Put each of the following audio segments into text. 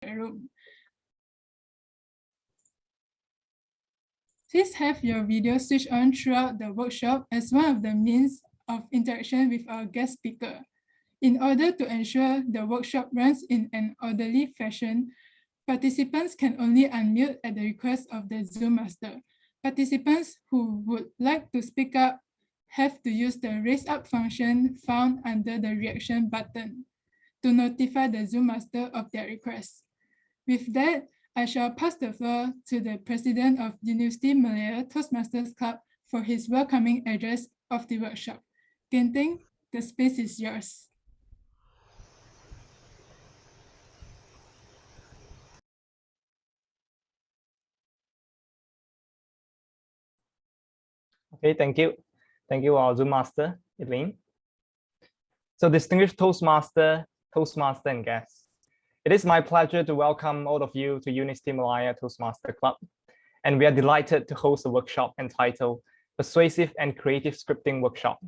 room. Please have your video switched on throughout the workshop as one of the means of interaction with our guest speaker. In order to ensure the workshop runs in an orderly fashion, participants can only unmute at the request of the Zoom master. Participants who would like to speak up have to use the raise up function found under the reaction button to notify the Zoom master of their request. With that, I shall pass the floor to the President of University Malaya Toastmasters Club for his welcoming address of the workshop. Ken Ting, the space is yours. Okay, thank you. Thank you, our Zoom Master, 𝐸𝐿𝐼𝐹. So distinguished Toastmaster and guests, it is my pleasure to welcome all of you to University Malaya Toastmaster Club. And we are delighted to host a workshop entitled Persuasive and Creative Scripting Workshop.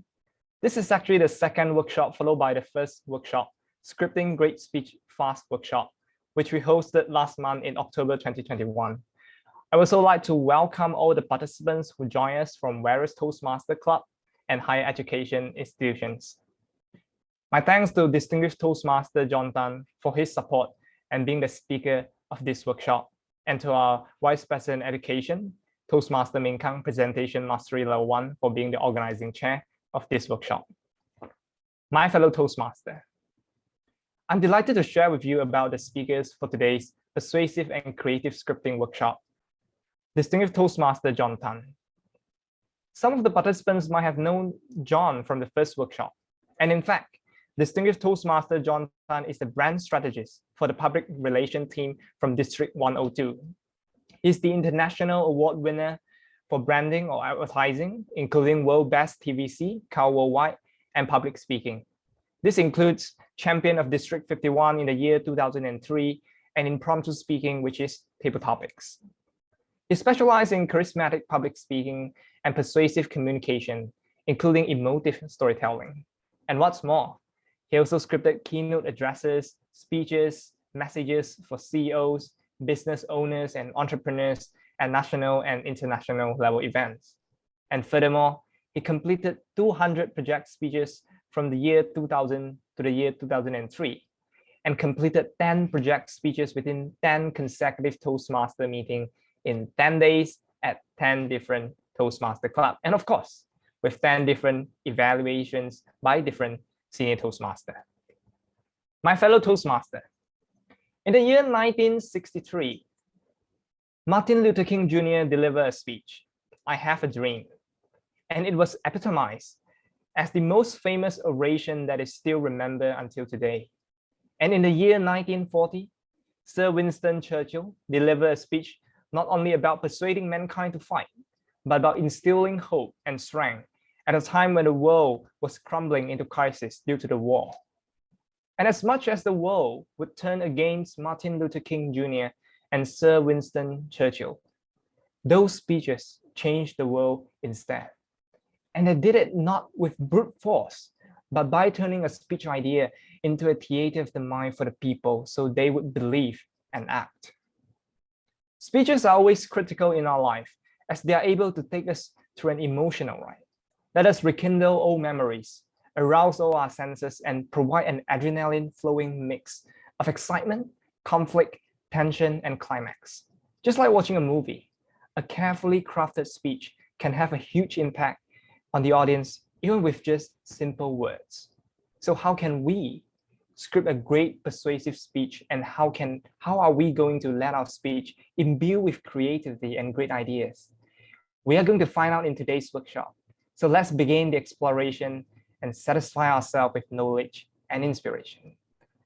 This is actually the second workshop followed by the first workshop, Scripting Great Speech Fast Workshop, which we hosted last month in October 2021. I would also like to welcome all the participants who join us from various Toastmaster Club and higher education institutions. My thanks to distinguished Toastmaster Jon Tan for his support and being the speaker of this workshop, and to our Vice President Education, Toastmaster Min Kang Presentation Mastery Level 1 for being the organizing chair of this workshop. My fellow Toastmaster, I'm delighted to share with you about the speakers for today's Persuasive and Creative Scripting Workshop. Distinguished Toastmaster Jon Tan. Some of the participants might have known John from the first workshop. And in fact, distinguished Toastmaster Jon Tan is the brand strategist for the public relations team from District 102. He's the international award winner for branding or advertising, including World Best TVC, Cal Worldwide, and public speaking. This includes Champion of District 51 in the year 2003, and Impromptu speaking, which is table topics. He specialized in charismatic public speaking and persuasive communication, including emotive storytelling. And what's more, he also scripted keynote addresses, speeches, messages for CEOs, business owners, and entrepreneurs at national and international level events. And furthermore, he completed 200 project speeches from the year 2000 to the year 2003, and completed 10 project speeches within 10 consecutive Toastmaster meetings in 10 days at 10 different Toastmaster Club. And of course, with 10 different evaluations by different senior Toastmaster. My fellow Toastmaster, in the year 1963, Martin Luther King Jr. delivered a speech, "I Have a Dream," and it was epitomized as the most famous oration that is still remembered until today. And in the year 1940, Sir Winston Churchill delivered a speech not only about persuading mankind to fight, but about instilling hope and strength at a time when the world was crumbling into crisis due to the war. And as much as the world would turn against Martin Luther King Jr. and Sir Winston Churchill, those speeches changed the world instead. And they did it not with brute force, but by turning a speech idea into a theater of the mind for the people so they would believe and act. Speeches are always critical in our life as they are able to take us through an emotional ride. Let us rekindle old memories, arouse all our senses, and provide an adrenaline-flowing mix of excitement, conflict, tension, and climax. Just like watching a movie, a carefully crafted speech can have a huge impact on the audience, even with just simple words. So how can we script a great persuasive speech, and how are we going to let our speech imbue with creativity and great ideas? We are going to find out in today's workshop. So let's begin the exploration and satisfy ourselves with knowledge and inspiration.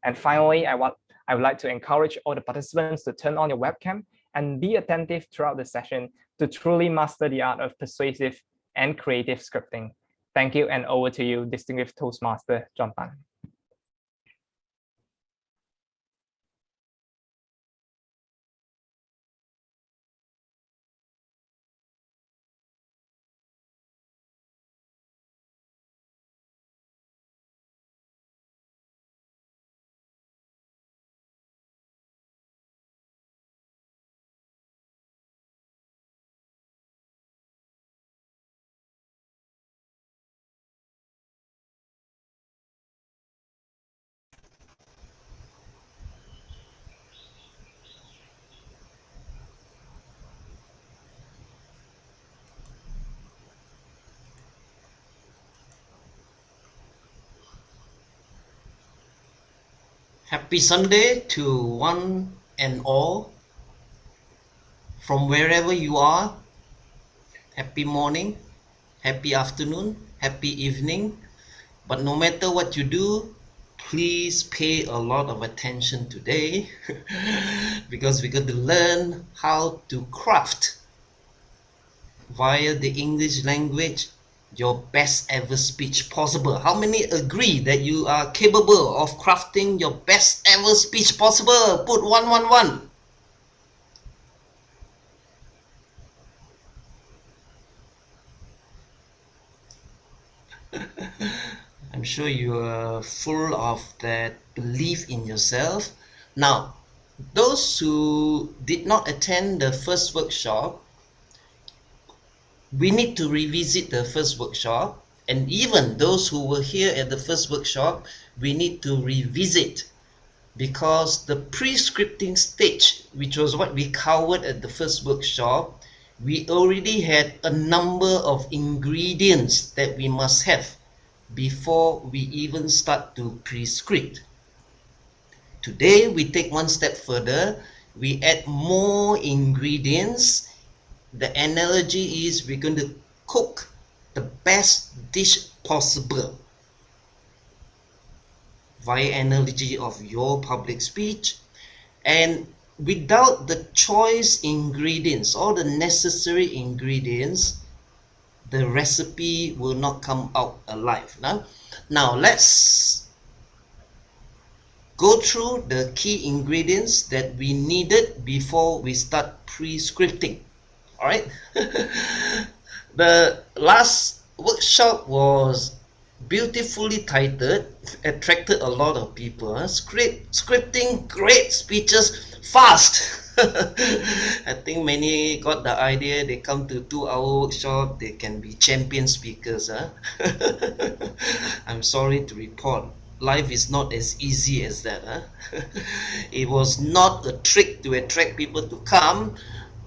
And finally, I would like to encourage all the participants to turn on your webcam and be attentive throughout the session to truly master the art of persuasive and creative scripting. Thank you, and over to you, distinguished Toastmaster Jon Tan. Happy Sunday to one and all from wherever you are. Happy morning, happy afternoon, happy evening. But no matter what you do, please pay a lot of attention today because we're going to learn how to craft via the English language your best ever speech possible. How many agree that you are capable of crafting your best ever speech possible? Put 111. I'm sure you are full of that belief in yourself. Now, those who did not attend the first workshop, we need to revisit the first workshop, and even those who were here at the first workshop, we need to revisit, because the pre-scripting stage, which was what we covered at the first workshop, we already had a number of ingredients that we must have before we even start to pre-script. Today we take one step further, we add more ingredients. The analogy is we're going to cook the best dish possible via analogy of your public speech, and without the choice ingredients or the necessary ingredients, the recipe will not come out alive. Now let's go through the key ingredients that we needed before we start pre-scripting. All right. The last workshop was beautifully titled, attracted a lot of people. Scripting great speeches fast. I think many got the idea. They come to 2-hour workshop, they can be champion speakers. I'm sorry to report, life is not as easy as that. It was not a trick to attract people to come,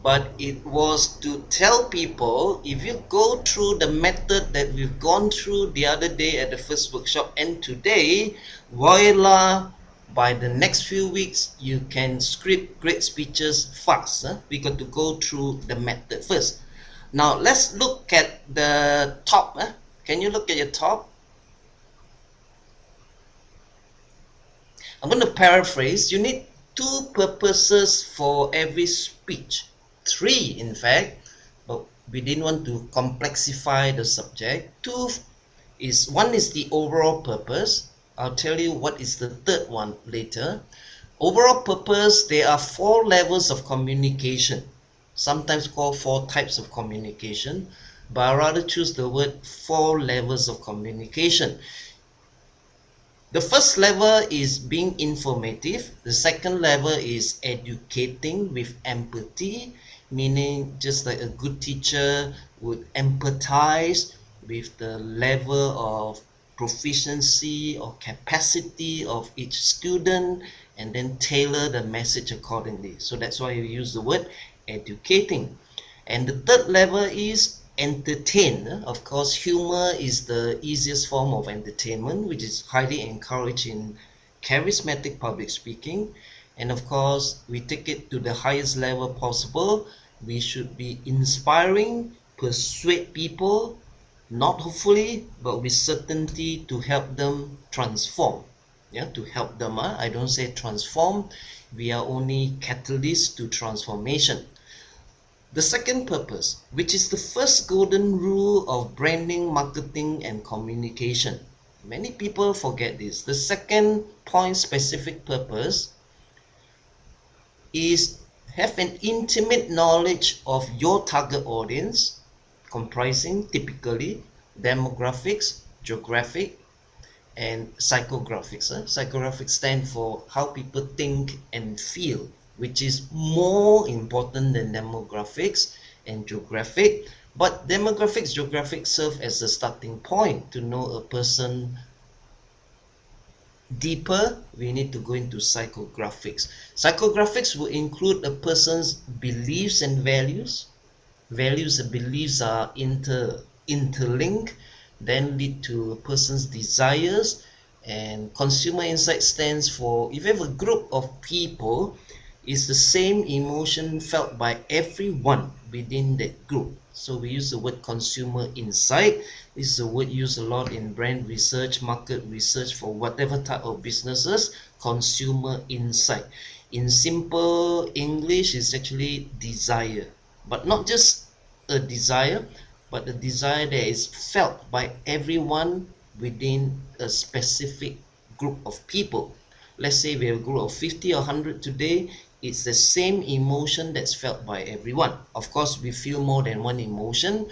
but it was to tell people, if you go through the method that we've gone through the other day at the first workshop and today, voila, by the next few weeks you can script great speeches fast. We got to go through the method first. Now let's look at the top. Can you look at your top? I'm going to paraphrase. You need 2 purposes for every speech. 3 in fact, but we didn't want to complexify the subject. 2 is, one is the overall purpose. I'll tell you what is the third one later. Overall purpose, there are 4 levels of communication, sometimes called 4 types of communication, but I rather choose the word 4 levels of communication. The first level is being informative. The second level is educating with empathy, meaning just like a good teacher would empathize with the level of proficiency or capacity of each student and then tailor the message accordingly. So that's why you use the word educating. And the third level is entertain. Of course, humor is the easiest form of entertainment, which is highly encouraged in charismatic public speaking. And of course, we take it to the highest level possible. We should be inspiring, persuade people, not hopefully, but with certainty, to help them transform. To help them. I don't say transform. We are only catalysts to transformation. The second purpose, which is the first golden rule of branding, marketing, and communication. Many people forget this. The second point, specific purpose, is have an intimate knowledge of your target audience, comprising typically demographics, geographic, and psychographics. Psychographics stand for how people think and feel, which is more important than demographics and geographic. But demographics, geographic serve as a starting point to know a person deeper. We need to go into psychographics. Psychographics will include a person's beliefs and values. Values and beliefs are interlinked, then lead to a person's desires, And consumer insight stands for, if you have a group of people, it's the same emotion felt by everyone within that group. So we use the word consumer insight. This is a word used a lot in brand research, market research for whatever type of businesses. Consumer insight. In simple English, is actually desire, but not just a desire, but a desire that is felt by everyone within a specific group of people. Let's say we have a group of 50 or 100 today. It's the same emotion that's felt by everyone. Of course, we feel more than one emotion,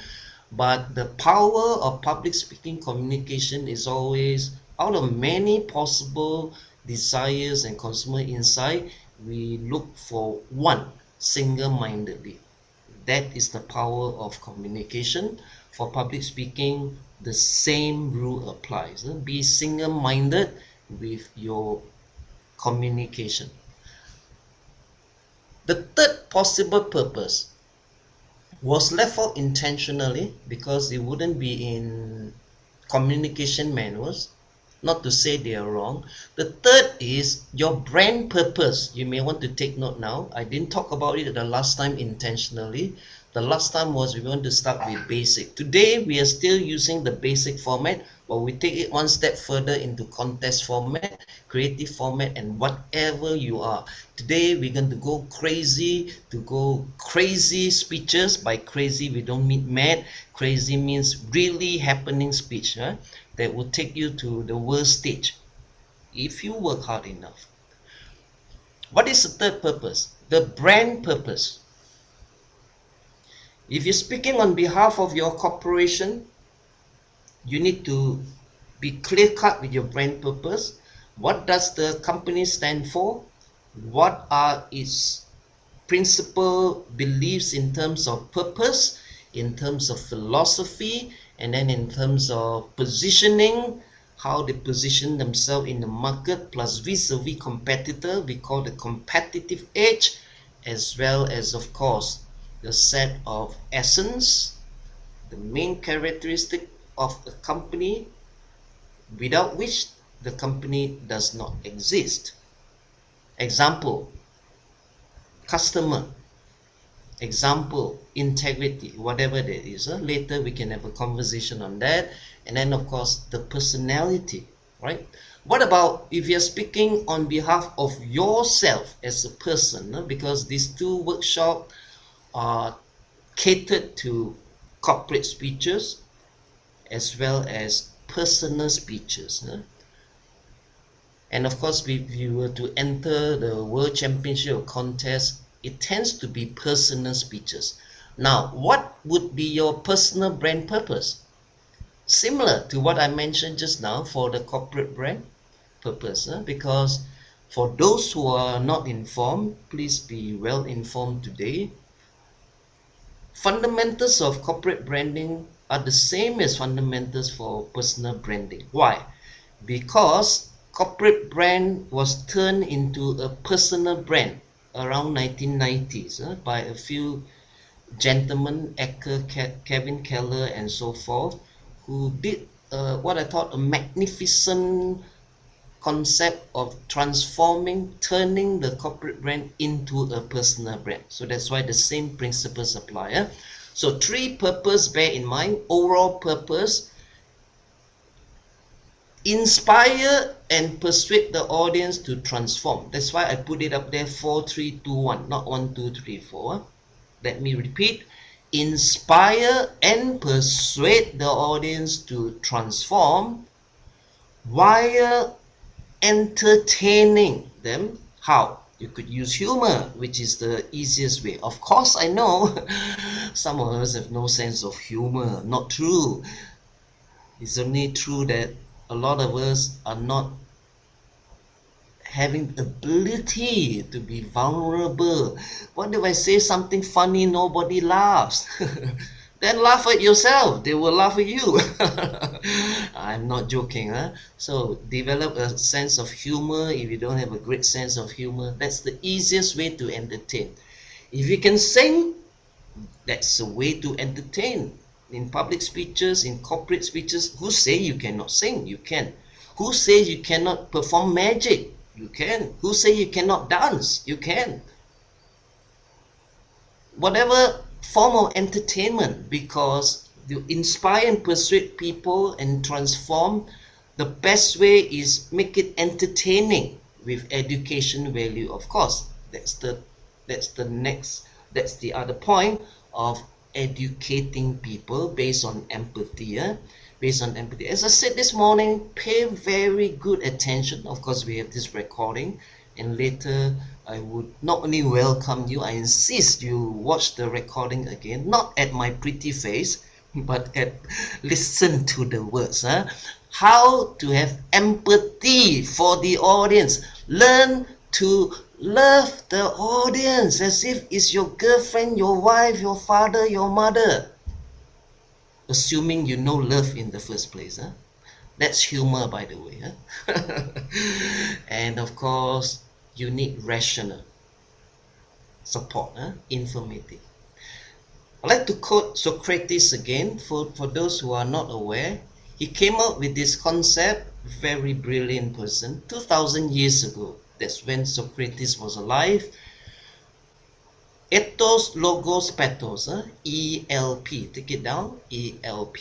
but the power of public speaking communication is always, out of many possible desires and consumer insight, we look for one single-mindedly. That is the power of communication. For public speaking, the same rule applies. Be single-minded with your communication. The third possible purpose was left out intentionally because it wouldn't be in communication manuals. Not to say they are wrong. The third is your brand purpose. You may want to take note now. I didn't talk about it the last time intentionally. The last time was we want to start with basic. Today we are still using the basic format, but we take it one step further into contest format, creative format, and whatever you are. Today we're going to go crazy, speeches. By crazy we don't mean mad. Crazy means really happening speech, huh? That will take you to the world stage if you work hard enough. What is the third purpose? The brand purpose. If you're speaking on behalf of your corporation, you need to be clear-cut with your brand purpose. What does the company stand for? What are its principal beliefs in terms of purpose, in terms of philosophy, and then in terms of positioning, how they position themselves in the market, plus vis-a-vis competitor, we call the competitive edge, as well as, of course, the set of essence, the main characteristic of a company, without which the company does not exist. Example, customer. Example, integrity, whatever that is. Later we can have a conversation on that. And then of course the personality, right? What about if you're speaking on behalf of yourself as a person? Because these two workshops are catered to corporate speeches as well as personal speeches. And of course, if you were to enter the World Championship or contest, it tends to be personal speeches. Now, what would be your personal brand purpose? Similar to what I mentioned just now for the corporate brand purpose, because for those who are not informed, please be well informed today. Fundamentals of corporate branding are the same as fundamentals for personal branding. Why? Because corporate brand was turned into a personal brand around 1990s by a few gentlemen, Kevin Keller and so forth, who did what I thought a magnificent concept of turning the corporate brand into a personal brand. So that's why the same principles apply. So three purpose, bear in mind. Overall purpose: inspire and persuade the audience to transform. That's why I put it up there 4, 3, 2, 1, not 1, 2, 3, 4. Let me repeat: inspire and persuade the audience to transform while entertaining them. How? You could use humor, which is the easiest way. Of course, I know some of us have no sense of humor. Not true. It's only true that a lot of us are not having the ability to be vulnerable. What if I say something funny, nobody laughs? Then laugh at yourself, they will laugh at you. I'm not joking. So develop a sense of humor. If you don't have a great sense of humor, that's the easiest way to entertain. If you can sing, that's a way to entertain. In public speeches, in corporate speeches, who say you cannot sing? You can. Who says you cannot perform magic? You can. Who says you cannot dance? You can. Whatever form of entertainment, because you inspire and persuade people and transform, the best way is make it entertaining with education value. Of course, that's the other point of educating people based on empathy. Based on empathy, as I said this morning, pay very good attention. Of course, we have this recording, and later I would not only welcome you, I insist you watch the recording again, not at my pretty face, but listen to the words. How to have empathy for the audience. Learn to love the audience as if it's your girlfriend, your wife, your father, your mother. Assuming you know love in the first place. That's humor, by the way. And of course, you need rational support, informative. I'd like to quote Socrates again for those who are not aware. He came up with this concept, very brilliant person, 2000 years ago. That's when Socrates was alive. Ethos, logos, pathos, ELP. Take it down, ELP.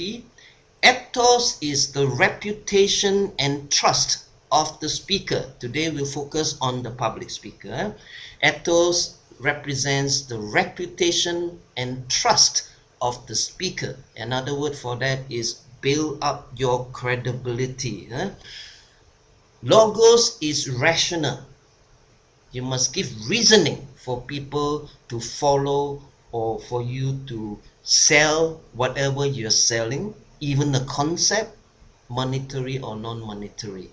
Ethos is the reputation and trust of the speaker. Today we'll focus on the public speaker. Ethos represents the reputation and trust of the speaker. Another word for that is build up your credibility. Logos is rational. You must give reasoning for people to follow or for you to sell whatever you're selling, even the concept, monetary or non-monetary.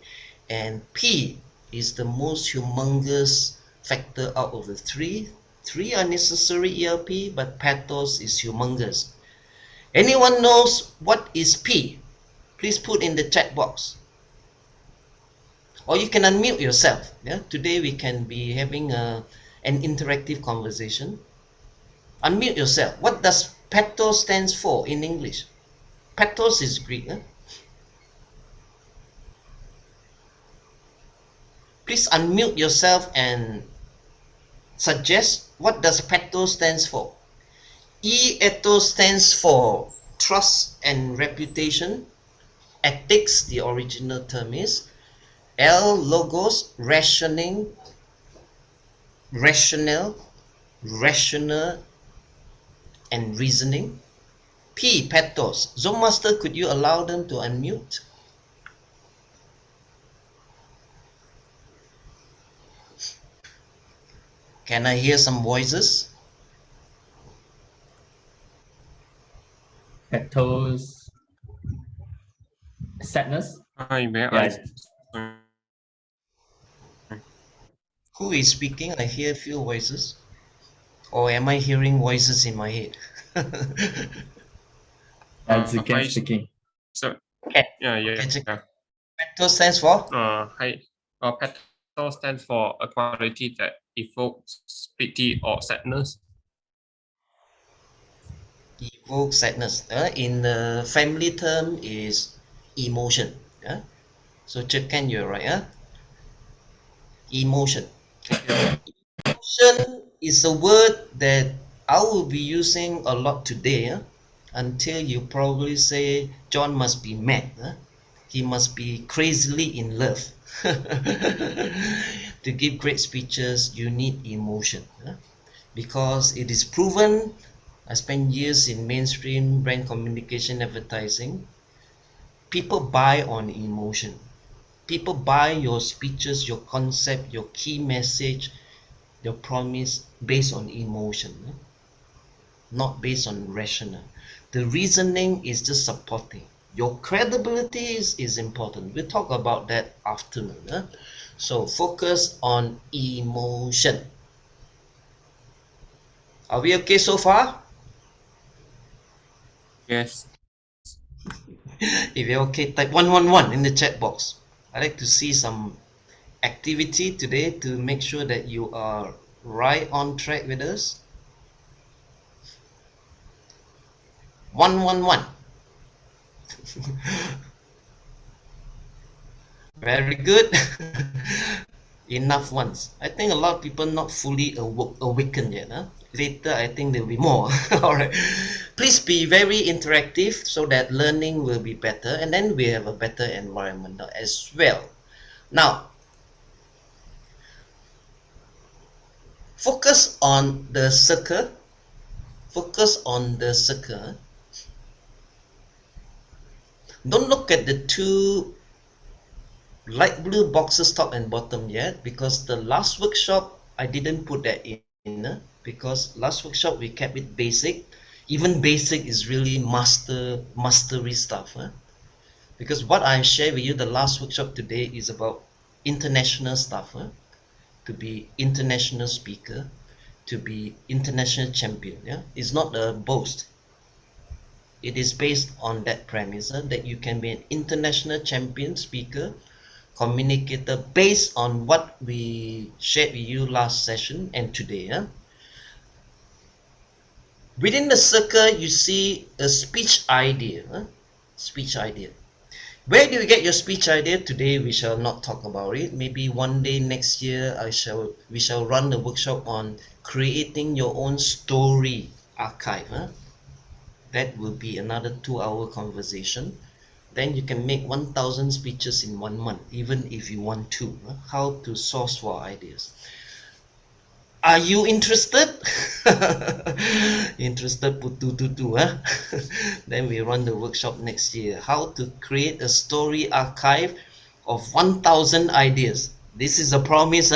And P is the most humongous factor out of the three. Three are necessary ELP, but pathos is humongous. Anyone knows what is P? Please put in the chat box. Or you can unmute yourself. Today we can be having an interactive conversation. Unmute yourself. What does pathos stands for in English? Pathos is Greek. Please unmute yourself and suggest what does pathos stands for. Ethos stands for trust and reputation. Ethics, the original term is. Logos, rational, rational and reasoning. P, pathos. Master, could you allow them to unmute? Can I hear some voices? Pathos, sadness. Hi, may Yeah, Who is speaking? I hear a few voices. Or am I hearing voices in my head? 𝐻𝐸𝐾 hi, speaking. so Okay. yeah. Pathos stands for? Hi. Pathos stands for a quality that evokes pity or sadness. Evoke sadness. In the family term is emotion. So 𝐻𝐸𝐾, you're right. Emotion. Emotion is a word that I will be using a lot today. Until you probably say John must be mad. He must be crazily in love. To give great speeches, you need emotion. Because it is proven. I spent years in mainstream brand communication advertising. People buy on emotion. People buy your speeches, your concept, your key message, your promise based on emotion, not based on rational. The reasoning is just supporting. Your credibility is important. We'll talk about that afternoon. So focus on emotion. Are we okay so far? Yes. If you're okay, type 111 in the chat box. I like to see some activity today to make sure that you are right on track with us. 111. Very good. Enough ones. I think a lot of people not fully awakened yet. Huh? Later, I think there will be more. All right. Please be very interactive so that learning will be better, and then we have a better environment as well. Now, focus on the circle. Focus on the circle. Don't look at the two light blue boxes top and bottom yet, because the last workshop I didn't put that in, because last workshop we kept it basic. Even basic is really mastery stuff, because what I share with you the last workshop today is about international stuff, to be international speaker, to be international champion. It's not a boast. It is based on that premise, that you can be an international champion speaker, communicator, based on what we shared with you last session and today. Within the circle, you see a speech idea. Speech idea. Where do you get your speech idea? Today we shall not talk about it. Maybe one day next year we shall run a workshop on creating your own story archive. That will be another 2-hour conversation. Then you can make 1,000 speeches in 1 month, even if you want to. How to source for ideas. Are you interested? Interested, put 222, huh? Then we run the workshop next year. How to create a story archive of 1,000 ideas. This is a promise,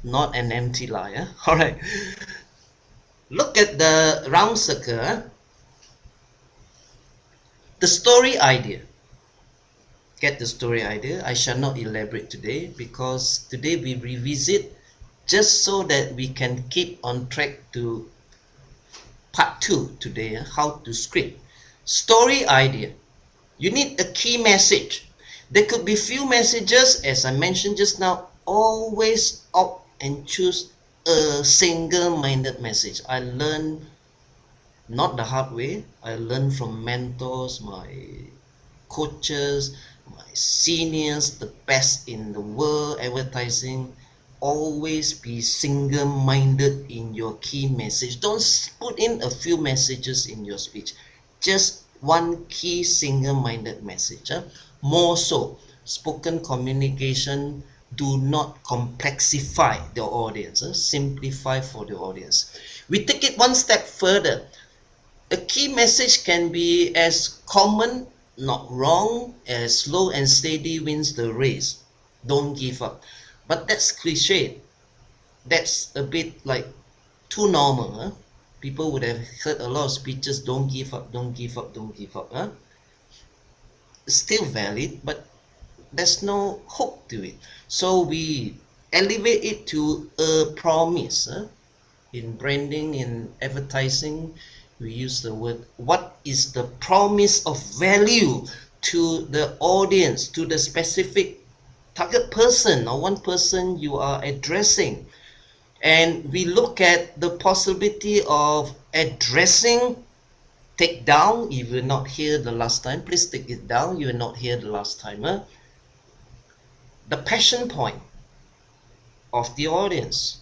not an empty lie. All right. Look at the round circle. The story idea. Get the story idea. I shall not elaborate today, because today we revisit just so that we can keep on track to part 2 today, how to script. Story idea. You need a key message. There could be few messages, as I mentioned just now. Always opt and choose a single-minded message. I learned not the hard way. I learned from mentors, my coaches, my seniors, the best in the world advertising. Always be single-minded in your key message. Don't put in a few messages in your speech. Just one key single-minded message. More so, spoken communication, do not complexify the audience. Simplify for the audience. We take it one step further. A key message can be as common, not wrong, as slow and steady wins the race. Don't give up. But that's cliche. That's a bit like too normal. People would have heard a lot of speeches, don't give up, don't give up, don't give up. Still valid, but there's no hook to it. So we elevate it to a promise. In branding, in advertising, we use the word, what is the promise of value to the audience, to the specific target person or one person you are addressing. And we look at the possibility of addressing. Take down, if you were not here the last time, please take it down, you were not here the last time. The passion point of the audience,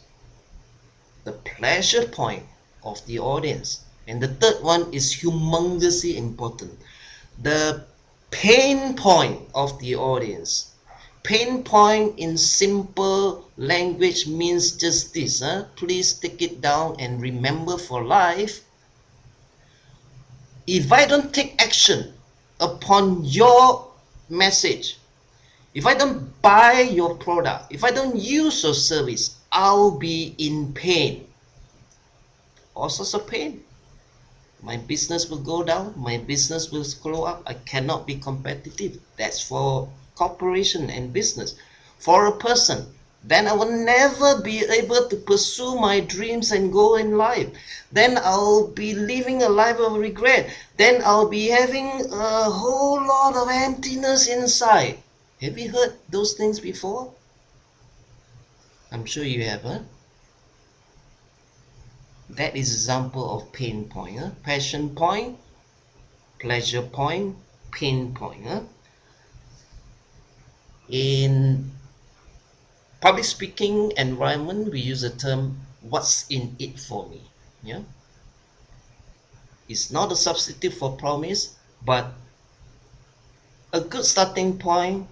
the pleasure point of the audience, and the third one is humongously important, the pain point of the audience. Pain point in simple language means just this. Please take it down and remember for life. If I don't take action upon your message, if I don't buy your product, if I don't use your service, I'll be in pain. All sorts of pain. My business will go down, my business will screw up, I cannot be competitive. That's for corporation and business. For a person, then I will never be able to pursue my dreams and goal in life. Then I'll be living a life of regret. Then I'll be having a whole lot of emptiness inside. Have you heard those things before? I'm sure you have, That is example of pain point. Passion point, pleasure point, pain point. In public speaking environment, we use the term "what's in it for me." Yeah, it's not a substitute for promise, but a good starting point.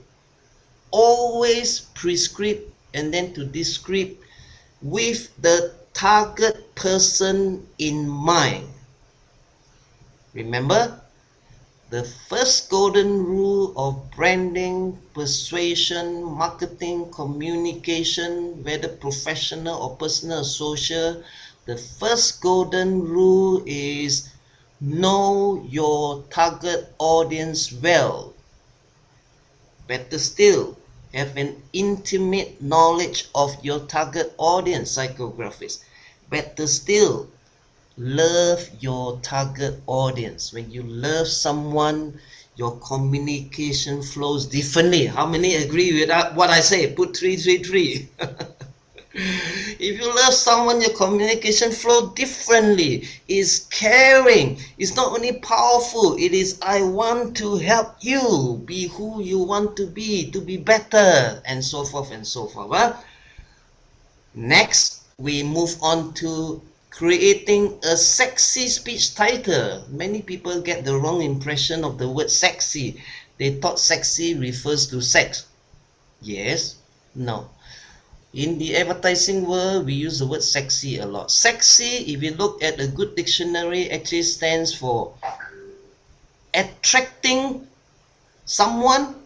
Always prescript and then to describe with the target person in mind. Remember, the first golden rule of branding, persuasion, marketing, communication, whether professional or personal or social, the first golden rule is know your target audience well. Better still, have an intimate knowledge of your target audience psychographics. Better still, love your target audience. When you love someone, your communication flows differently. How many agree with that? What I say? Put 333. If you love someone, your communication flow differently. It's caring. It's not only powerful. It is, I want to help you be who you want to be better, and so forth and so forth. Huh? Next, we move on to creating a sexy speech title. Many people get the wrong impression of the word sexy. They thought sexy refers to sex. Yes, no. In the advertising world, we use the word sexy a lot. Sexy, if you look at a good dictionary, actually stands for attracting someone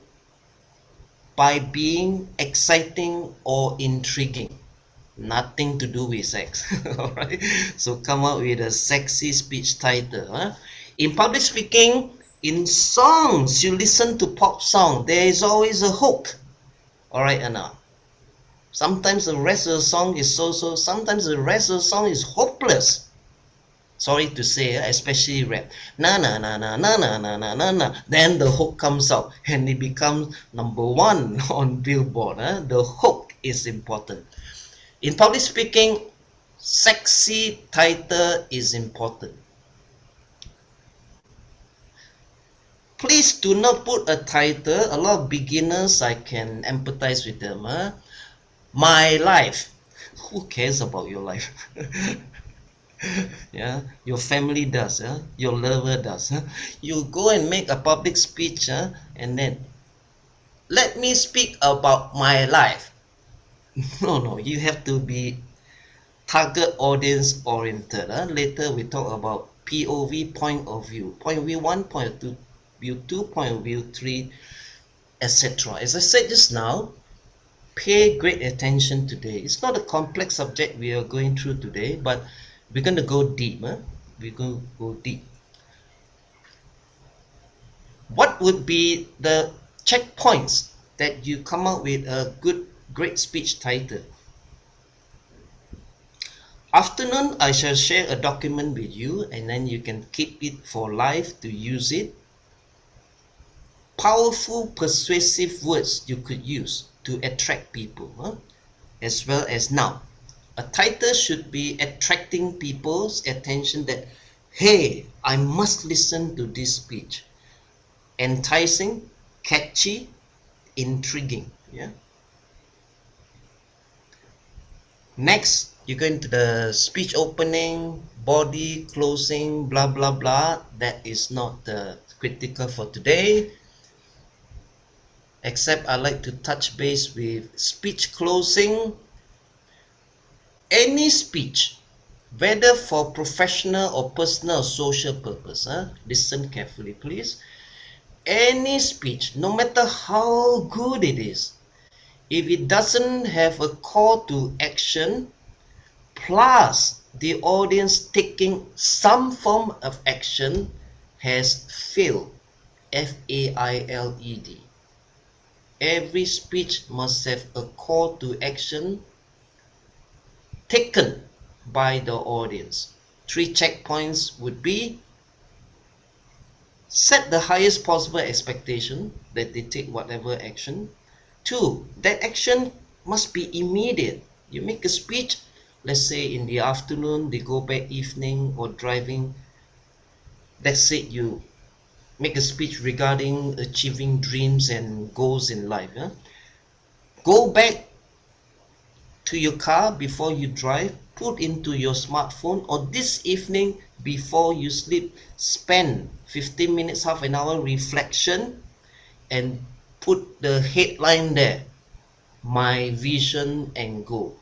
by being exciting or intriguing. Nothing to do with sex. Alright, so come up with a sexy speech title. Huh? In public speaking, in songs, you listen to pop song, there is always a hook. Alright, Anna. Sometimes the rest of the song is so-so, sometimes the rest of the song is hopeless. Sorry to say, especially rap. Na na na na na na na na na na. Then the hook comes out and it becomes #1 on Billboard. The hook is important. In public speaking, sexy title is important. Please do not put a title. A lot of beginners, I can empathize with them. My life. Who cares about your life? Yeah, your family does. Your lover does. You go and make a public speech, and then let me speak about my life. No, you have to be target audience oriented. Later we talk about POV, point of view, point of view 1, point of view 2, point of view 3, etc. As I said just now, pay great attention today. It's not a complex subject we are going through today, but we're going to go deep. We're going to go deep. What would be the checkpoints that you come up with a great speech title? Afternoon, I shall share a document with you, and then you can keep it for life to use it. Powerful, persuasive words you could use to attract people, as well as now. A title should be attracting people's attention that, hey, I must listen to this speech. Enticing, catchy, intriguing. Yeah. Next, you go into the speech opening, body, closing, blah blah blah. That is not critical for today. Except I like to touch base with speech closing. Any speech, whether for professional or personal or social purpose, listen carefully please. Any speech, no matter how good it is, if it doesn't have a call to action, plus the audience taking some form of action, has failed. F-A-I-L-E-D. Every speech must have a call to action taken by the audience. 3 checkpoints would be: set the highest possible expectation that they take whatever action. 2, that action must be immediate. You make a speech, let's say in the afternoon, they go back evening or driving. That's it, you make a speech regarding achieving dreams and goals in life. Go back to your car before you drive, put into your smartphone, or this evening before you sleep, spend 15 minutes, half an hour reflection and put the headline there, my vision and goal.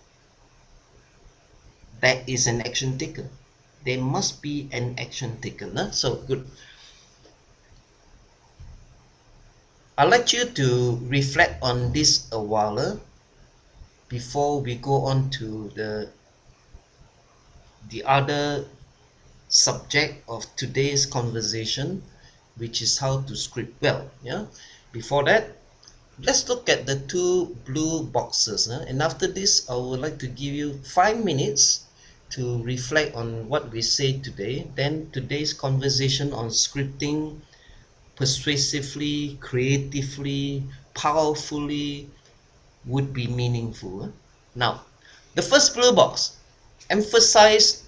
That is an action taker. There must be an action taker. So good. I'd like you to reflect on this a while before we go on to the other subject of today's conversation, which is how to script well. Yeah. Before that, let's look at the two blue boxes. And after this, I would like to give you 5 minutes to reflect on what we say today. Then today's conversation on scripting persuasively, creatively, powerfully would be meaningful. Now, the first blue box, emphasize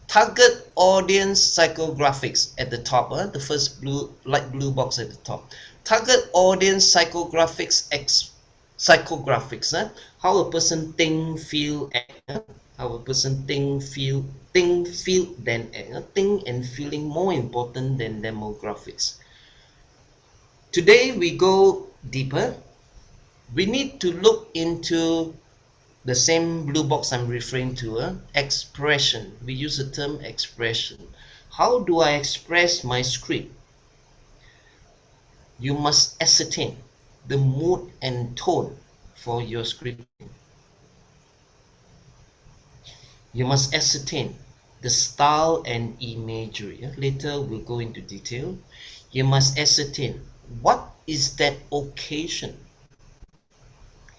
target audience psychographics at the top. The first light blue box at the top. Target audience psychographics. How a person think, feel, act. How a person think, feel, then act. Think and feeling more important than demographics. Today we go deeper. We need to look into the same blue box I'm referring to, expression. We use the term expression. How do I express my script? You must ascertain the mood and tone for your scripting. You must ascertain the style and imagery. Later we'll go into detail. You must ascertain what is that occasion.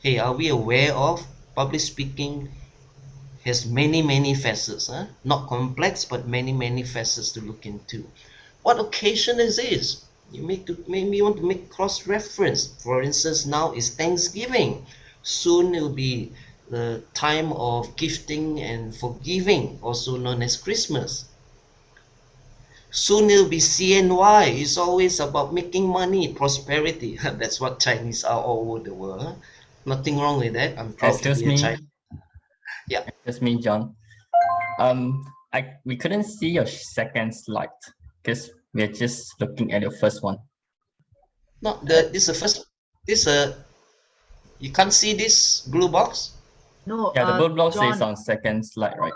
Hey, are we aware of public speaking has many facets, not complex, but many facets to look into. What occasion is this? You maybe want to make cross-reference. For instance, now is Thanksgiving. Soon it will be the time of gifting and forgiving, also known as Christmas. Soon it will be CNY. It's always about making money, prosperity. That's what Chinese are all over the world. Nothing wrong with that. I'm proud to be a Chinese. Yeah. Excuse me, John. We couldn't see your second slide because we're just looking at your first one. No, this is the first. You can't see this blue box? No. Yeah, the blue box John, is on second slide, right?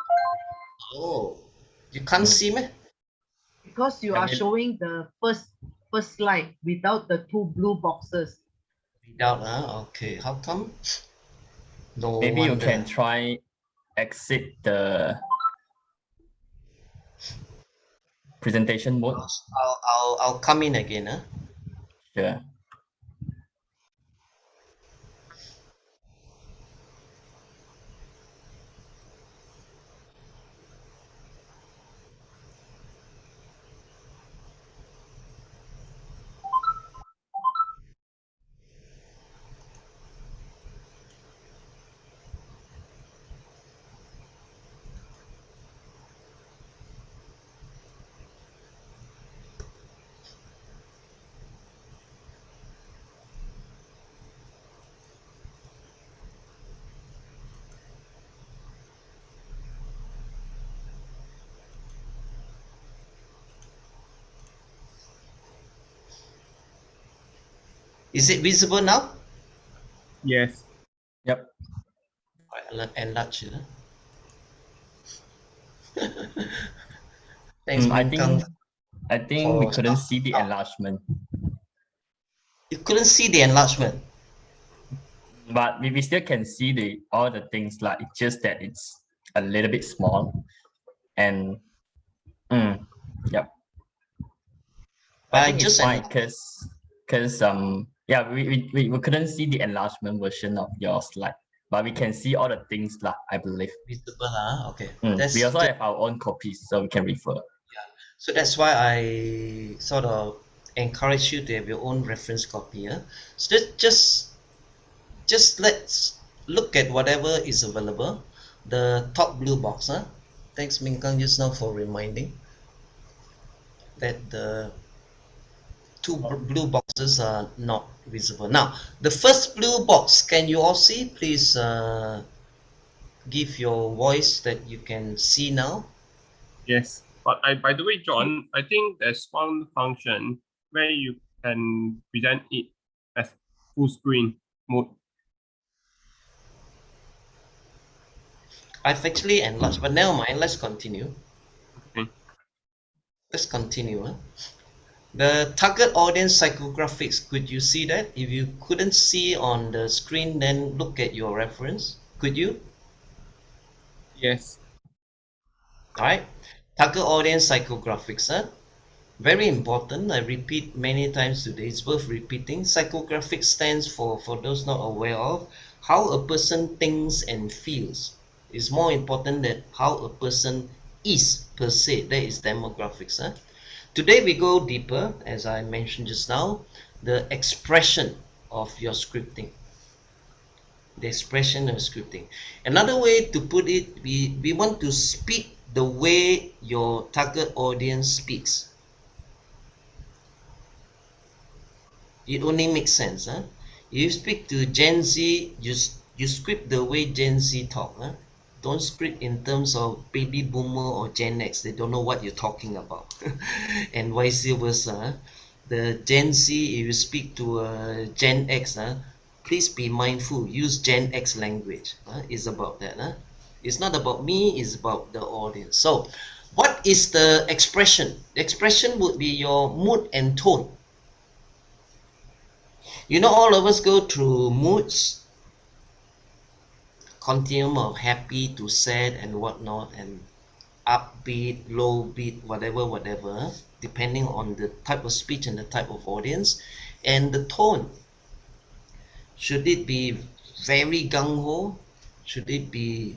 Oh, you can't see me? because you are showing the first slide without the two blue boxes. Without, okay. How come? No Maybe wonder. you can try exit the presentation mode. I'll come in again. Sure. Is it visible now? Yes. Yep. Right, enlarge it. Thanks, I think we couldn't see the enlargement. You couldn't see the enlargement. But we still can see all the things, like it's just that it's a little bit small. And yep. I think it's fine because yeah, we couldn't see the enlargement version of your slide, but we can see all the things like, I believe. Visible, okay. We also have our own copies, so we can refer. Yeah. So that's why I sort of encourage you to have your own reference copy. So just let's look at whatever is available. The top blue box. Thanks, Minkang, just now for reminding that the two blue boxes are not visible. Now, the first blue box, can you all see? Please give your voice that you can see now. Yes, but by the way, John, I think there's one function where you can present it as full screen mode. I've actually enlarged, but never mind, let's continue. Okay. Let's continue. The target audience psychographics, could you see that? If you couldn't see on the screen, then look at your reference. Could you? Yes. All right. Target audience psychographics. Very important. I repeat many times today. It's worth repeating. Psychographic stands for those not aware of, how a person thinks and feels. It's more important than how a person is per se. That is demographics. Today we go deeper, as I mentioned just now, the expression of your scripting. The expression of scripting. Another way to put it, we want to speak the way your target audience speaks. It only makes sense. You speak to Gen Z, you script the way Gen Z talk. Don't script in terms of baby boomer or Gen X. They don't know what you're talking about. And vice versa. The Gen Z, if you speak to Gen X, please be mindful. Use Gen X language. It's about that. It's not about me, it's about the audience. So, what is the expression? The expression would be your mood and tone. You know, all of us go through moods, continuum of happy to sad and whatnot, and upbeat, low beat, whatever, depending on the type of speech and the type of audience, and the tone. Should it be very gung-ho? Should it be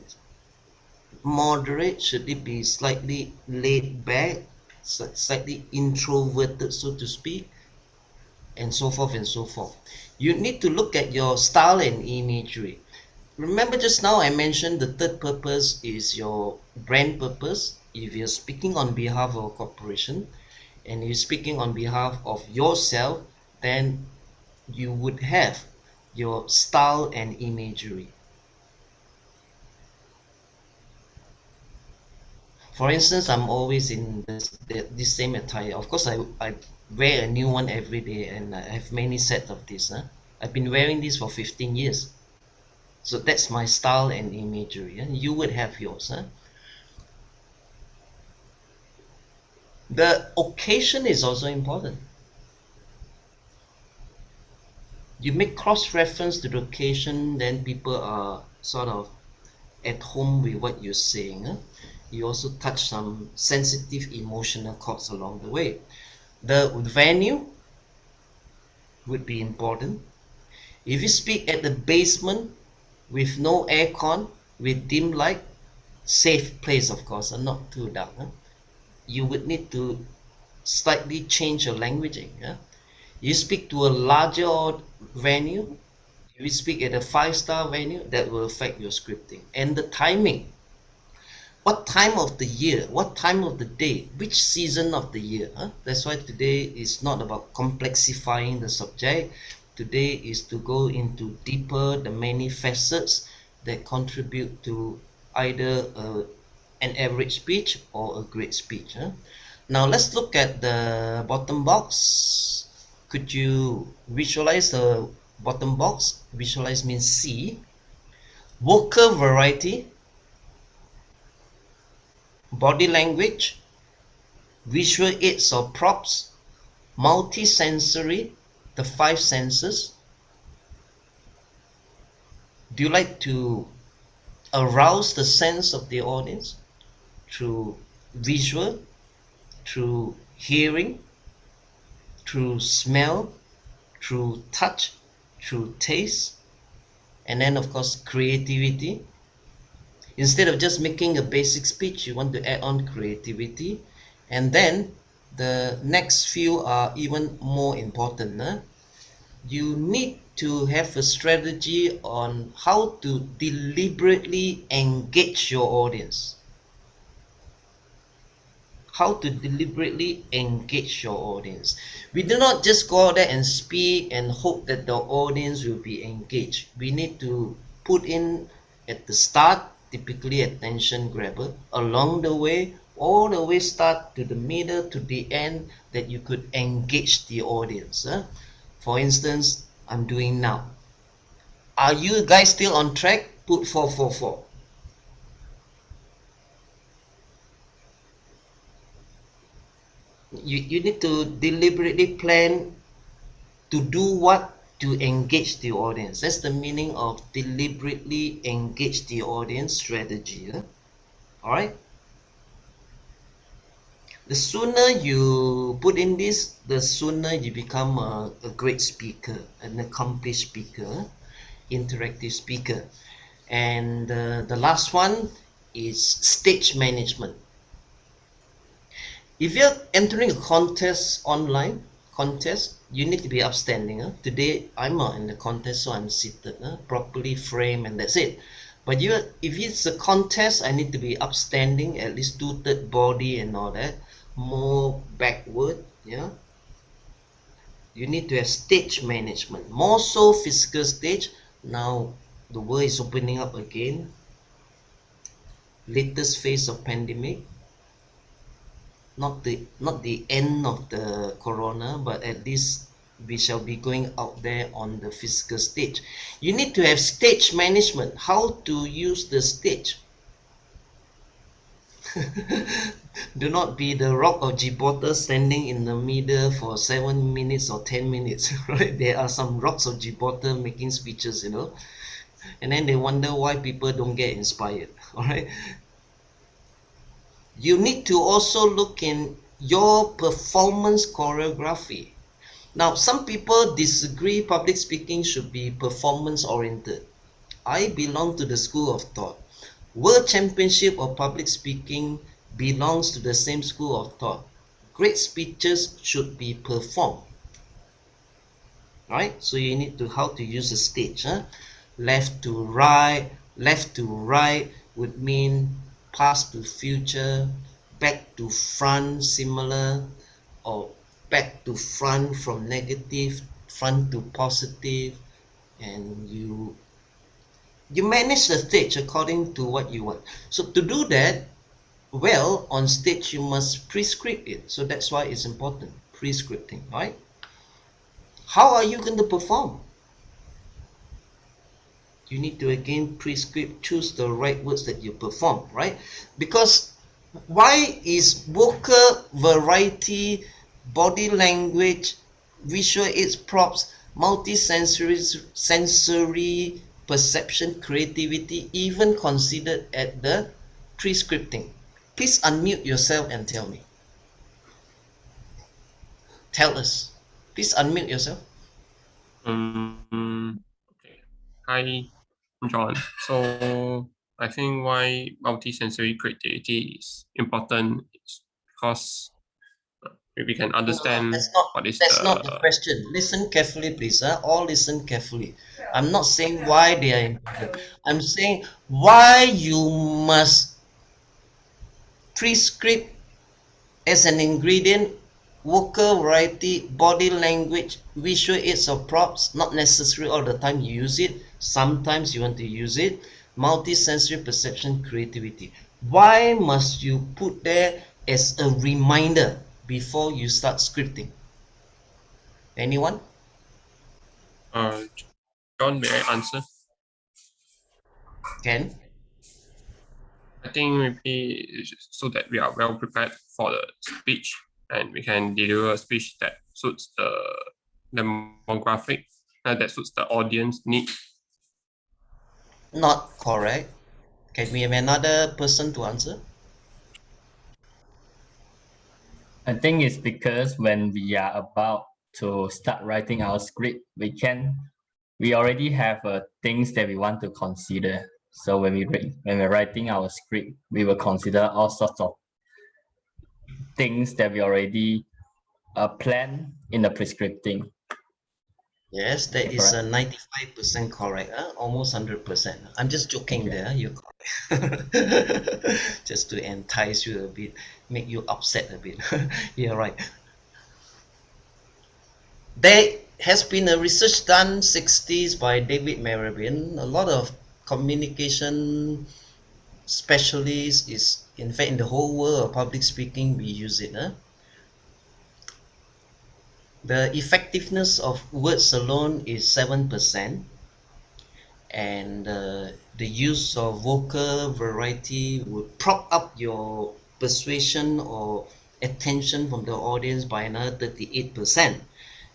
moderate? Should it be slightly laid back, slightly introverted, so to speak? And so forth and so forth. You need to look at your style and imagery. Remember just now I mentioned the third purpose is your brand purpose. If you're speaking on behalf of a corporation and you're speaking on behalf of yourself, then you would have your style and imagery. For instance, I'm always in this same attire. Of course, I wear a new one every day, and I have many sets of this. I've been wearing this for 15 years. So that's my style and imagery. You would have yours. The occasion is also important. You make cross-reference to the occasion, then people are sort of at home with what you're saying. You also touch some sensitive emotional chords along the way. The venue would be important. If you speak at the basement with no aircon, with dim light, safe place of course, and not too dark, you would need to slightly change your languaging. You speak to a larger venue, if you speak at a 5-star venue, that will affect your scripting. And the timing. What time of the year, what time of the day, which season of the year. That's why today is not about complexifying the subject. Today is to go into deeper the many facets that contribute to either an average speech or a great speech. Now let's look at the bottom box. Could you visualize the bottom box? Visualize means see. Vocal variety, body language, visual aids or props, multi-sensory, the 5 senses. Do you like to arouse the sense of the audience through visual, through hearing, through smell, through touch, through taste, and then of course creativity? Instead of just making a basic speech, you want to add on creativity. And then the next few are even more important. You need to have a strategy on how to deliberately engage your audience. how to deliberately engage your audience. We do not just go out there and speak and hope that the audience will be engaged. We need to put in at the start, typically attention grabber, along the way, all the way start to the middle to the end, that you could engage the audience. For instance, I'm doing now. Are you guys still on track? Put 444. You need to deliberately plan to do what to engage the audience. That's the meaning of deliberately engage the audience strategy. All right. The sooner you put in this, the sooner you become a great speaker, an accomplished speaker, interactive speaker. And the last one is stage management. If you're entering a online contest, you need to be upstanding. Today I'm not in the contest, so I'm seated, properly framed, and that's it. But if it's a contest, I need to be upstanding, at least 2/3 body and all that, more backward. Yeah. You need to have stage management, more so physical stage. Now the world is opening up again. Latest phase of pandemic. Not the end of the corona, but at least we shall be going out there on the physical stage. You need to have stage management, how to use the stage. Do not be the rock of Gibraltar standing in the middle for 7 minutes or 10 minutes, right? There are some rocks of Gibraltar making speeches, and then they wonder why people don't get inspired, all right? You need to also look in your performance choreography. Now, some people disagree public speaking should be performance oriented. I belong to the school of thought. World Championship of Public Speaking belongs to the same school of thought. Great speeches should be performed. Right? So you need to how to use the stage. Left to right would mean past to future, back to front similar, or back to front from negative, front to positive, and you manage the stage according to what you want. So to do that well on stage, you must pre-script it. So that's why it's important, pre-scripting, right? How are you going to perform? You need to again pre-script, choose the right words that you perform, right? Because why is vocal variety, body language, visual aids, props, sensory perception, creativity even considered at the pre-scripting? Please unmute yourself and tell me. Tell us. Please unmute yourself. Okay. Hi, John. So I think why multisensory creativity is important is because we can understand That's not the question. Listen carefully, please. All listen carefully. I'm not saying why they are important. I'm saying why you must pre-script as an ingredient, vocal variety, body language, visual aids or props. Not necessary all the time you use it. Sometimes you want to use it. Multisensory perception, creativity. Why must you put there as a reminder before you start scripting? Anyone? John, may I answer? Ken? I think maybe so that we are well prepared for the speech and we can deliver a speech that suits the demographic and that suits the audience need. Not correct. Can we have another person to answer? I think it's because when we are about to start writing our script, we already have things that we want to consider. So when we're writing our script, we will consider all sorts of things that we already plan in the prescripting. Yes, that is Correct. 95% correct. Almost 100%. I'm just joking Okay. there. You're correct. Just to entice you a bit, make you upset a bit. You're right. There has been a research done 60s by David Marabin. A lot of communication specialists is, in fact, in the whole world of public speaking, we use it. The effectiveness of words alone is 7%, and the use of vocal variety would prop up your persuasion or attention from the audience by another 38%.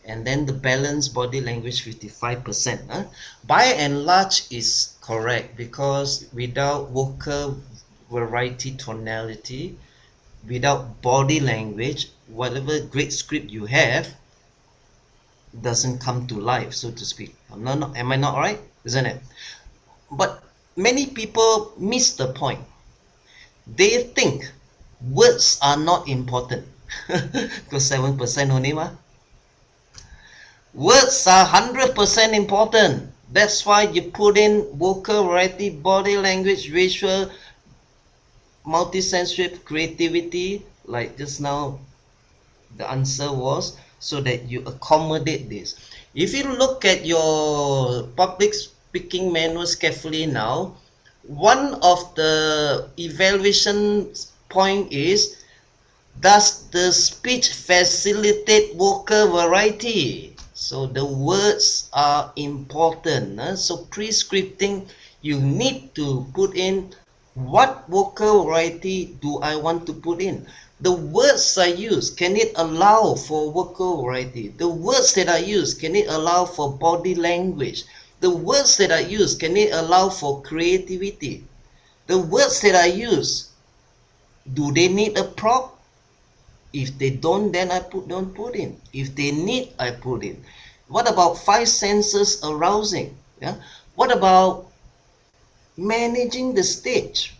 And then the balanced body language 55%. By and large is correct, because without vocal variety, tonality, without body language, whatever great script you have doesn't come to life, so to speak. Am I not right? Isn't it? But many people miss the point. They think words are not important. Because 7% only mah. Words are 100% important. That's why you put in vocal variety, body language, visual, multisensory creativity, like just now the answer was, so that you accommodate this. If you look at your public speaking manuals carefully now, one of the evaluation point is, does the speech facilitate vocal variety? So the words are important. So pre-scripting, you need to put in what vocal variety do I want to put in. The words I use, can it allow for vocal variety? The words that I use, can it allow for body language? The words that I use, can it allow for creativity? The words that I use, do they need a prop? If they don't, then I don't put in. If they need, I put in. What about 5 senses arousing? Yeah. What about managing the stage?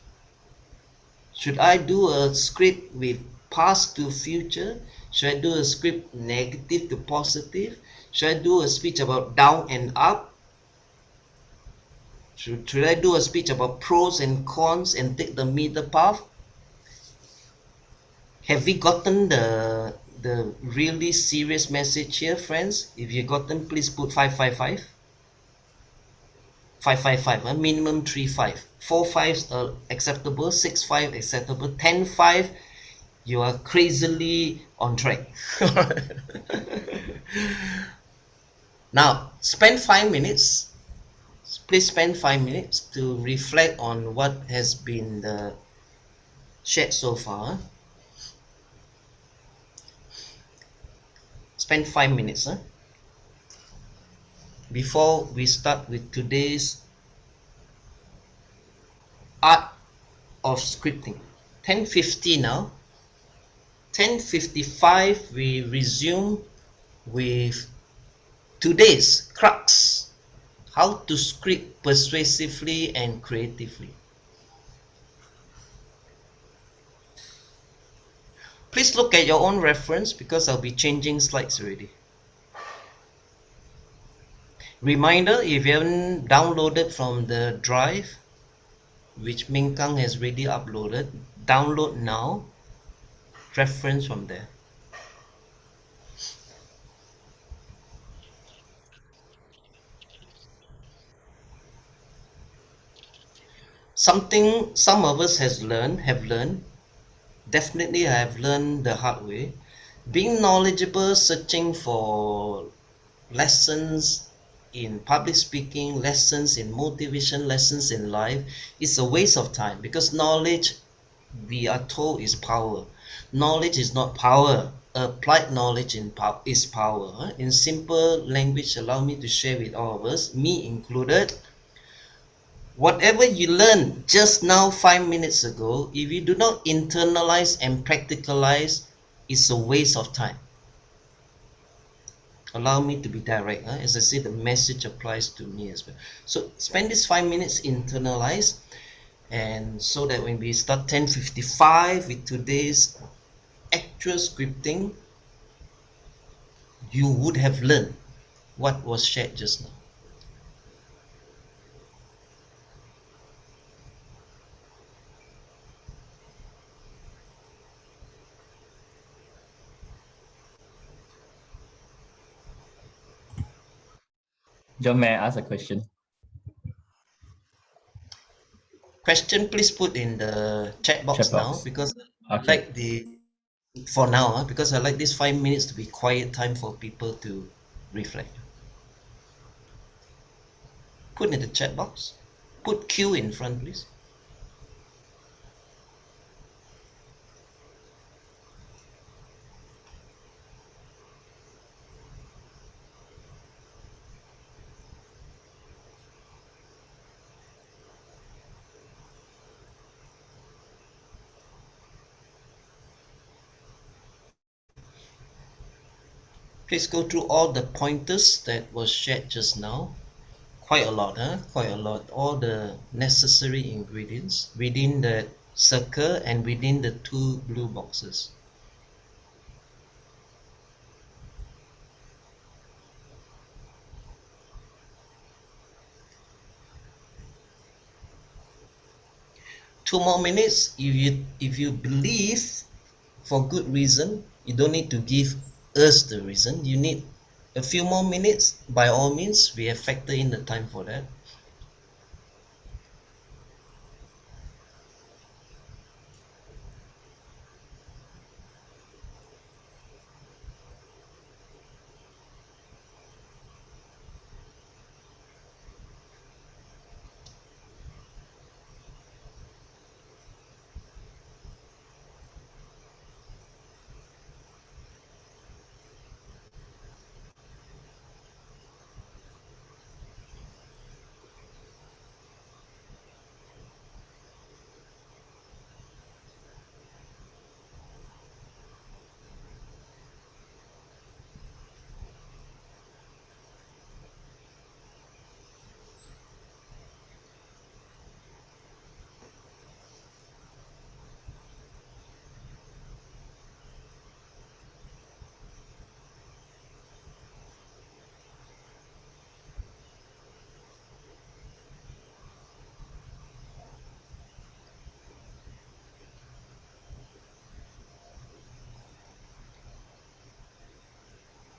Should I do a script with past to future? Should I do a script negative to positive? Should I do a speech about down and up? Should I do a speech about pros and cons and take the middle path? Have we gotten the really serious message here, friends? If you gotten, please put 555. 555, minimum 3-5. 4-5 are acceptable, 6-5 acceptable, 10-5 you are crazily on track. Now, spend 5 minutes. Please spend 5 minutes to reflect on what has been shared so far. Spend 5 minutes before we start with today's art of scripting. 10:50 now. 10:55 we resume with today's crux: how to script persuasively and creatively. Please look at your own reference, because I'll be changing slides already. Reminder, if you haven't downloaded from the drive, which 𝐸𝐿 has already uploaded, download now, reference from there. Something some of us have learned, definitely I have learned the hard way. Being knowledgeable, searching for lessons in public speaking, lessons in motivation, lessons in life is a waste of time, because knowledge, we are told, is power. Knowledge is not power. Applied knowledge is power. In simple language, allow me to share with all of us, me included. Whatever you learned just now 5 minutes ago, if you do not internalize and practicalize, it's a waste of time. Allow me to be direct. As I say, the message applies to me as well. So spend this 5 minutes, internalize, and so that when we start 10:55 with today's actual scripting, you would have learned what was shared just now. John, may I ask a question? Question, please put in the chat box, Chat now, box. because Okay. like for now, because I like this 5 minutes to be quiet time for people to reflect. Put in the chat box. Put Q in front, please. Please go through all the pointers that was shared just now. Quite a lot, huh? Quite a lot. All the necessary ingredients within the circle and within the 2 blue boxes. Two more minutes. If you believe for good reason, you don't need to give us the reason. You need a few more minutes. By all means, we have factored in the time for that.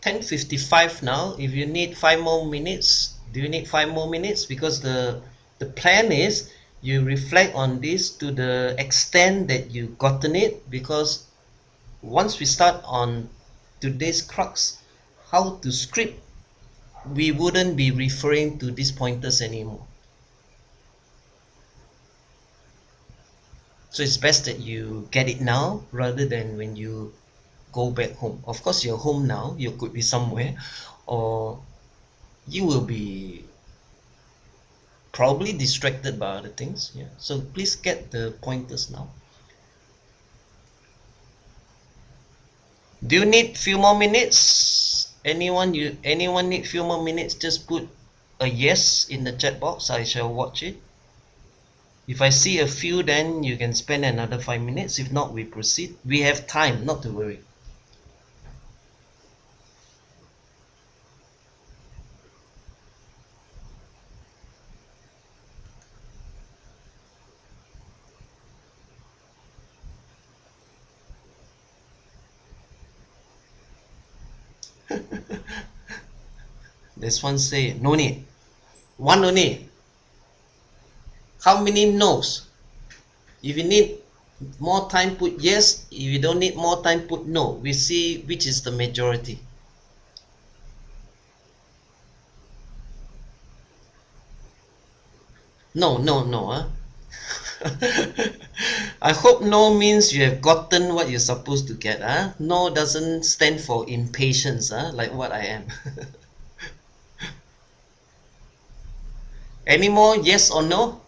$10:55 now. If you need 5 more minutes, do you need 5 more minutes? Because the plan is you reflect on this to the extent that you gotten it, because once we start on today's crux, how to script, we wouldn't be referring to these pointers anymore. So it's best that you get it now rather than when you go back home. Of course, you're home now, you could be somewhere, or you will be probably distracted by other things. Yeah, so please get the pointers now. Do you need few more minutes? Anyone need few more minutes? Just put a yes in the chat box. I shall watch it. If I see a few, then you can spend another 5 minutes. If not, we proceed. We have time, not to worry. This one say no need. One only. How many no's? If you need more time, put yes. If you don't need more time, put no. We see which is the majority. No, no, no. Huh? I hope no means you have gotten what you're supposed to get. Huh? No doesn't stand for impatience, huh? Like what I am. Any more yes or no?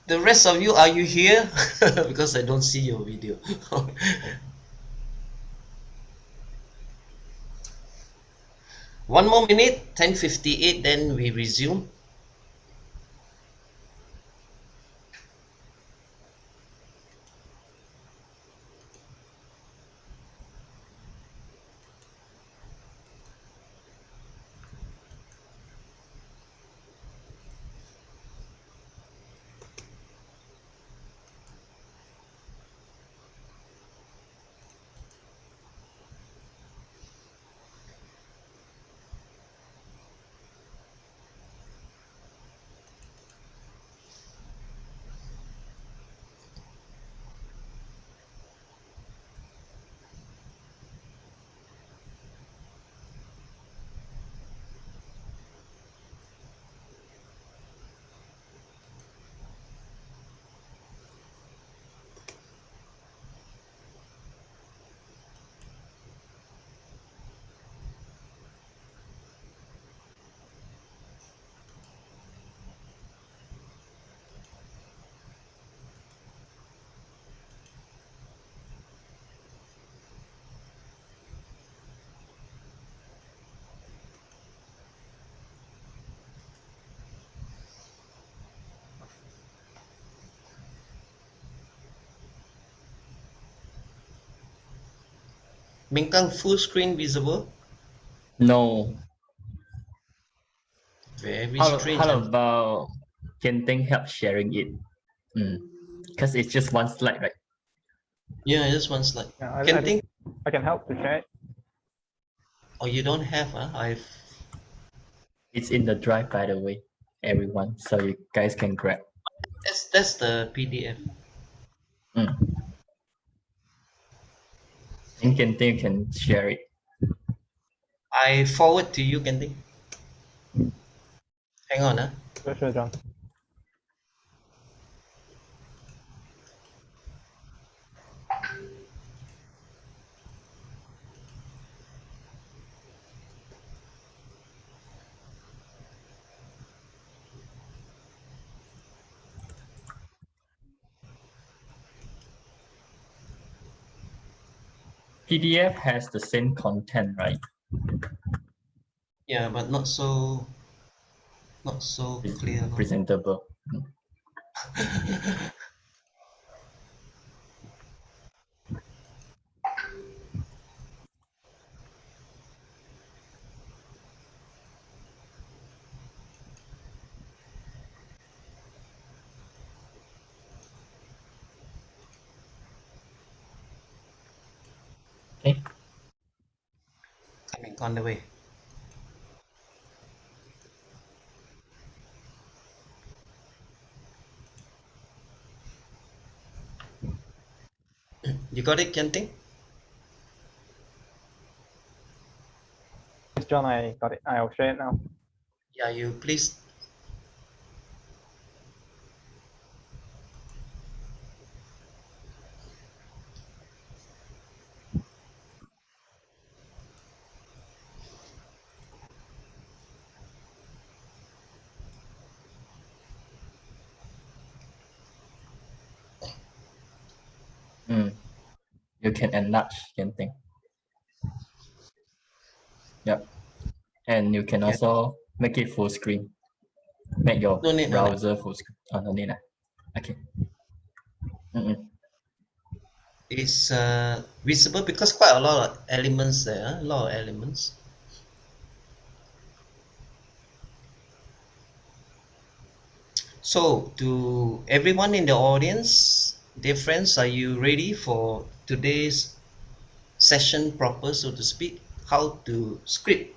The rest of you, are you here? Because I don't see your video. One more minute, 10:58, then we resume. Mingkang full screen visible? No. Very How strange. about 𝐀𝐿 help sharing it? Because it's just one slide, right? Yeah, just one slide. Yeah, I can help to share it. Oh, you don't have, huh? It's in the drive, by the way, everyone, so you guys can grab. That's the PDF. And 𝐀𝐿 can share it. I forward to you, Candy. Hang on, huh? Sure, John. PDF has the same content, right? Yeah, but not so clear. No? Presentable. Okay. Coming on the way. You got it, Candy? Yes, John, I got it. I'll share it now. Yeah, you please. You can enlarge 𝐻𝐿. Yep. And you can also make it full screen. Make your No need, browser full screen. Oh, no need. Okay. It's visible because quite a lot of elements there. A lot of elements. So, to everyone in the audience, dear friends, are you ready for today's session proper, so to speak? How to script?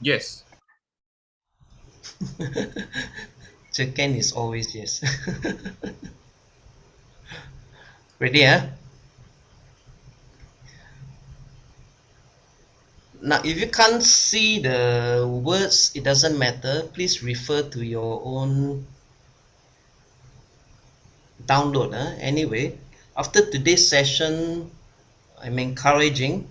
Yes. 𝐻𝐿 is always yes. Ready, huh? Now, if you can't see the words, it doesn't matter. Please refer to your own download. Anyway, after today's session, I'm encouraging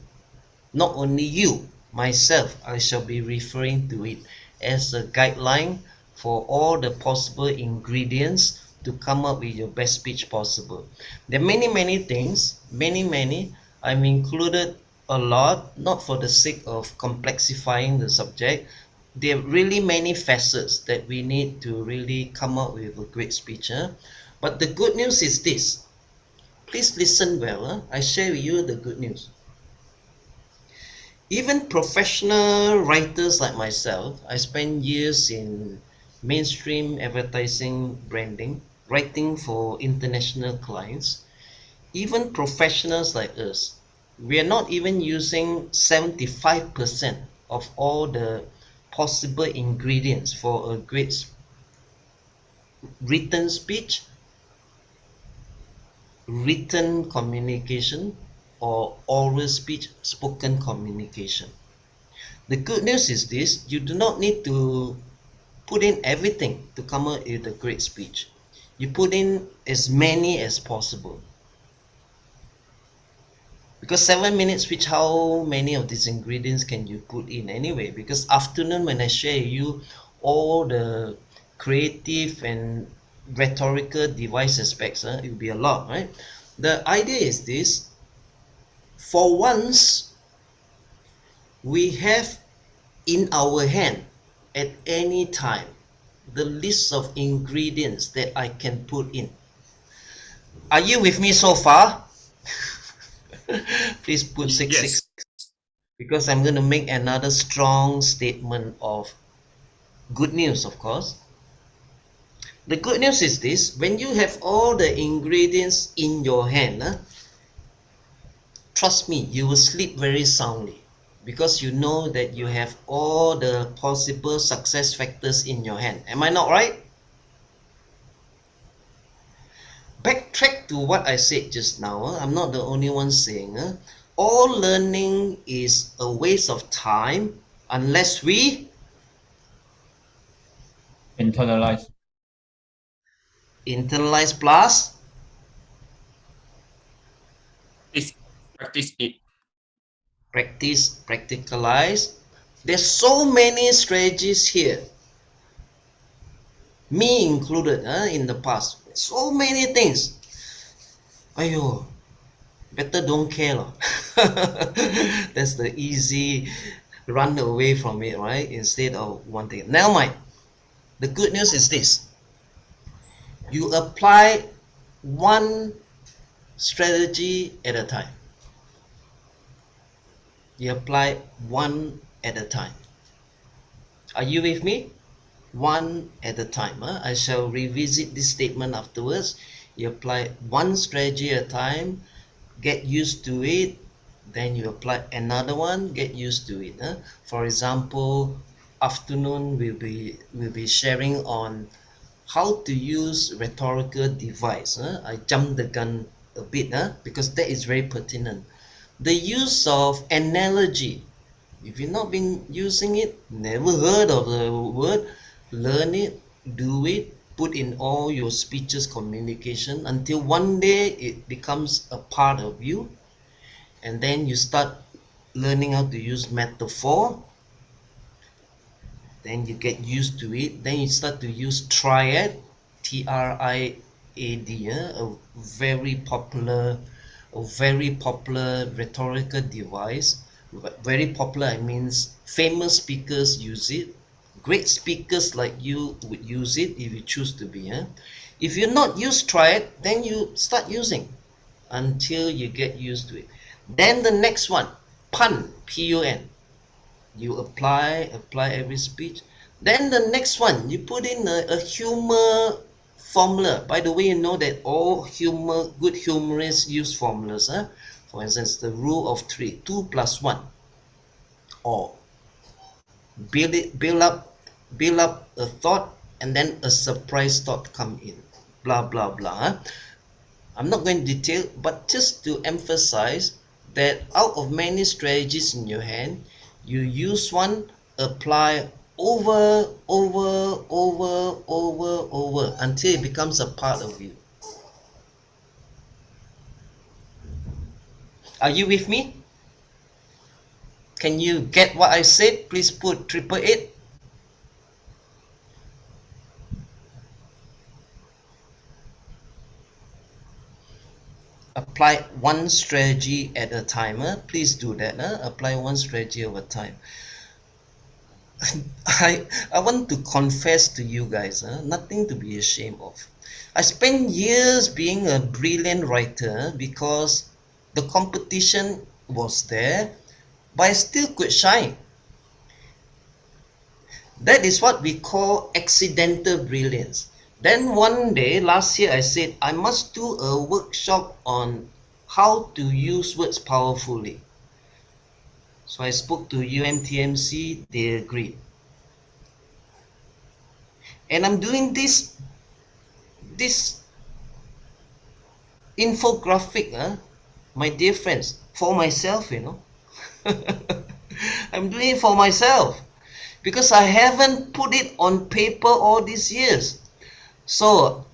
not only you, myself, I shall be referring to it as a guideline for all the possible ingredients to come up with your best speech possible. There are many things, many. I'm included a lot, not for the sake of complexifying the subject. There are really many facets that we need to really come up with a great speech. But the good news is this. Please listen well. I share with you the good news. Even professional writers like myself, I spent years in mainstream advertising branding, writing for international clients. Even professionals like us, we are not even using 75% of all the possible ingredients for a great written speech, written communication, or oral speech, spoken communication. The good news is this: you do not need to put in everything to come up with a great speech. You put in as many as possible. Because 7-minute speech, how many of these ingredients can you put in anyway? Because afternoon when I share you all the creative and rhetorical device aspects, it will be a lot, right? The idea is this: for once, we have in our hand at any time the list of ingredients that I can put in. Are you with me so far? Please put 6, Yes. 6, because I'm going to make another strong statement of good news, of course. The good news is this: when you have all the ingredients in your hand, trust me, you will sleep very soundly, because you know that you have all the possible success factors in your hand. Am I not right? Backtrack to what I said just now. I'm not the only one saying. All learning is a waste of time unless we Internalize. internalize plus Practice it. practicalize. There's so many strategies here, me included, in the past. So many things. Ayo, better don't care lah. That's the easy run away from it, right? Instead of wanting it. Now mind, the good news is this: you apply one strategy at a time. You apply one at a time. Are you with me? One at a time. I shall revisit this statement afterwards. You apply one strategy at a time, get used to it, then you apply another one, get used to it. For example, afternoon we'll be sharing on how to use rhetorical device. I jumped the gun a bit, because that is very pertinent. The use of analogy. If you've not been using it, never heard of the word, learn it, do it, put in all your speeches communication until one day it becomes a part of you, and then you start learning how to use metaphor. Then you get used to it. Then you start to use triad, TRIAD, a very popular rhetorical device. Very popular, I means famous speakers use it. Great speakers like you would use it if you choose to be. If you're not used triad, then you start using until you get used to it. Then the next one, pun, PUN. You apply every speech. Then the next one, you put in a humor formula. By the way, you know that all good humorists use formulas. For instance, the rule of 3, 2 plus 1, or build up a thought and then a surprise thought come in, blah blah blah. I'm not going to detail, but just to emphasize that out of many strategies in your hand, you use one, apply over until it becomes a part of you. Are you with me? Can you get what I said? Please put 888. Apply one strategy at a time. Please do that. Apply one strategy at a time. I want to confess to you guys, nothing to be ashamed of. I spent years being a brilliant writer because the competition was there, but I still could shine. That is what we call accidental brilliance. Then one day, last year, I said I must do a workshop on how to use words powerfully. So I spoke to UMTMC, they agreed. And I'm doing this infographic, my dear friends, for myself, I'm doing it for myself because I haven't put it on paper all these years. So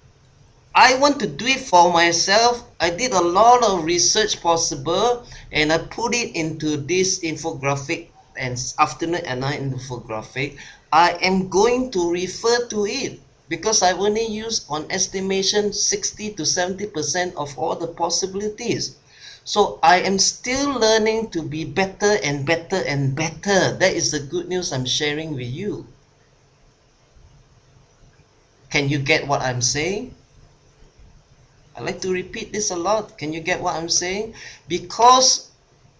I want to do it for myself. I did a lot of research possible and I put it into this infographic, and afternoon and night infographic. I am going to refer to it because I only use on estimation 60 to 70% of all the possibilities. So I am still learning to be better and better and better. That is the good news I'm sharing with you. Can you get what I'm saying? I like to repeat this a lot. Can you get what I'm saying? Because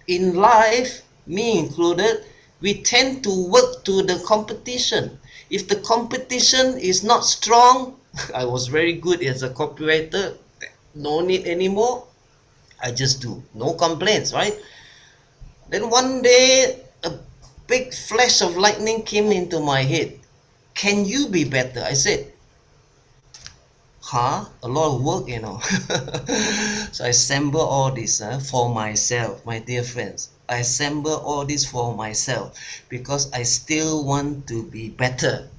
in life, me included, we tend to work to the competition. If the competition is not strong, I was very good as a copywriter, no need anymore, I just do. No complaints, right? Then one day, a big flash of lightning came into my head. Can you be better? I said, huh? A lot of work, you know. So I assemble all this for myself, my dear friends. I assemble all this for myself because I still want to be better.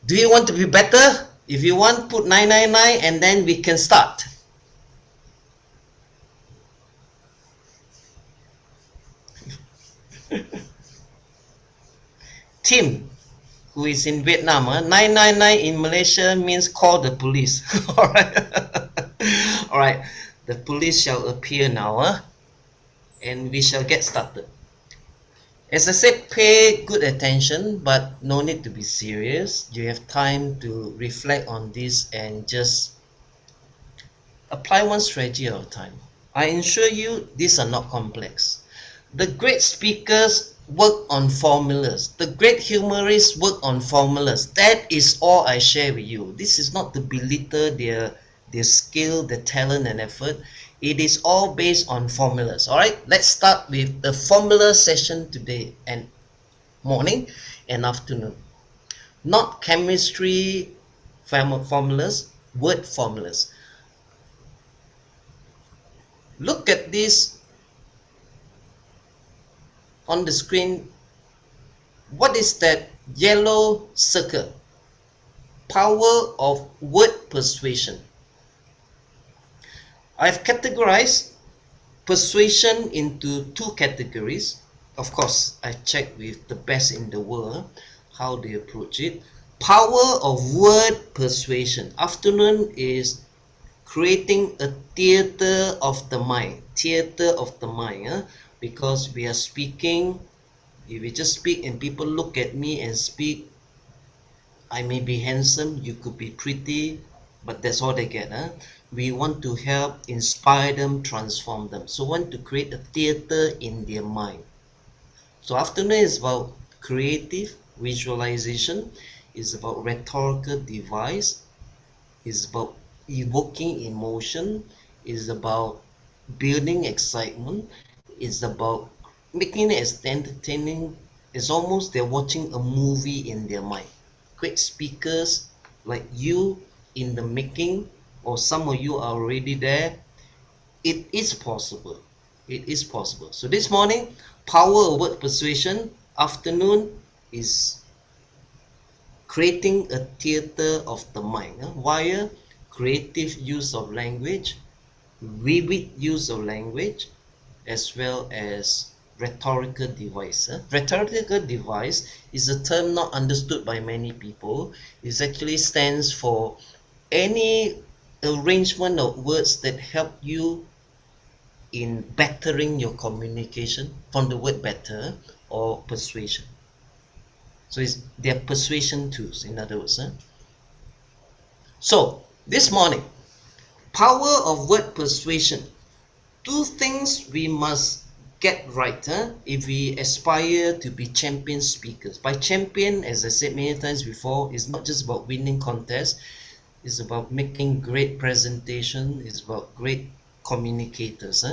Do you want to be better? If you want, put 999 and then we can start. Tim, who is in Vietnam, 999 in Malaysia means call the police. All right. All right. The police shall appear now, and we shall get started. As I said, pay good attention, but no need to be serious. You have time to reflect on this and just apply one strategy at a time. I assure you, these are not complex. The great speakers work on formulas. The great humorists work on formulas. That is all I share with you. This is not to belittle their skill, their talent and effort. It is all based on formulas. All right, let's start with the formula session today and morning and afternoon. Not chemistry formulas, word formulas. Look at this on the screen. What is that yellow circle? Power of word persuasion. I've categorized persuasion into two categories. Of course, I checked with the best in the world how they approach it. Power of word persuasion. Afternoon is creating a theater of the mind. Theater of the mind. Because we are speaking. If we just speak and people look at me and speak, I may be handsome, you could be pretty, but that's all they get. We want to help inspire them, transform them. So want to create a theater in their mind. So afternoon is about creative visualization, is about rhetorical device, is about evoking emotion, is about building excitement, is about making it as entertaining. It's almost they're watching a movie in their mind. Great speakers like you in the making, or some of you are already there. It is possible. It is possible. So this morning, power of word persuasion. Afternoon is creating a theater of the mind via creative use of language, vivid use of language, as well as rhetorical device. Rhetorical device is a term not understood by many people. It actually stands for any arrangement of words that help you in bettering your communication, from the word better or persuasion. So they're persuasion tools, in other words. So this morning, power of word persuasion. Two things we must get right if we aspire to be champion speakers. By champion, as I said many times before, it's not just about winning contests. It's about making great presentation. It's about great communicators,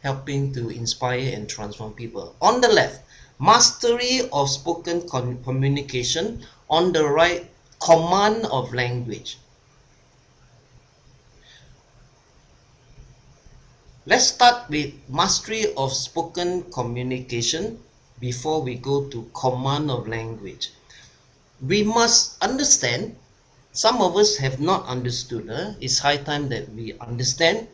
helping to inspire and transform people. On the left, mastery of spoken communication. On the right, command of language. Let's start with mastery of spoken communication before we go to command of language. We must understand, some of us have not understood, it's high time that we understand.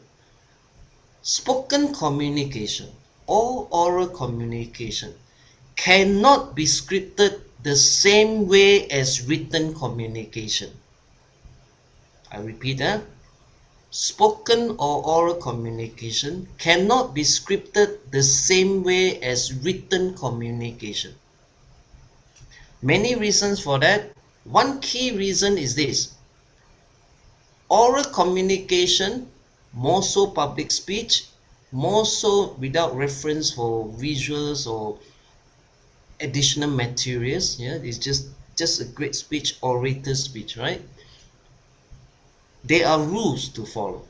Spoken communication or oral communication cannot be scripted the same way as written communication. I repeat, spoken or oral communication cannot be scripted the same way as written communication. Many reasons for that. One key reason is this. Oral communication, more so public speech, more so without reference for visuals or additional materials. Yeah, it's just a great speech, orator speech, right? There are rules to follow.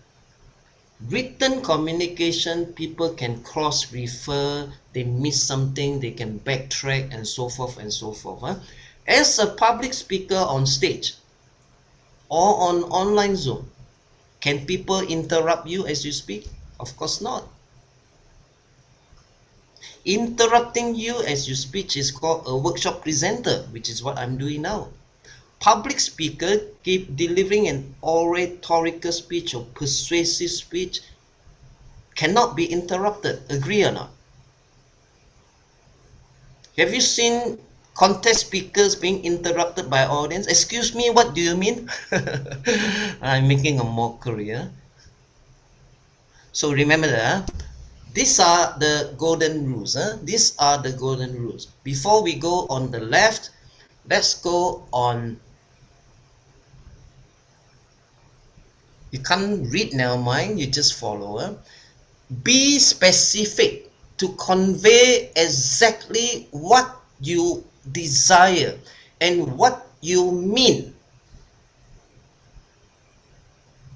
Written communication, people can cross-refer, they miss something, they can backtrack, and so forth and so forth. Huh? As a public speaker on stage or on online Zoom, can people interrupt you as you speak? Of course not. Interrupting you as you speak is called a workshop presenter, which is what I'm doing now. Public speaker keep delivering an oratorical speech or persuasive speech cannot be interrupted. Agree or not? Have you seen contest speakers being interrupted by audience? Excuse me, what do you mean? I'm making a mockery. Huh? So remember that. These are the golden rules. Huh? These are the golden rules. Before we go on the left, let's go on. You can't read now, mind. You just follow. Huh? Be specific to convey exactly what you desire and what you mean.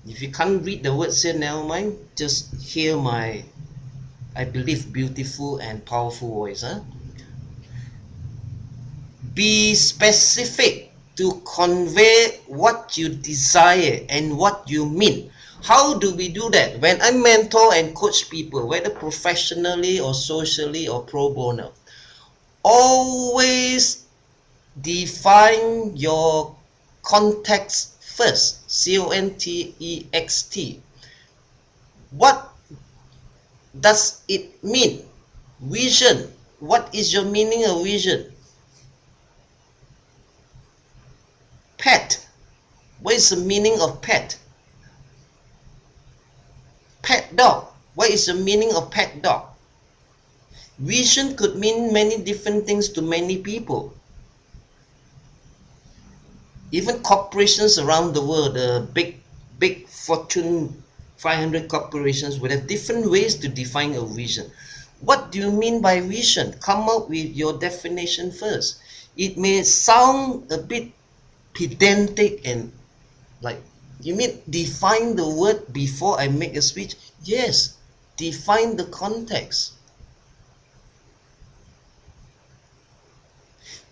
If you can't read the words here, never mind. Just hear my, I believe, beautiful and powerful voice. Huh? Be specific to convey what you desire and what you mean. How do we do that? When I mentor and coach people, whether professionally or socially or pro bono, always define your context first. context. What does it mean? Vision. What is your meaning of vision? Pet. What is the meaning of pet? Pet dog. What is the meaning of pet dog? Vision could mean many different things to many people. Even corporations around the world, the big Fortune 500 corporations would have different ways to define a vision. What do you mean by vision? Come up with your definition first. It may sound a bit pedantic and like, you mean define the word before I make a speech? Yes, define the context.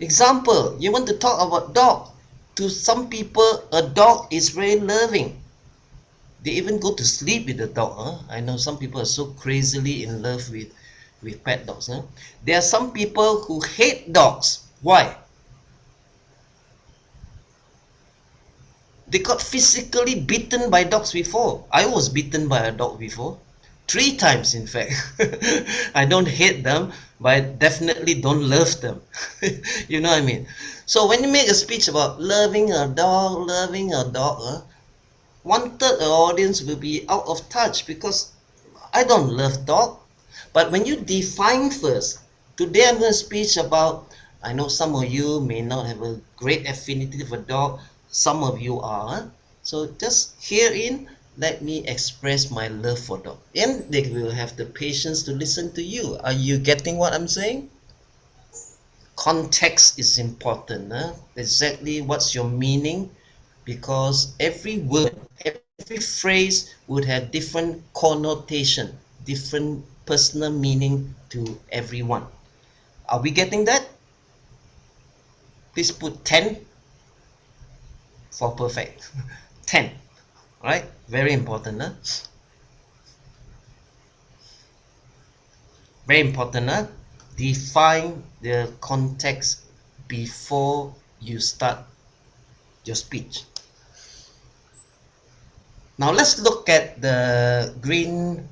Example, you want to talk about dog. To some people, a dog is very loving. They even go to sleep with the dog. Huh? I know some people are so crazily in love with pet dogs. Huh? There are some people who hate dogs. Why? They got physically beaten by dogs before. I was beaten by a dog before. 3 times, in fact. I don't hate them, but I definitely don't love them. You know what I mean? So when you make a speech about loving a dog, one-third of the audience will be out of touch because I don't love dog. But when you define first, today I'm going to speak about, I know some of you may not have a great affinity for dog, some of you are. So just herein, let me express my love for dog. And they will have the patience to listen to you. Are you getting what I'm saying? Context is important. Exactly what's your meaning? Because every word, every phrase would have different connotation, different personal meaning to everyone. Are we getting that? Please put 10 for perfect. 10, right? Very important. Very important. Define the context before you start your speech. Now let's look at the green,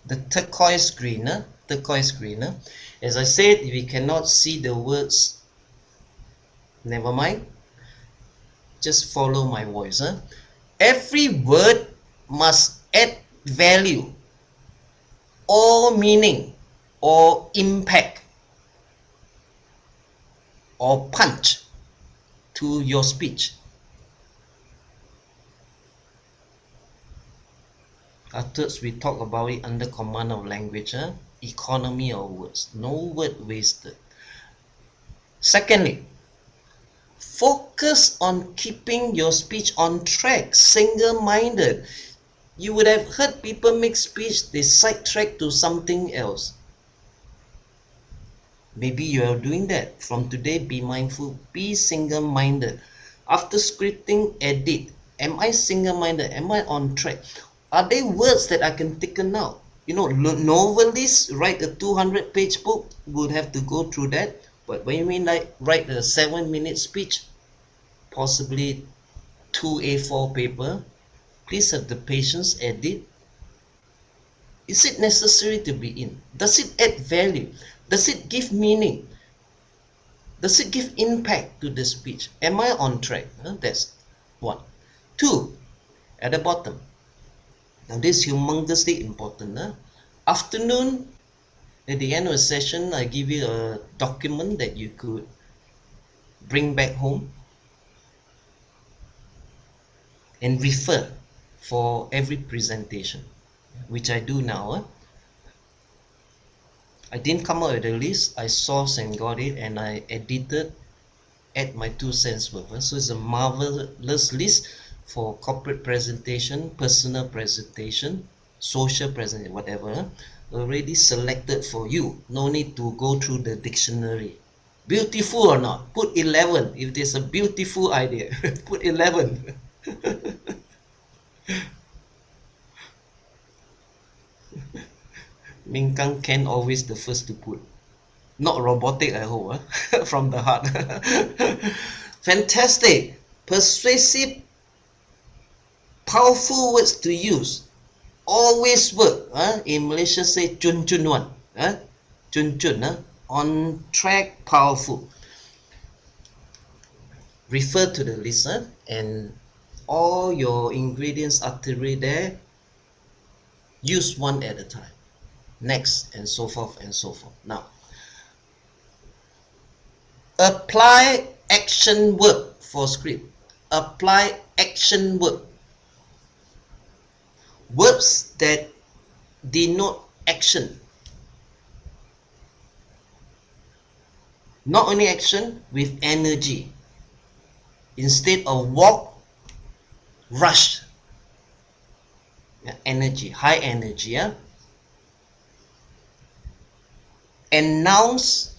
the turquoise green. Turquoise green. As I said, we cannot see the words. Never mind. Just follow my voice. Every word must add value or meaning or impact or punch to your speech. Afterwards, we talk about it under command of language, economy of words, no word wasted. Secondly, focus on keeping your speech on track, single-minded. You would have heard people make speech, they sidetrack to something else. Maybe you are doing that. From today, be mindful, be single-minded. After scripting, edit. Am I single-minded? Am I on track? Are there words that I can take out? You know, novelists write a 200-page book, would have to go through that. But when you mean like write a 7-minute speech, possibly 2 A4 paper, please have the patience, edit. Is it necessary to be in? Does it add value? Does it give meaning? Does it give impact to the speech? Am I on track? That's one. Two, at the bottom. Now this is humongously important. Afternoon, at the end of the session, I give you a document that you could bring back home and refer for every presentation, which I do now. I didn't come up with a list. I sourced and got it, and I edited, add my 2 cents worth. So it's a marvelous list for corporate presentation, personal presentation, social presentation, whatever. Already selected for you. No need to go through the dictionary. Beautiful or not? Put 11. If there's a beautiful idea, put 11. Minkang can always the first to put. Not robotic, I hope, from the heart. Fantastic. Persuasive, powerful words to use. Always work. In Malaysia say chun chun one. Chun chun. On track, powerful. Refer to the list and all your ingredients are there. Use one at a time. Next, and so forth and so forth. Now, apply action verb for script. Apply action verb. Verbs that denote action. Not only action, with energy. Instead of walk, rush. Energy, high energy. And nouns.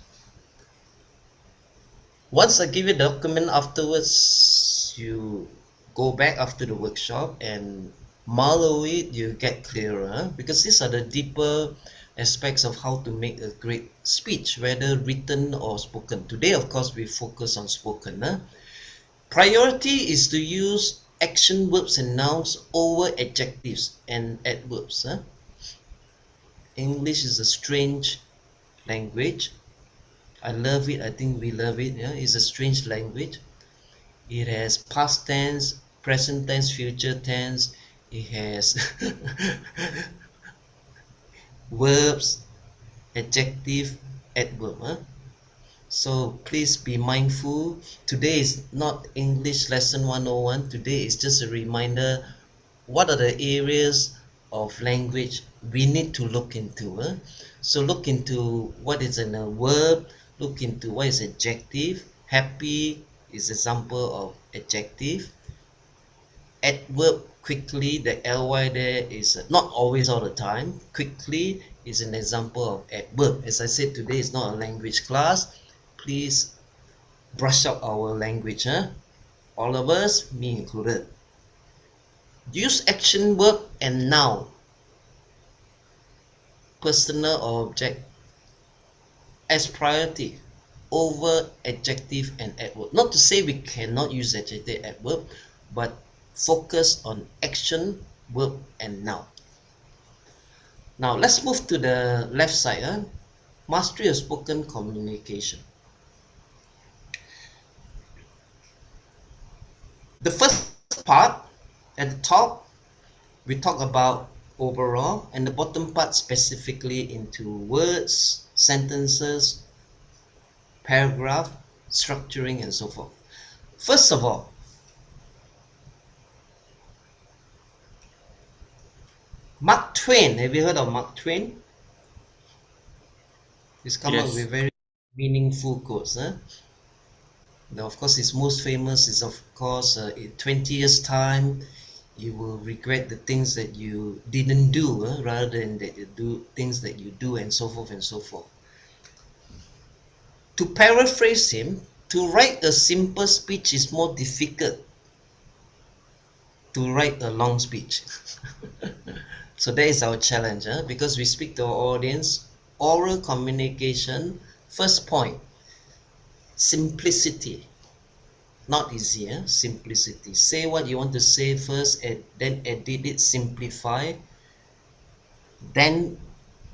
Once I give you the document, afterwards you go back after the workshop and mull over it, you get clearer, because these are the deeper aspects of how to make a great speech, whether written or spoken. Today, of course, we focus on spoken. Priority is to use action verbs and nouns over adjectives and adverbs. English is a strange language. I love it. I think we love it. It's a strange language. It has past tense, present tense, future tense. It has verbs, adjective, adverb. So please be mindful. Today is not English lesson 101. Today is just a reminder, what are the areas of language we need to look into. So look into what is a verb, look into what is adjective. Happy is example of adjective. Adverb, quickly, the ly there is not always all the time. Quickly is an example of adverb. As I said, today is not a language class. Please brush up our language. All of us, me included. Use action verb and noun, personal or object, as priority over adjective and adverb. Not to say we cannot use adjective and adverb, but focus on action, verb, and noun. Now let's move to the left side. Mastery of spoken communication. The first part at the top, we talk about overall, and the bottom part specifically into words, sentences, paragraph, structuring, and so forth. First of all, Mark Twain, have you heard of Mark Twain? He's come up Yes. with very meaningful quotes. Now, of course, his most famous is, of course, in 20 years' time, you will regret the things that you didn't do, rather than that you do things that you do, and so forth and so forth. To paraphrase him, to write a simple speech is more difficult to write a long speech. So that is our challenge, because we speak to our audience. Oral communication, first point, simplicity. Not easy, simplicity. Say what you want to say first, then edit it, simplify, then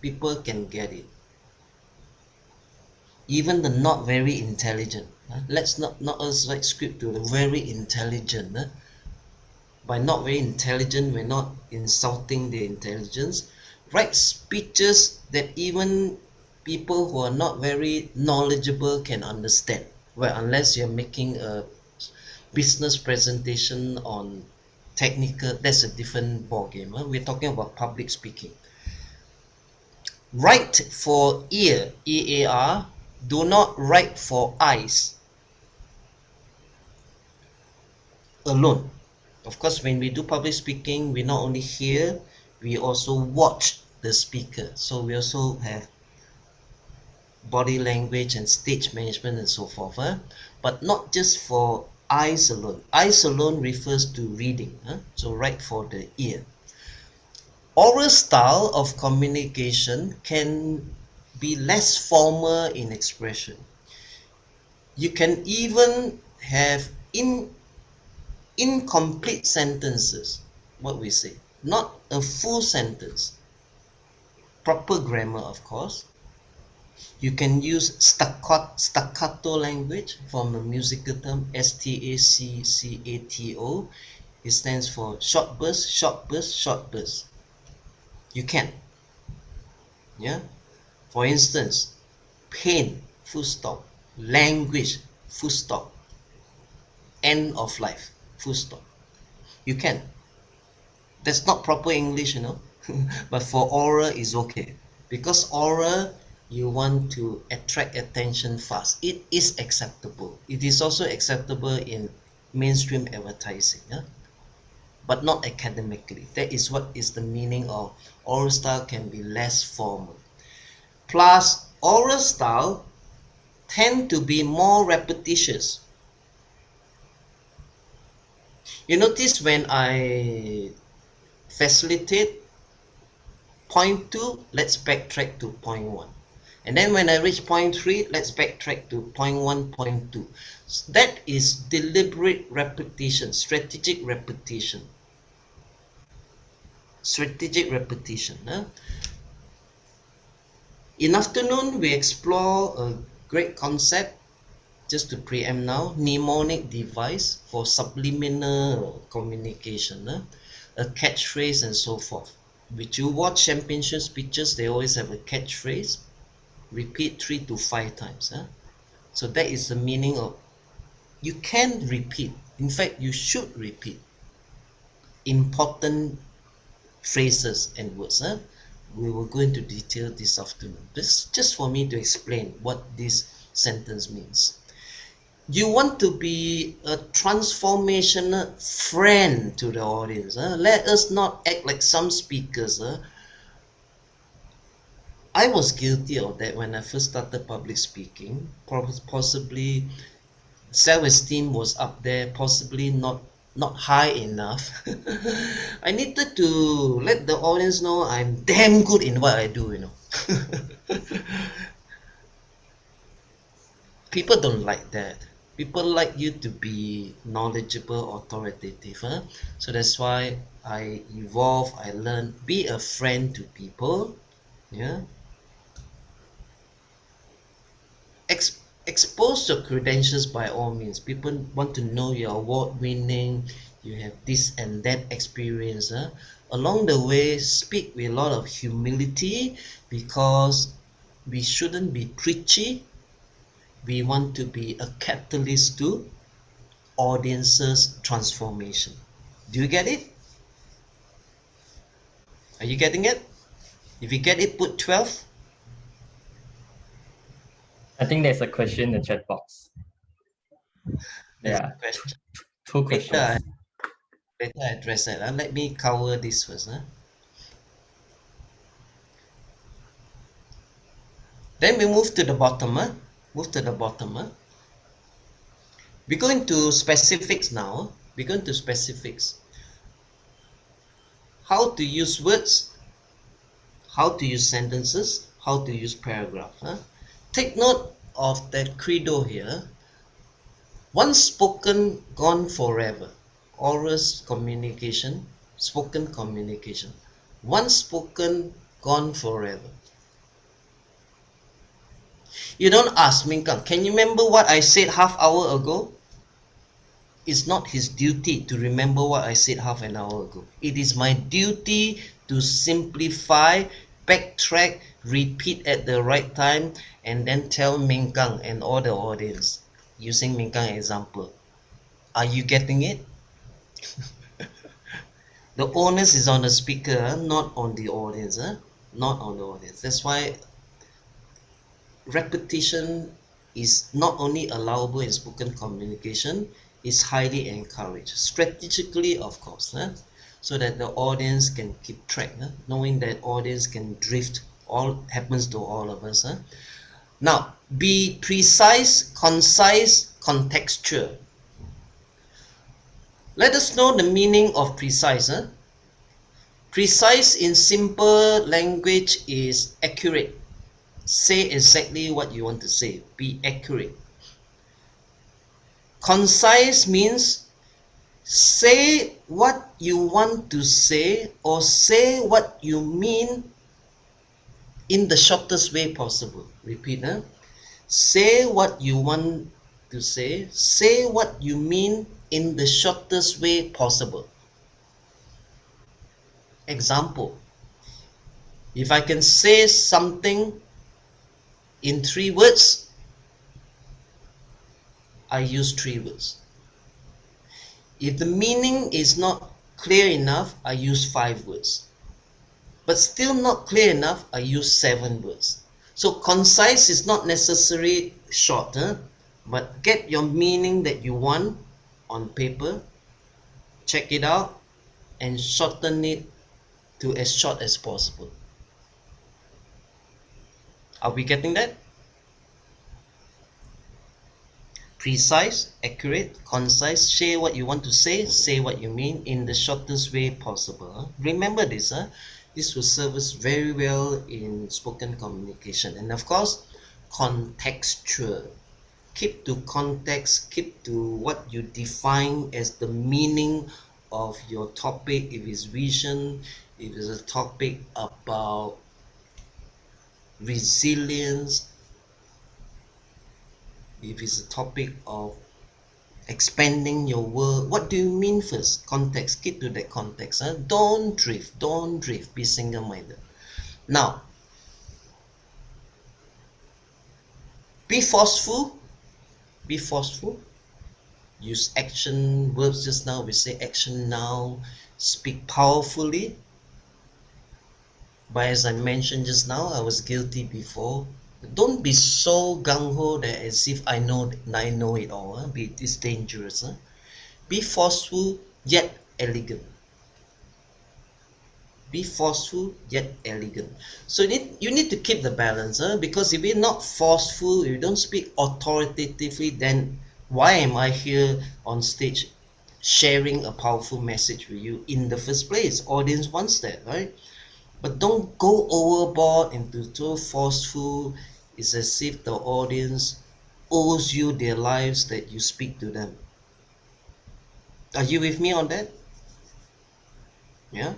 people can get it. Even the not very intelligent, let's not us write script to the very intelligent. By not very intelligent, we're not insulting their intelligence. Write speeches that even people who are not very knowledgeable can understand. Well, unless you're making a business presentation on technical, that's a different ball game. We're talking about public speaking. Write for ear, EAR. Do not write for eyes alone. Of course, when we do public speaking, we not only hear, we also watch the speaker. So we also have body language and stage management and so forth. But not just for eyes alone. Eyes alone refers to reading. So write for the ear. Oral style of communication can be less formal in expression. You can even have incomplete sentences, what we say, not a full sentence. Proper grammar, of course. You can use staccato language, from a musical term, staccato. It stands for short burst, short burst, short burst. You can. Yeah. For instance, pain, full stop. Language, full stop. End of life, full stop. You can. That's not proper English, but for oral is okay, because oral, you want to attract attention fast. It is acceptable. It is also acceptable in mainstream advertising, but not academically. That is what is the meaning of oral style can be less formal. Plus, oral style tend to be more repetitious. You notice when I facilitate point 2, let's backtrack to point 1. And then when I reach point 3, let's backtrack to point 1, point 2. So that is deliberate repetition, strategic repetition. Strategic repetition. In afternoon, we explore a great concept, just to preempt now, mnemonic device for subliminal communication, a catchphrase and so forth. Which you watch championship speeches, they always have a catchphrase. Repeat 3 to 5 times. So that is the meaning of, you can repeat. In fact, you should repeat important phrases and words. We will go into detail this afternoon. This just for me to explain what this sentence means. You want to be a transformational friend to the audience. Let us not act like some speakers. I was guilty of that when I first started public speaking. Possibly self-esteem was up there, possibly not high enough. I needed to let the audience know I'm damn good in what I do. People don't like that. People like you to be knowledgeable, authoritative. So that's why I evolve, I learn, be a friend to people. Yeah. Expose your credentials by all means. People want to know you're award-winning, you have this and that experience. Along the way, speak with a lot of humility, because we shouldn't be preachy. We want to be a catalyst to audiences transformation. Do you get it? Are you getting it? If you get it, put 12. I think there's a question in the chat box. There's Yeah, a question. two questions. Later I address that. Let me cover this first. Then we move to the bottom. Move to the bottom. We go into specifics now. We go into specifics. How to use words, how to use sentences, how to use paragraph. Take note of that credo here. Once spoken, gone forever. Oral communication, spoken communication. Once spoken, gone forever. You don't ask Minkang, can you remember what I said half hour ago? It's not his duty to remember what I said half an hour ago. It is my duty to simplify, backtrack, repeat at the right time, and then tell Minkang and all the audience, using Minkang example. Are you getting it? The onus is on the speaker, not on the audience. Not on the audience. That's why repetition is not only allowable in spoken communication, is highly encouraged. Strategically, of course, so that the audience can keep track, knowing that audience can drift. All happens to all of us. Now, be precise, concise, contextual. Let us know the meaning of precise. Precise in simple language is accurate. Say exactly what you want to say. Be accurate. Concise means say what you want to say, or say what you mean in the shortest way possible. Repeat. Say what you want to say what you mean in the shortest way possible. Example, if I can say something in 3 words, I use 3 words. If the meaning is not clear enough, I use 5 words. But still not clear enough, I use 7 words. So concise is not necessarily short, but get your meaning that you want on paper, check it out, and shorten it to as short as possible. Are we getting that? Precise, accurate, concise, say what you want to say what you mean in the shortest way possible. Remember this, this will serve us very well in spoken communication. And of course, contextual. Keep to context, keep to what you define as the meaning of your topic. If it's vision, if it's a topic about resilience, if it's a topic of expanding your world, what do you mean first? Context. Keep to that context. Don't drift. Be single-minded. Now, be forceful. Use action verbs. Just now we say action now. Speak powerfully. But as I mentioned just now, I was guilty before. Don't be so gung-ho that as if I know it all. It's dangerous. Be forceful yet elegant. Be forceful yet elegant. So you need to keep the balance, because if you're not forceful, if you don't speak authoritatively, then why am I here on stage sharing a powerful message with you in the first place? Audience wants that, right? But don't go overboard into too forceful. It's as if the audience owes you their lives that you speak to them. Are you with me on that? Yeah?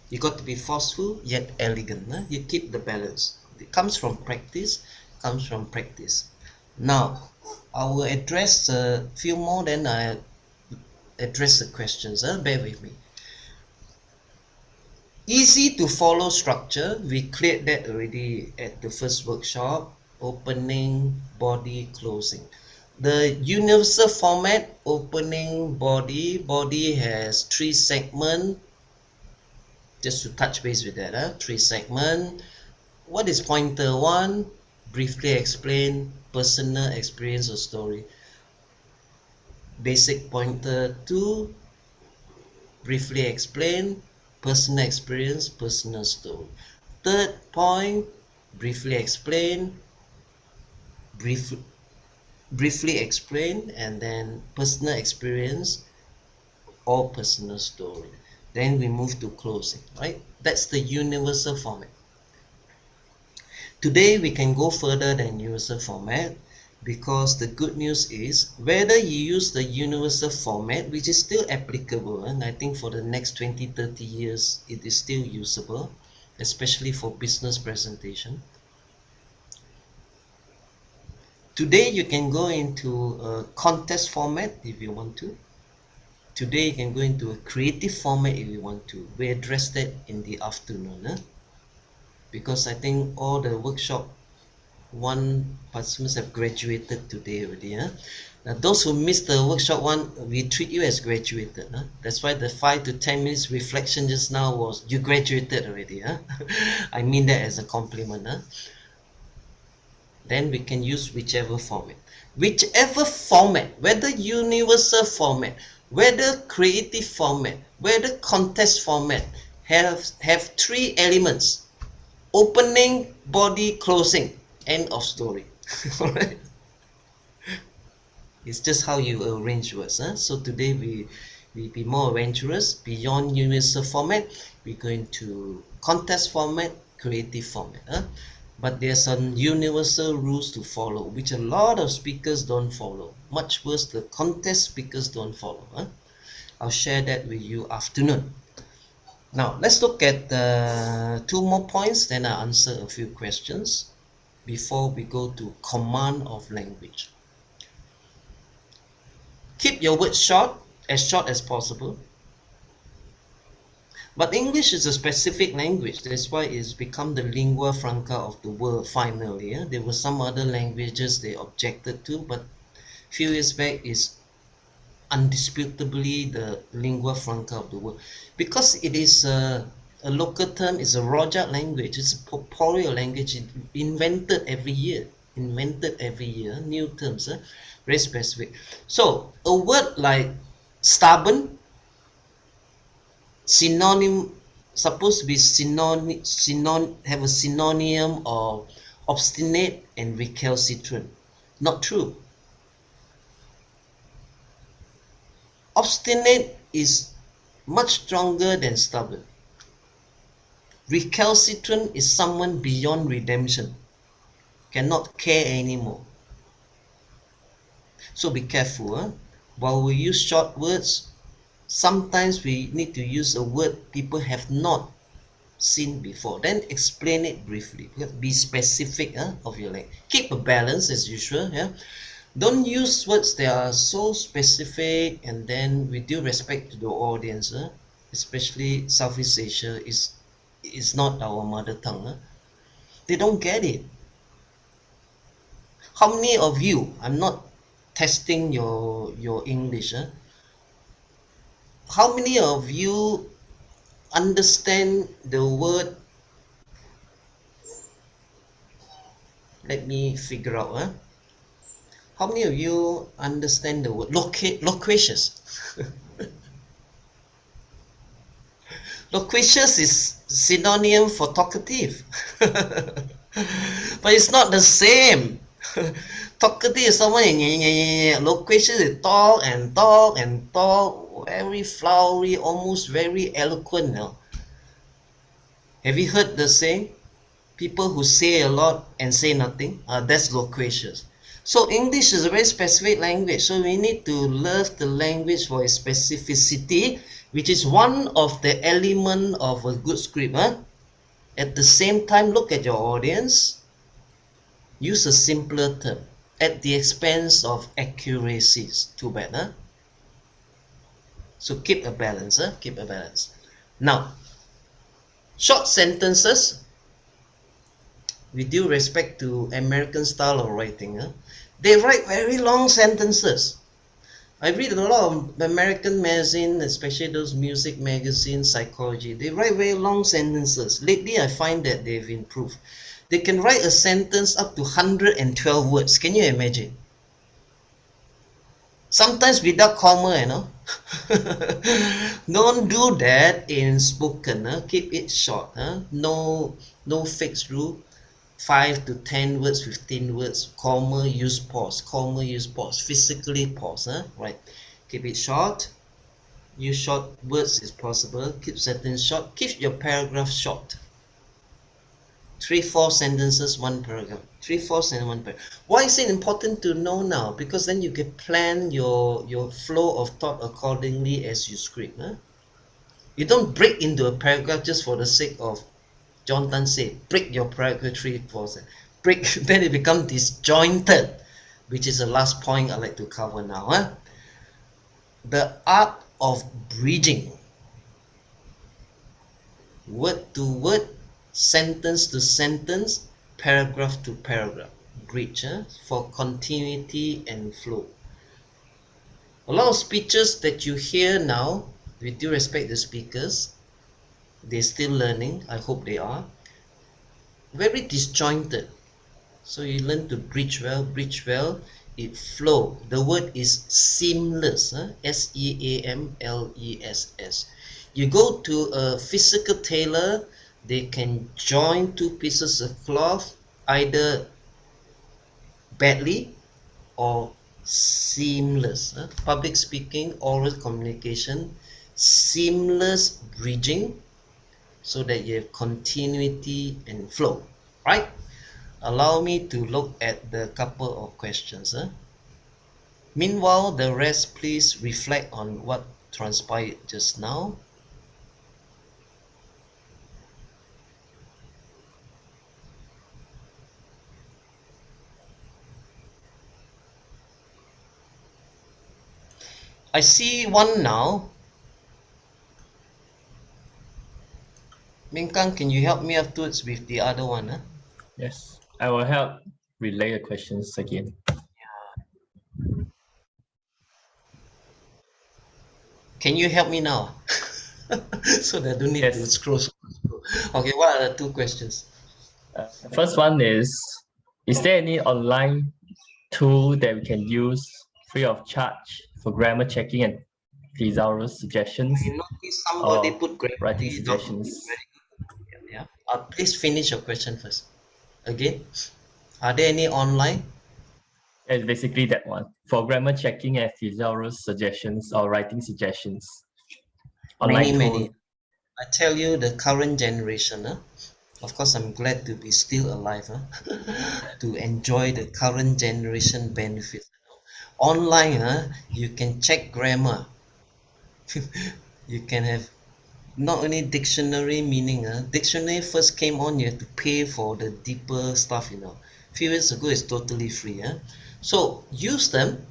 You got to be forceful yet elegant. You keep the balance. It comes from practice. Now, I will address a few more, then I address the questions. Bear with me. Easy to follow structure. We cleared that already at the first workshop. Opening, body, closing. The universal format, opening, body. Body has 3 segments. Just to touch base with that, 3 segment. What is pointer 1? Briefly explain personal experience or story. Basic pointer 2, briefly explain personal experience, personal story. Third point, briefly explain, briefly explain, and then personal experience or personal story. Then we move to closing, right? That's the universal format. Today we can go further than universal format, because the good news is whether you use the universal format, which is still applicable, and I think for the next 20-30 years it is still usable, especially for business presentation. Today you can go into a contest format if you want to. Today you can go into a creative format if you want to. We address that in the afternoon, because I think all the workshop 1 participants have graduated today already. Now, those who missed the workshop 1, we treat you as graduated. That's why the 5 to 10 minutes reflection just now was you graduated already. I mean that as a compliment. Then we can use whichever format. Whichever format, whether universal format, whether creative format, whether contest format, have 3 elements: opening, body, closing, end of story. Alright, it's just how you arrange words. So today we be more adventurous. Beyond universal format, we're going to contest format, creative format. But there are some universal rules to follow, which a lot of speakers don't follow. Much worse, the contest speakers don't follow. I'll share that with you afternoon. Now let's look at 2 more points, then I'll answer a few questions before we go to command of language. Keep your words short as possible. But English is a specific language. That's why it's become the lingua franca of the world finally. There were some other languages they objected to, but a few years back is undisputably the lingua franca of the world, because it is a local term, it's a rojak language, it's a corporeal language, invented every year, new terms, very specific. So a word like stubborn, synonym, supposed to be have a synonym of obstinate and recalcitrant. Not true. Obstinate is much stronger than stubborn. Recalcitrant is someone beyond redemption, cannot care anymore. So be careful. While we use short words, sometimes we need to use a word people have not seen before. Then explain it briefly. Be specific of your language. Keep a balance as usual. Don't use words that are so specific, and then with due respect to the audience, especially Southeast Asia, is not our mother tongue. They don't get it. How many of you, I'm not testing your English, how many of you understand the word, let me figure out, how many of you understand the word loquacious? Loquacious is synonym for talkative. But it's not the same. Talkative is someone, loquacious is talk and talk and talk, very flowery, almost very eloquent. Have you heard the saying? People who say a lot and say nothing, that's loquacious. So English is a very specific language, so we need to love the language for its specificity, which is one of the elements of a good script. At the same time, look at your audience, use a simpler term at the expense of accuracies. Too bad. So keep a balance. Keep a balance. Now, short sentences, with due respect to American style of writing, they write very long sentences. I read a lot of American magazines, especially those music magazines, psychology. They write very long sentences. Lately, I find that they've improved. They can write a sentence up to 112 words. Can you imagine? Sometimes without comma, you know. Don't do that in spoken. Keep it short. No fixed rule. 5 to 10 words, 15 words, comma, use pause, comma, use pause, physically pause, right? Keep it short. Use short words is possible. Keep sentence short. Keep your paragraph short. 3-4 sentences, one paragraph. 3-4 sentences, one paragraph. Why is it important to know now? Because then you can plan your flow of thought accordingly as you script. You don't break into a paragraph just for the sake of Jon Tan said, break your paragraph 3-4 sentences. Break, then it becomes disjointed, which is the last point I'd like to cover now. The art of bridging. Word to word, sentence to sentence, paragraph to paragraph. Bridge for continuity and flow. A lot of speeches that you hear now, with due respect to speakers, they're still learning. I hope they are. Very disjointed. So you learn to bridge well, it flow. The word is seamless, SEAMLESS. You go to a physical tailor, they can join two pieces of cloth either badly or seamless. Public speaking, oral communication, seamless bridging so that you have continuity and flow, right? Allow me to look at the couple of questions. Meanwhile, the rest, please reflect on what transpired just now. I see one now. Minkang, can you help me afterwards with the other one? Yes, I will help relay the questions again. Can you help me now? So that I don't need to Yes. scroll. Okay, what are the two questions? The first one is there any online tool that we can use free of charge for grammar checking and thesaurus suggestions I noticed somebody or put writing gravity. suggestions? Very good. Yeah. Please finish your question first. Again, are there any online? It's basically that one. For grammar checking and thesaurus suggestions or writing suggestions. Online Many. tool. I tell you, the current generation, of course, I'm glad to be still alive, to enjoy the current generation benefits. Online, you can check grammar. You can have not only dictionary meaning. Dictionary first came on, you have to pay for the deeper stuff. A few years ago, it's totally free. So use them.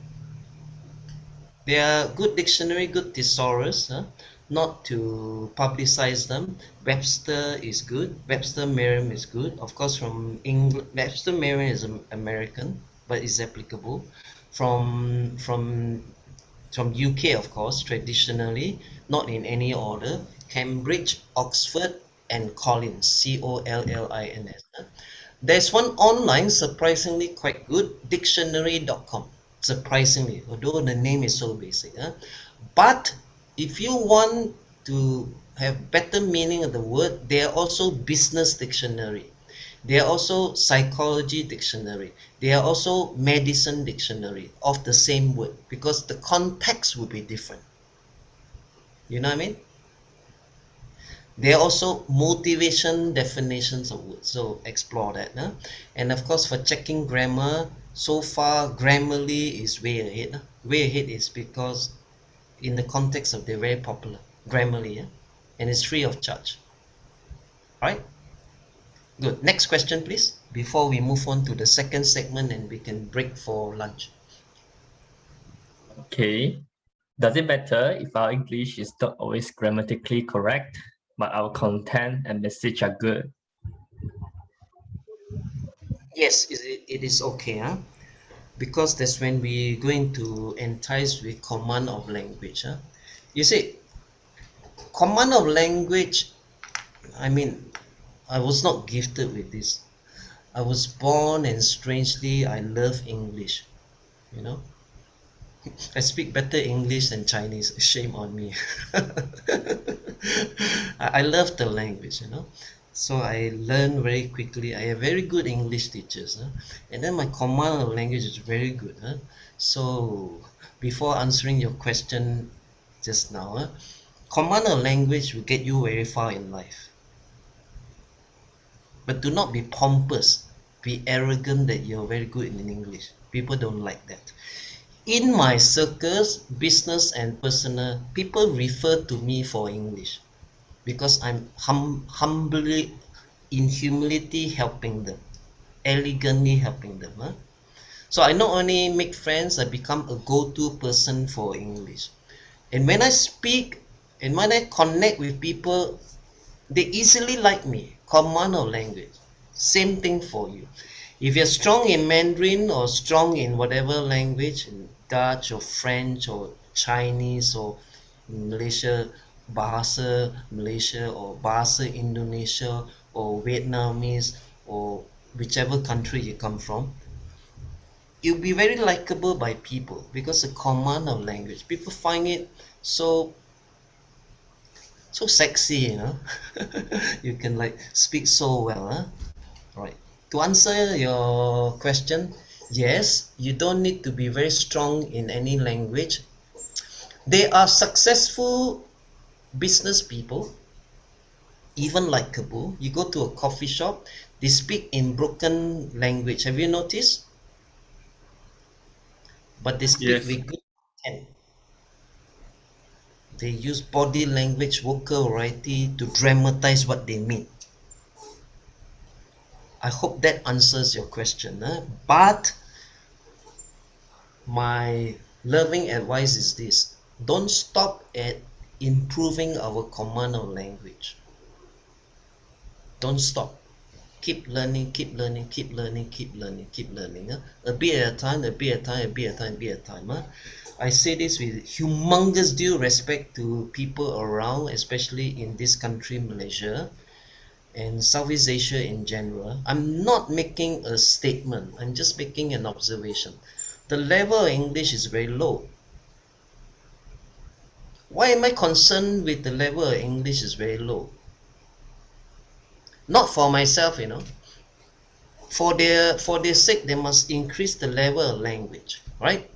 They are good dictionary, good thesaurus, not to publicize them. Webster is good. Webster Merriam is good. Of course, from England, Webster Merriam is American, but it's applicable. From UK, of course, traditionally, not in any order. Cambridge, Oxford, and Collins, Collins. There's one online, surprisingly quite good, dictionary.com. Surprisingly, although the name is so basic. But if you want to have better meaning of the word, there are also business dictionary. There are also psychology dictionary. There are also medicine dictionary of the same word because the context will be different. You know what I mean? There are also motivation definitions of words, so explore that. And of course, for checking grammar, so far Grammarly is way ahead. Way ahead is because in the context of they're very popular, Grammarly, and it's free of charge. All right, good. Next question, please, before we move on to the second segment and we can break for lunch. Okay. Does it matter if our English is not always grammatically correct, but our content and message are good? Yes, it is okay. because that's when we going to entice with command of language. You see, command of language, I mean, I was not gifted with this. I was born and strangely I love English, you know. I speak better English than Chinese. Shame on me. I love the language, you know. So I learn very quickly. I have very good English teachers, and then my command of language is very good. So before answering your question just now, command of language will get you very far in life. But do not be pompous, be arrogant that you're very good in English. People don't like that. In my circles, business and personal, people refer to me for English because I'm humbly, in humility, helping them, elegantly helping them. So I not only make friends, I become a go-to person for English. And when I speak and when I connect with people, they easily like me. Command of language. Same thing for you. If you're strong in Mandarin or strong in whatever language, in Dutch or French or Chinese or Malaysia, Bahasa Malaysia or Bahasa Indonesia or Vietnamese or whichever country you come from, you'll be very likable by people because the command of language. People find it so sexy, you know. You can like speak so well, right? To answer your question, yes, you don't need to be very strong in any language. They are successful business people, even like Kabul. You go to a coffee shop, they speak in broken language. Have you noticed? But they speak Yes. with good intent. They use body language, vocal variety to dramatize what they mean. I hope that answers your question. But my loving advice is this: don't stop at improving our command of language. Don't stop. Keep learning, keep learning, keep learning, keep learning, keep learning. A bit at a time, a bit at a time, a bit at a time, a bit at a time. I say this with humongous due respect to people around, especially in this country, Malaysia, and Southeast Asia in general. I'm not making a statement, I'm just making an observation. The level of English is very low. Why am I concerned with the level of English is very low? Not for myself, you know. For their sake, they must increase the level of language, right?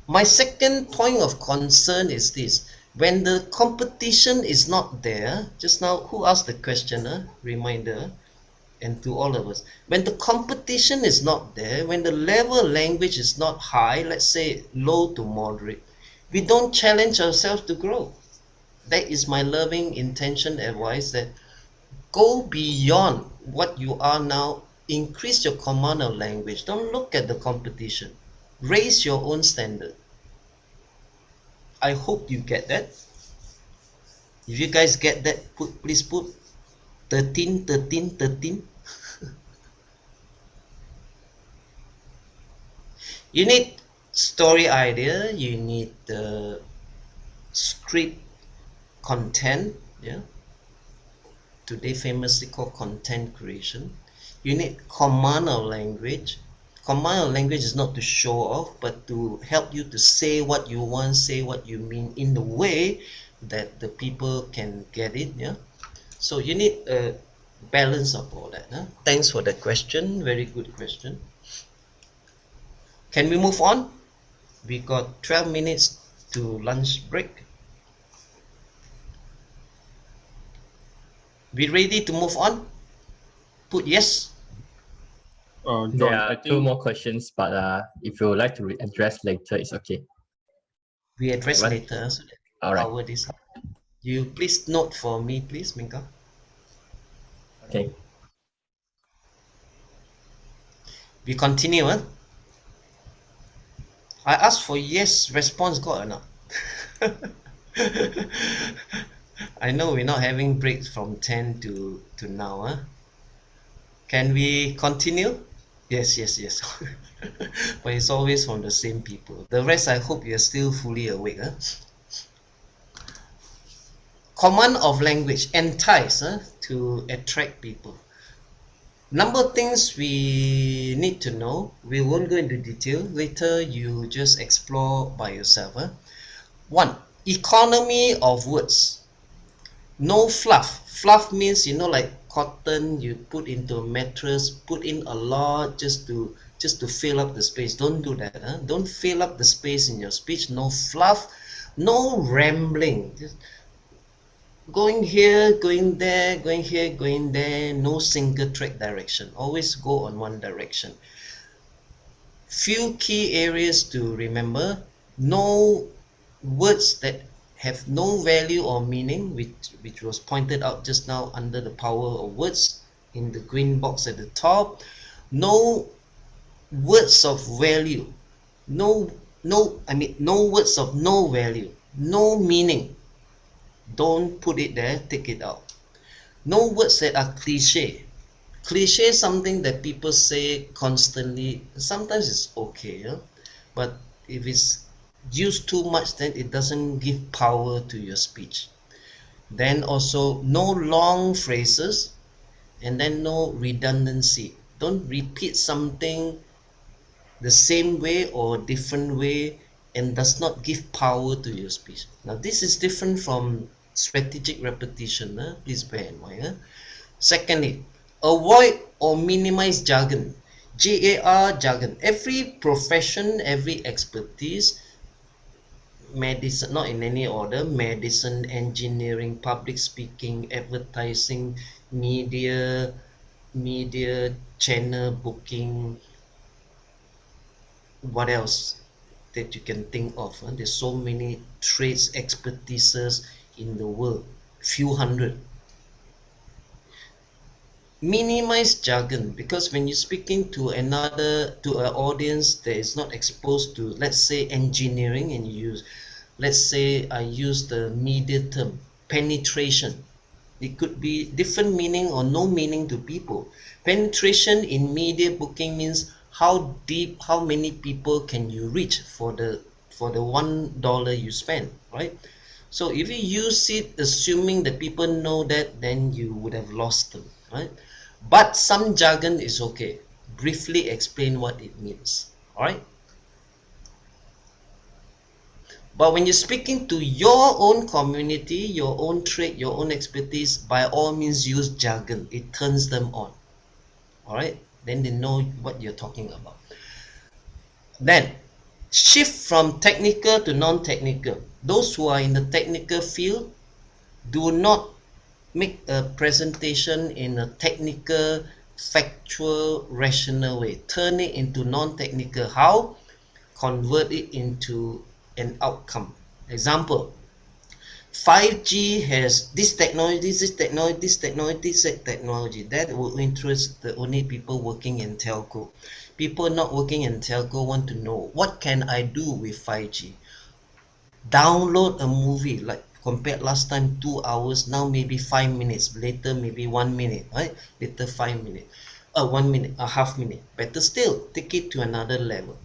My second point of concern is this: when the competition is not there, just now, who asked the question? Reminder, and to all of us, when the competition is not there, when the level of language is not high, let's say low to moderate, we don't challenge ourselves to grow. That is my loving intention advice, that go beyond what you are now, increase your command of language, don't look at the competition, raise your own standard. I hope you get that. If you guys get that, please put 13 13 13. You need story idea, you need the script content, yeah, today famously called content creation. You need command of language. Command of language is not to show off, but to help you to say what you want, say what you mean in the way that the people can get it, yeah. So you need a balance of all that. Thanks for the question, very good question. Can we move on? We got 12 minutes to lunch break. We ready to move on? Put yes. John, There I are two think more questions, but if you would like to address later, it's okay. We address What? later so that we All right. cover this. You please note for me, please, Minka. Okay. We continue. I asked for yes response, got or not? I know we're not having breaks from 10 to now. Can we continue? Yes, yes, yes. but it's always from the same people. The rest, I hope you're still fully awake. Huh? Command of language, entice, to attract people. Number of things we need to know. We won't go into detail. Later, you just explore by yourself. One, economy of words. No fluff. Fluff means, you know, like cotton you put into a mattress, put in a lot just to fill up the space. Don't do that. Don't fill up the space in your speech. No fluff, no rambling. Just going here, going there, going here, going there. No single track direction. Always go on one direction. Few key areas to remember. No words that have no value or meaning, which was pointed out just now under the power of words in the green box at the top. No words of value. No words of no value, no meaning. Don't put it there, take it out. No words that are cliche. Cliche is something that people say constantly. Sometimes it's okay, but if it's used too much, then it doesn't give power to your speech. Then also no long phrases, and then no redundancy. Don't repeat something the same way or different way and does not give power to your speech. Now this is different from strategic repetition. Please bear in mind. Secondly, avoid or minimize jargon. JAR, jargon. Every profession, every expertise, medicine, not in any order, medicine, engineering, public speaking, advertising, media, channel booking, what else that you can think of. There's so many trades, expertises in the world, few hundred. Minimize jargon, because when you're speaking to an audience that is not exposed to, let's say, engineering, and you use, let's say I use the media term penetration, it could be different meaning or no meaning to people. Penetration in media booking means how deep, how many people can you reach for the $1 you spend, right? So if you use it assuming that people know that, then you would have lost them, right? But some jargon is okay. Briefly explain what it means, all right? But when you're speaking to your own community, your own trade, your own expertise, by all means use jargon. It turns them on, all right? Then they know what you're talking about. Then shift from technical to non-technical. Those who are in the technical field, do not make a presentation in a technical, factual, rational way. Turn it into non-technical. How? Convert it into an outcome. Example, 5G has this technology, this technology, this technology, this technology. That will interest the only people working in telco. People not working in telco want to know, what can I do with 5G? Download a movie, like compared last time 2 hours, now maybe 5 minutes, later maybe 1 minute, right? Later 5 minutes, 1 minute, a half minute. Better still, take it to another level.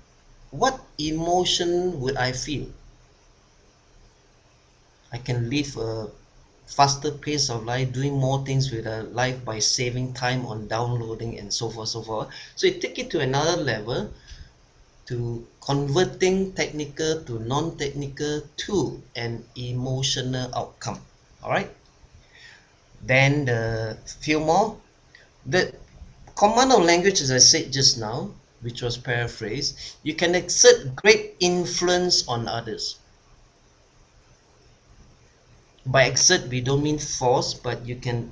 What emotion would I feel? I can live a faster pace of life, doing more things with life by saving time on downloading and so forth, so forth. So you take it to another level, to converting technical to non-technical to an emotional outcome. All right. Then the few more. The command of language, as I said just now, which was paraphrased, you can exert great influence on others. By exert, we don't mean force, but you can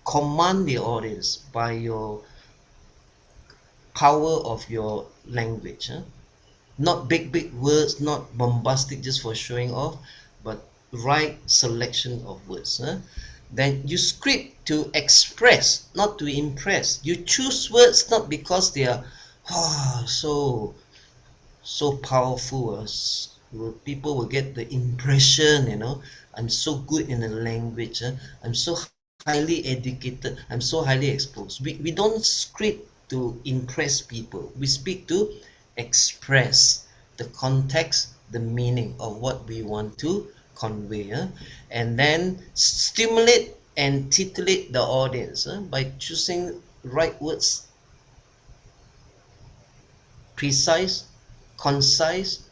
command the audience by your power of your language. Not big words, not bombastic just for showing off, but right selection of words. Then you script to express, not to impress. You choose words not because they are so powerful. People will get the impression, I'm so good in a language. I'm so highly educated. I'm so highly exposed. We don't script to impress people. We speak to express the context, the meaning of what we want to convey, and then stimulate and titillate the audience by choosing right words, precise, concise,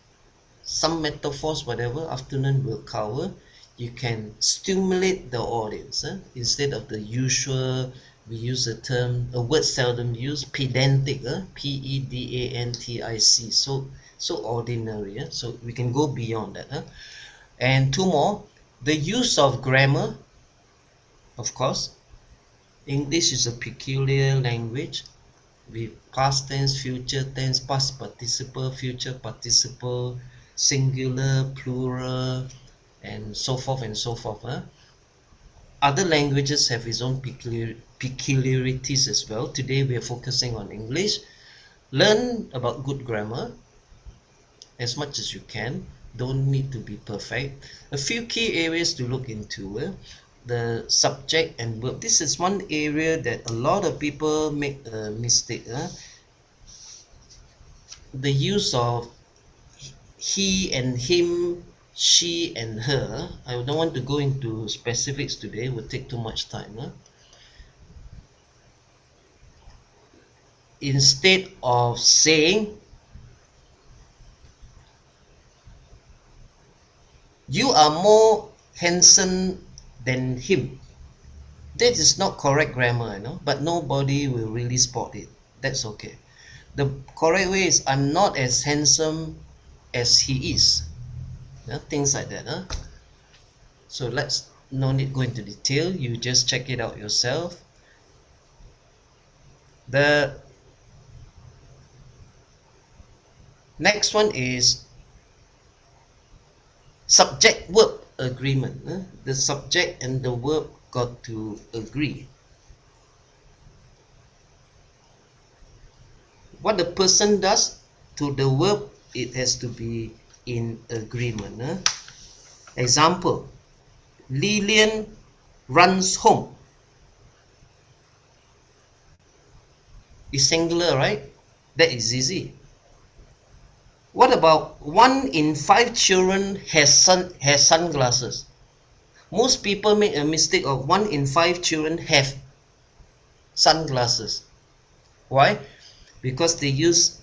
some metaphors, whatever afternoon will cover. You can stimulate the audience instead of the usual, we use a term, a word seldom used, pedantic, pedantic, so ordinary. So we can go beyond that. And two more, the use of grammar. Of course, English is a peculiar language with past tense, future tense, past participle, future participle, singular, plural, and so forth and so forth. Other languages have its own peculiarities as well. Today we are focusing on English. Learn about good grammar as much as you can. Don't need to be perfect. A few key areas to look into. The subject and verb. This is one area that a lot of people make a mistake. The use of he and him, she and her. I don't want to go into specifics today, it will take too much time. Instead of saying you are more handsome than him, that is not correct grammar, but nobody will really spot it. That's okay. The correct way is I'm not as handsome as he is. Things like that. So let's no need go into detail. You just check it out yourself. The next one is subject verb agreement. The subject and the verb got to agree. What the person does to the verb, it has to be in agreement. Example, Lillian runs home. Is singular, right? That is easy. What about 1 in 5 children has sunglasses? Most people make a mistake of 1 in 5 children have sunglasses. Why? Because they use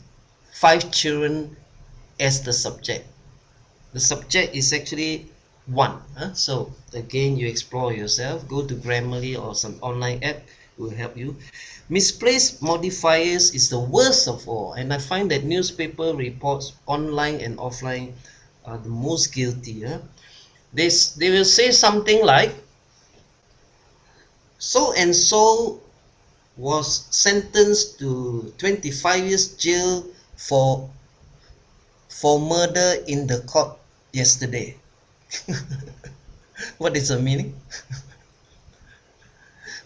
5 children as the subject. The subject is actually 1. So again, you explore yourself. Go to Grammarly or some online app will help you. Misplaced modifiers is the worst of all, and I find that newspaper reports online and offline are the most guilty. They will say something like, so and so was sentenced to 25 years jail for murder in the court yesterday. What is the meaning?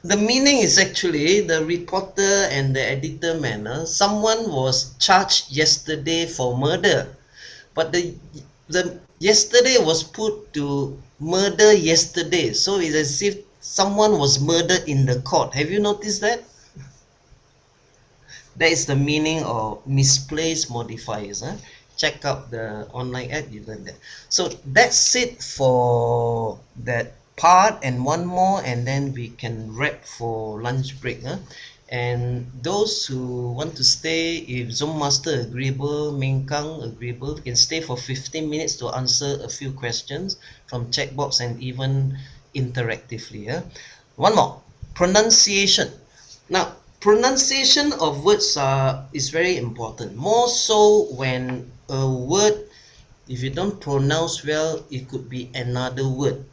The meaning is actually the reporter and the editor man. Someone was charged yesterday for murder, but the yesterday was put to murder yesterday. So it's as if someone was murdered in the court. Have you noticed that? That is the meaning of misplaced modifiers. Check out the online app, you learn that. So that's it for that part, and one more, and then we can wrap for lunch break. And those who want to stay, if Zoom Master agreeable, Meng Kang agreeable, can stay for 15 minutes to answer a few questions from chat box and even interactively. One more, pronunciation. Now, pronunciation of words is very important, more so when a word, if you don't pronounce well, it could be another word.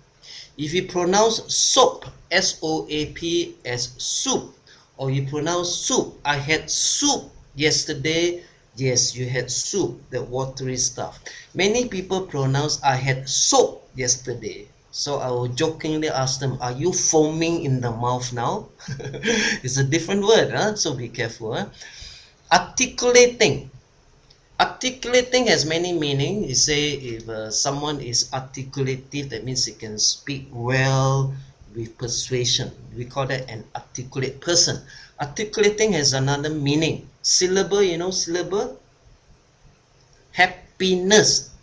If you pronounce soap, S-O-A-P, as soup, or you pronounce soup, I had soup yesterday. Yes, you had soup, the watery stuff. Many people pronounce I had soap yesterday. So I will jokingly ask them, are you foaming in the mouth now? It's a different word, so be careful. Articulating. Articulating has many meanings. You say if someone is articulative, that means he can speak well with persuasion. We call that an articulate person. Articulating has another meaning. Syllable, you know syllable? Happiness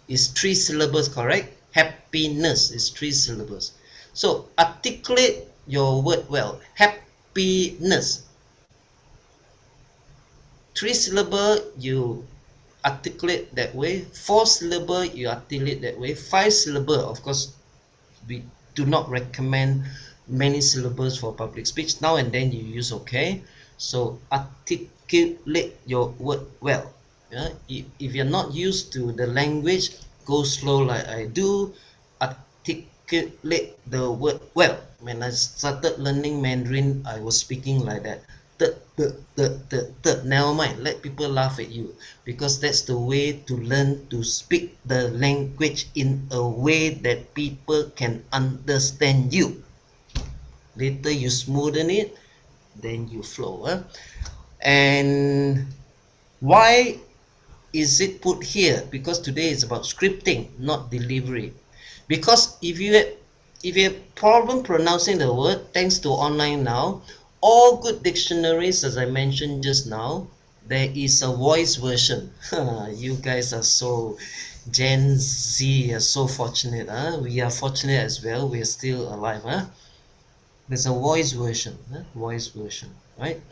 is 3 syllables, correct? Happiness is 3 syllables. So articulate your word well. Happiness. 3 syllable you articulate that way. 4 syllable you articulate that way. 5 syllable, of course, we do not recommend many syllables for public speech. Now and then you use okay. So articulate your word well. If you're not used to the language, go slow like I do. Articulate the word well. When I started learning Mandarin, I was speaking like that. Never mind, let people laugh at you, because that's the way to learn to speak the language in a way that people can understand you. Later you smoothen it, then you flow. And why is it put here? Because today is about scripting, not delivery. Because if you have problem pronouncing the word, thanks to online now, all good dictionaries, as I mentioned just now, there is a voice version. You guys are so Gen Z, are so fortunate. We are fortunate as well. We are still alive. There's a voice version. Voice version, right?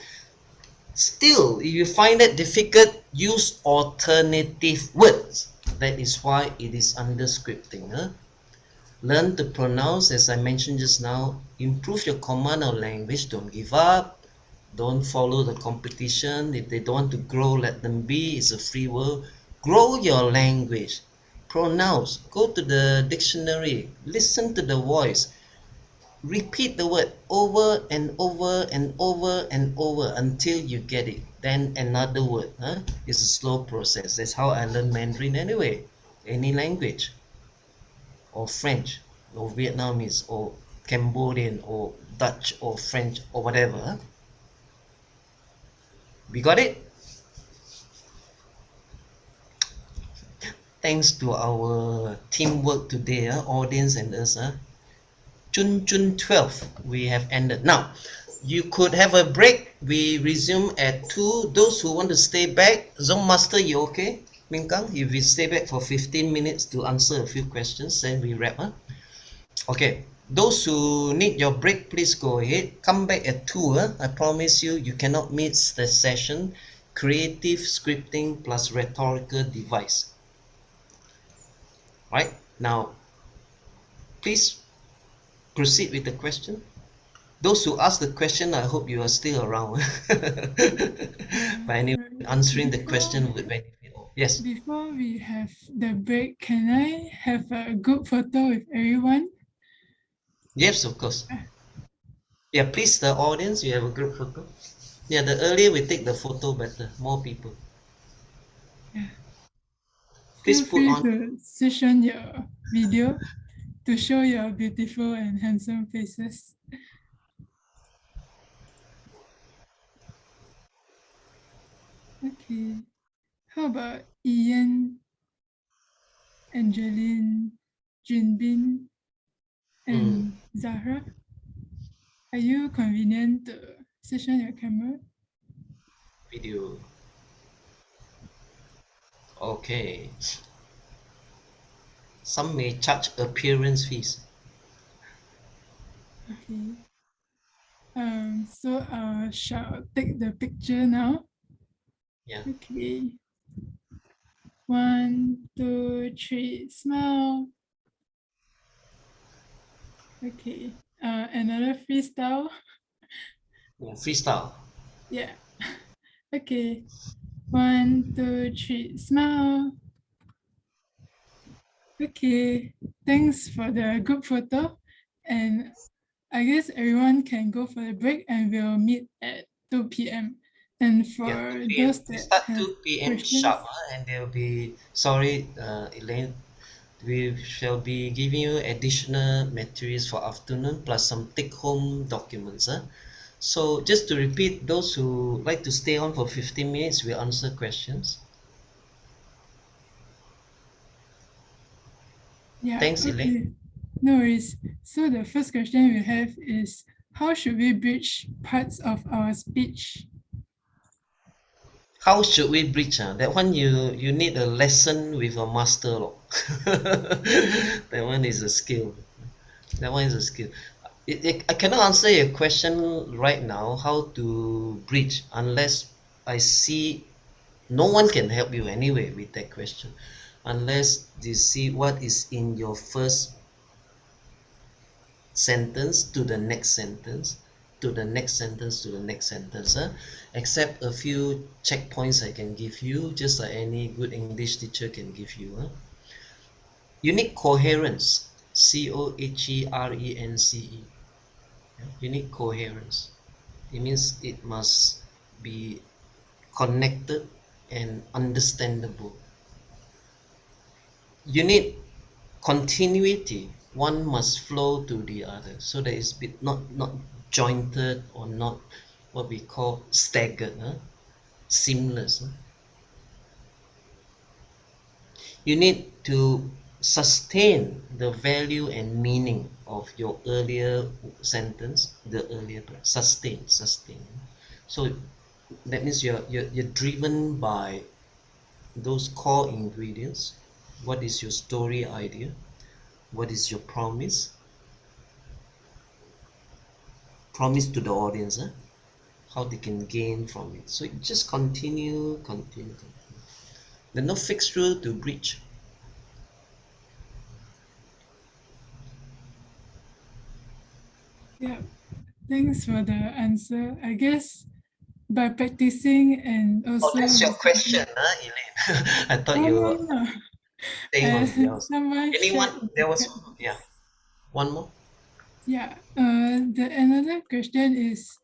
Still, if you find it difficult, use alternative words. That is why it is under scripting. Learn to pronounce, as I mentioned just now. Improve your command of language. Don't give up. Don't follow the competition. If they don't want to grow, let them be. It's a free world. Grow your language. Pronounce. Go to the dictionary. Listen to the voice. Repeat the word over and over and over and over until you get it. Then another word. It's a slow process. That's how I learned Mandarin anyway. Any language, or French, or Vietnamese, or Cambodian, or Dutch, or French, or whatever. We got it? Thanks to our teamwork today, audience and us. June 12th, we have ended. Now, you could have a break. We resume at 2. Those who want to stay back, Zong Master, you okay? Minkang, if we stay back for 15 minutes to answer a few questions, then we wrap. Okay, those who need your break, please go ahead. Come back at 2. I promise you, you cannot miss the session. Creative scripting plus rhetorical device. Right, now, please proceed with the question. Those who ask the question, I hope you are still around. But anyway, answering the question would benefit all. Yes. Before we have the break, can I have a group photo with everyone? Yes, of course. Yeah, please, the audience, you have a group photo. Yeah, the earlier we take the photo, better. More people. Yeah. Please Feel put free on. to switch on your video to show your beautiful and handsome faces. Okay. How about Ian, Angeline, Junbin, and Zahra? Are you convenient to switch on your camera? Video. Okay. Some may charge appearance fees. Okay. So I shall take the picture now. Yeah. Okay. 1, 2, 3, smile. Okay. Another freestyle. Yeah, freestyle. Yeah. Okay. 1, 2, 3, smile. Okay. Thanks for the group photo. And I guess everyone can go for the break and we'll meet at 2 p.m. And for Yeah, 2 p.m. those We that start have 2 p.m. questions, sharp, and there'll be, sorry, Elaine, we shall be giving you additional materials for afternoon plus some take-home documents. So just to repeat, those who like to stay on for 15 minutes, we answer questions. yeah, Thanks, okay. Elaine. No worries. So the first question we have is, how should we bridge parts of our speech? How should we bridge? That one you need a lesson with a master. Lor. That one is a skill. That one is a skill. I cannot answer your question right now, how to bridge, unless I see no one can help you anyway with that question, unless you see what is in your first sentence to the next sentence to the next sentence to the next sentence. Except a few checkpoints I can give you, just like any good English teacher can give you. You need coherence. COHERENCE. You need coherence. It means it must be connected and understandable. You need continuity. One must flow to the other, so that it's not jointed or not what we call staggered, seamless. You need to sustain the value and meaning of your earlier sentence, the earlier part. Sustain. So that means you're driven by those core ingredients. What is your story idea? What is your promise? Promise to the audience, how they can gain from it. So it just continue. There's no fixed rule to bridge. Yeah, thanks for the answer. I guess by practicing and Oh, also that's your question, Elaine. I thought you were no. staying on yours. Someone Anyone? shared, There was, yeah. One more. yeah. The another question is,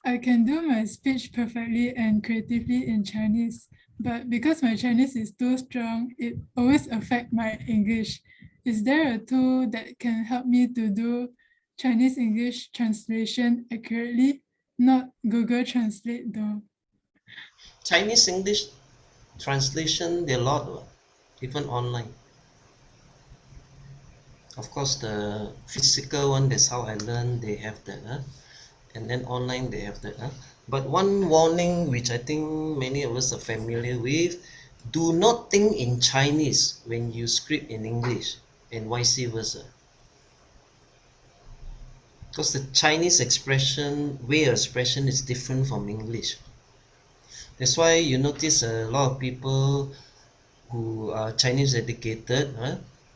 I can do my speech perfectly and creatively in Chinese, but because my Chinese is too strong, it always affects my English. Is there a tool that can help me to do Chinese English translation accurately? Not Google Translate though. Chinese English translation, there are a lot, even online. Of course, the physical one, that's how I learned, they have that. And then online, they have that. But one warning, which I think many of us are familiar with, do not think in Chinese when you script in English, and vice versa. Because the Chinese way of expression is different from English. That's why you notice a lot of people who are Chinese educated,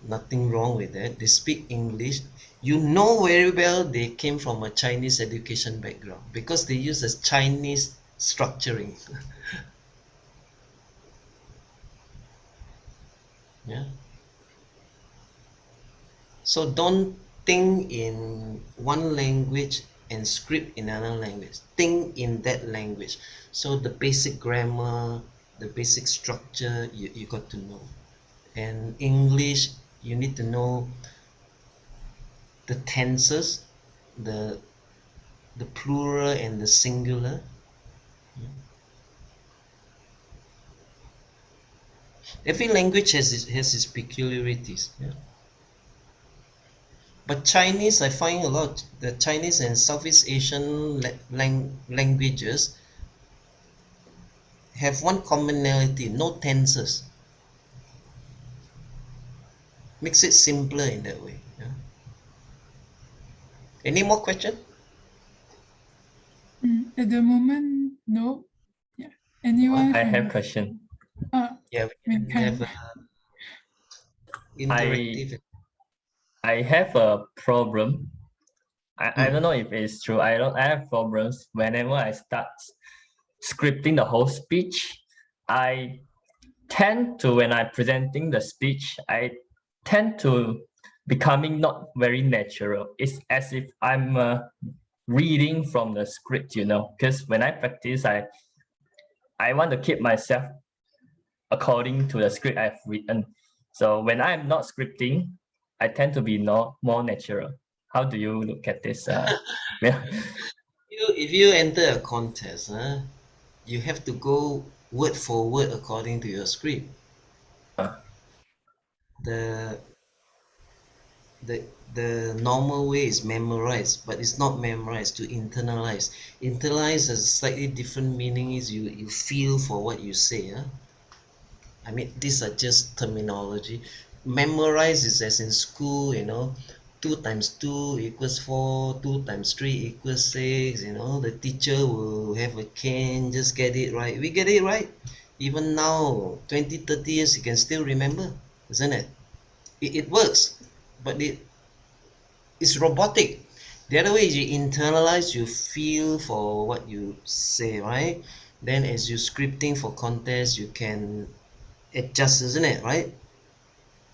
nothing wrong with that. They speak English. You know very well they came from a Chinese education background because they use a Chinese structuring. Yeah. So don't think in one language and script in another language. Think in that language. So the basic grammar, the basic structure, you got to know. And English, you need to know the tenses, the plural and the singular. Every language has its peculiarities. Yeah? But Chinese, I find a lot, the Chinese and Southeast Asian languages have one commonality, no tenses. Makes it simpler in that way. Yeah? Any more question? At the moment, no. Yeah. Anyone I from have question. Yeah, we can have interactive. I have a problem. I don't know if it's true. I have problems whenever I start scripting the whole speech. I tend to, when I'm presenting the speech, I tend to becoming not very natural. It's as if I'm reading from the script, because when I practice, I want to keep myself according to the script I've written. So when I'm not scripting, I tend to be more natural. How do you look at this? If you enter a contest, you have to go word for word according to your script. The the normal way is memorize, but it's not memorize, to internalize. Internalize has a slightly different meaning, is you feel for what you say. I mean, these are just terminology. Memorize is as in school, 2 times 2 equals 4, 2 times 3 equals 6, the teacher will have a cane, just get it right. We get it right. Even now, 20, 30 years, you can still remember, isn't it? It works, but it's robotic. The other way is you internalize, you feel for what you say, right? Then as you scripting for contest, you can adjust, isn't it, right?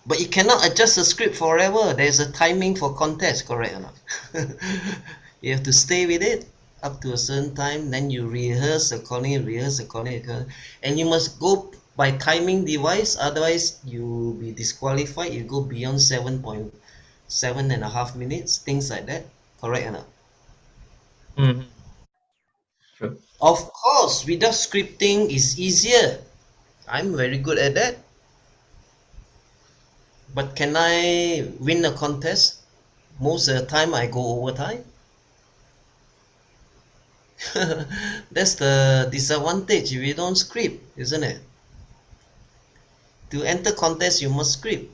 But you cannot adjust the script forever. There's a timing for contest, correct or not? You have to stay with it up to a certain time, then you rehearse accordingly, and you must go by timing device, otherwise you'll be disqualified. You go beyond 7.5 minutes, things like that, correct or not? Mhm. True. Of course, without scripting is easier. I'm very good at that. But can I win a contest? Most of the time I go overtime. That's the disadvantage if you don't script, isn't it? To enter contest, you must script.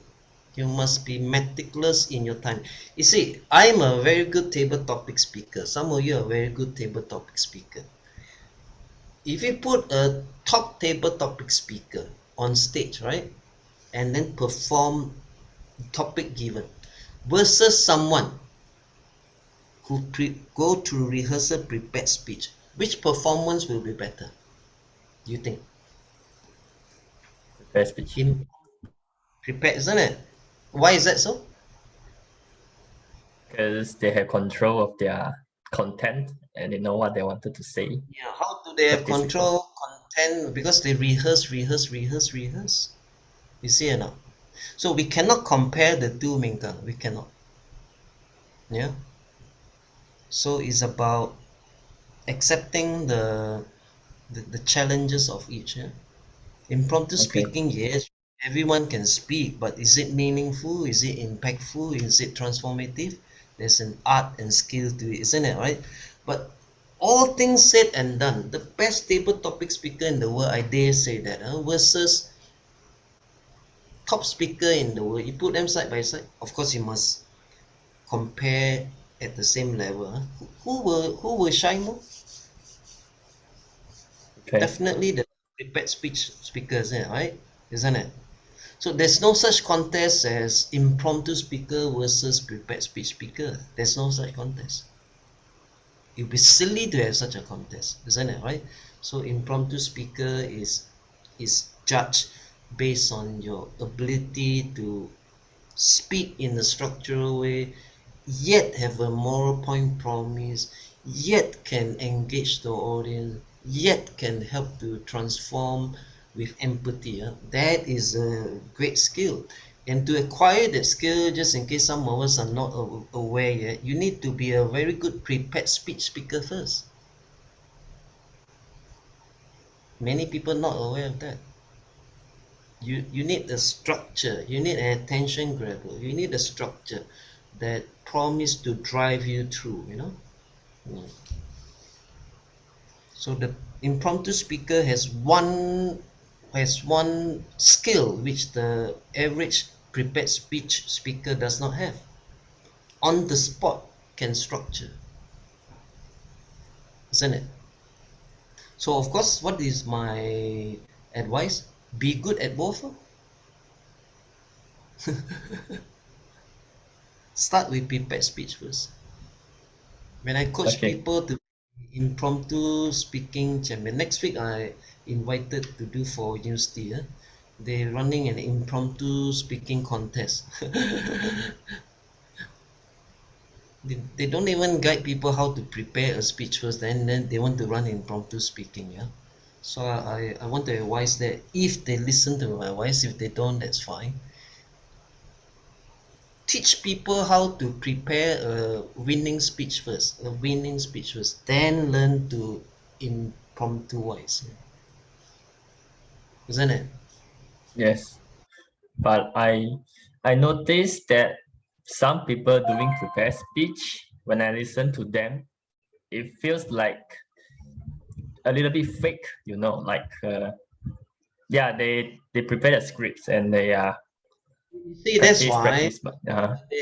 You must be meticulous in your time. You see, I'm a very good table topic speaker. Some of you are very good table topic speaker. If you put a top table topic speaker on stage, right, and then perform topic given versus someone who go to rehearsal prepared speech, which performance will be better, you think? Prepare speech. In prepared, isn't it? Why is that so? Because they have control of their content and they know what they wanted to say. Yeah, how do they have Practice before. control content? Because they rehearse. You see or not? So we cannot compare the two, Minka. We cannot. Yeah. So it's about accepting the challenges of each. Yeah? Impromptu Okay. speaking, yes, everyone can speak, but is it meaningful? Is it impactful? Is it transformative? There's an art and skill to it, isn't it, right? But all things said and done, the best table topic speaker in the world, I dare say that, versus top speaker in the world, you put them side by side. Of course, you must compare at the same level. Who will shine more? Okay. Definitely the prepared speech speakers, right? Isn't it? So there's no such contest as impromptu speaker versus prepared speech speaker. There's no such contest. It would be silly to have such a contest, isn't it, right? So impromptu speaker is judged based on your ability to speak in a structural way, yet have a moral point promise, yet can engage the audience, yet can help to transform with empathy. That is a great skill. And to acquire that skill, just in case some of us are not aware yet, you need to be a very good prepared speech speaker first. Many people not aware of that. You need a structure, you need an attention grabber, you need a structure that promise to drive you through. So the impromptu speaker has one skill which the average prepared speech speaker does not have. On the spot can structure, isn't it? So of course, what is my advice? Be good at both. Start with prepared speech first. When I coach Okay. people to impromptu speaking champion, next week I invited to do for university. They're running an impromptu speaking contest. They don't even guide people how to prepare a speech first, then they want to run impromptu speaking. Yeah. So I want to advise that if they listen to my advice, if they don't, that's fine. Teach people how to prepare a winning speech first, then learn to impromptu wise, isn't it? Yes. But I noticed that some people doing prepared speech, when I listen to them, it feels like a little bit fake, you know, like yeah, they prepare the scripts and they You see, that's why practice, but they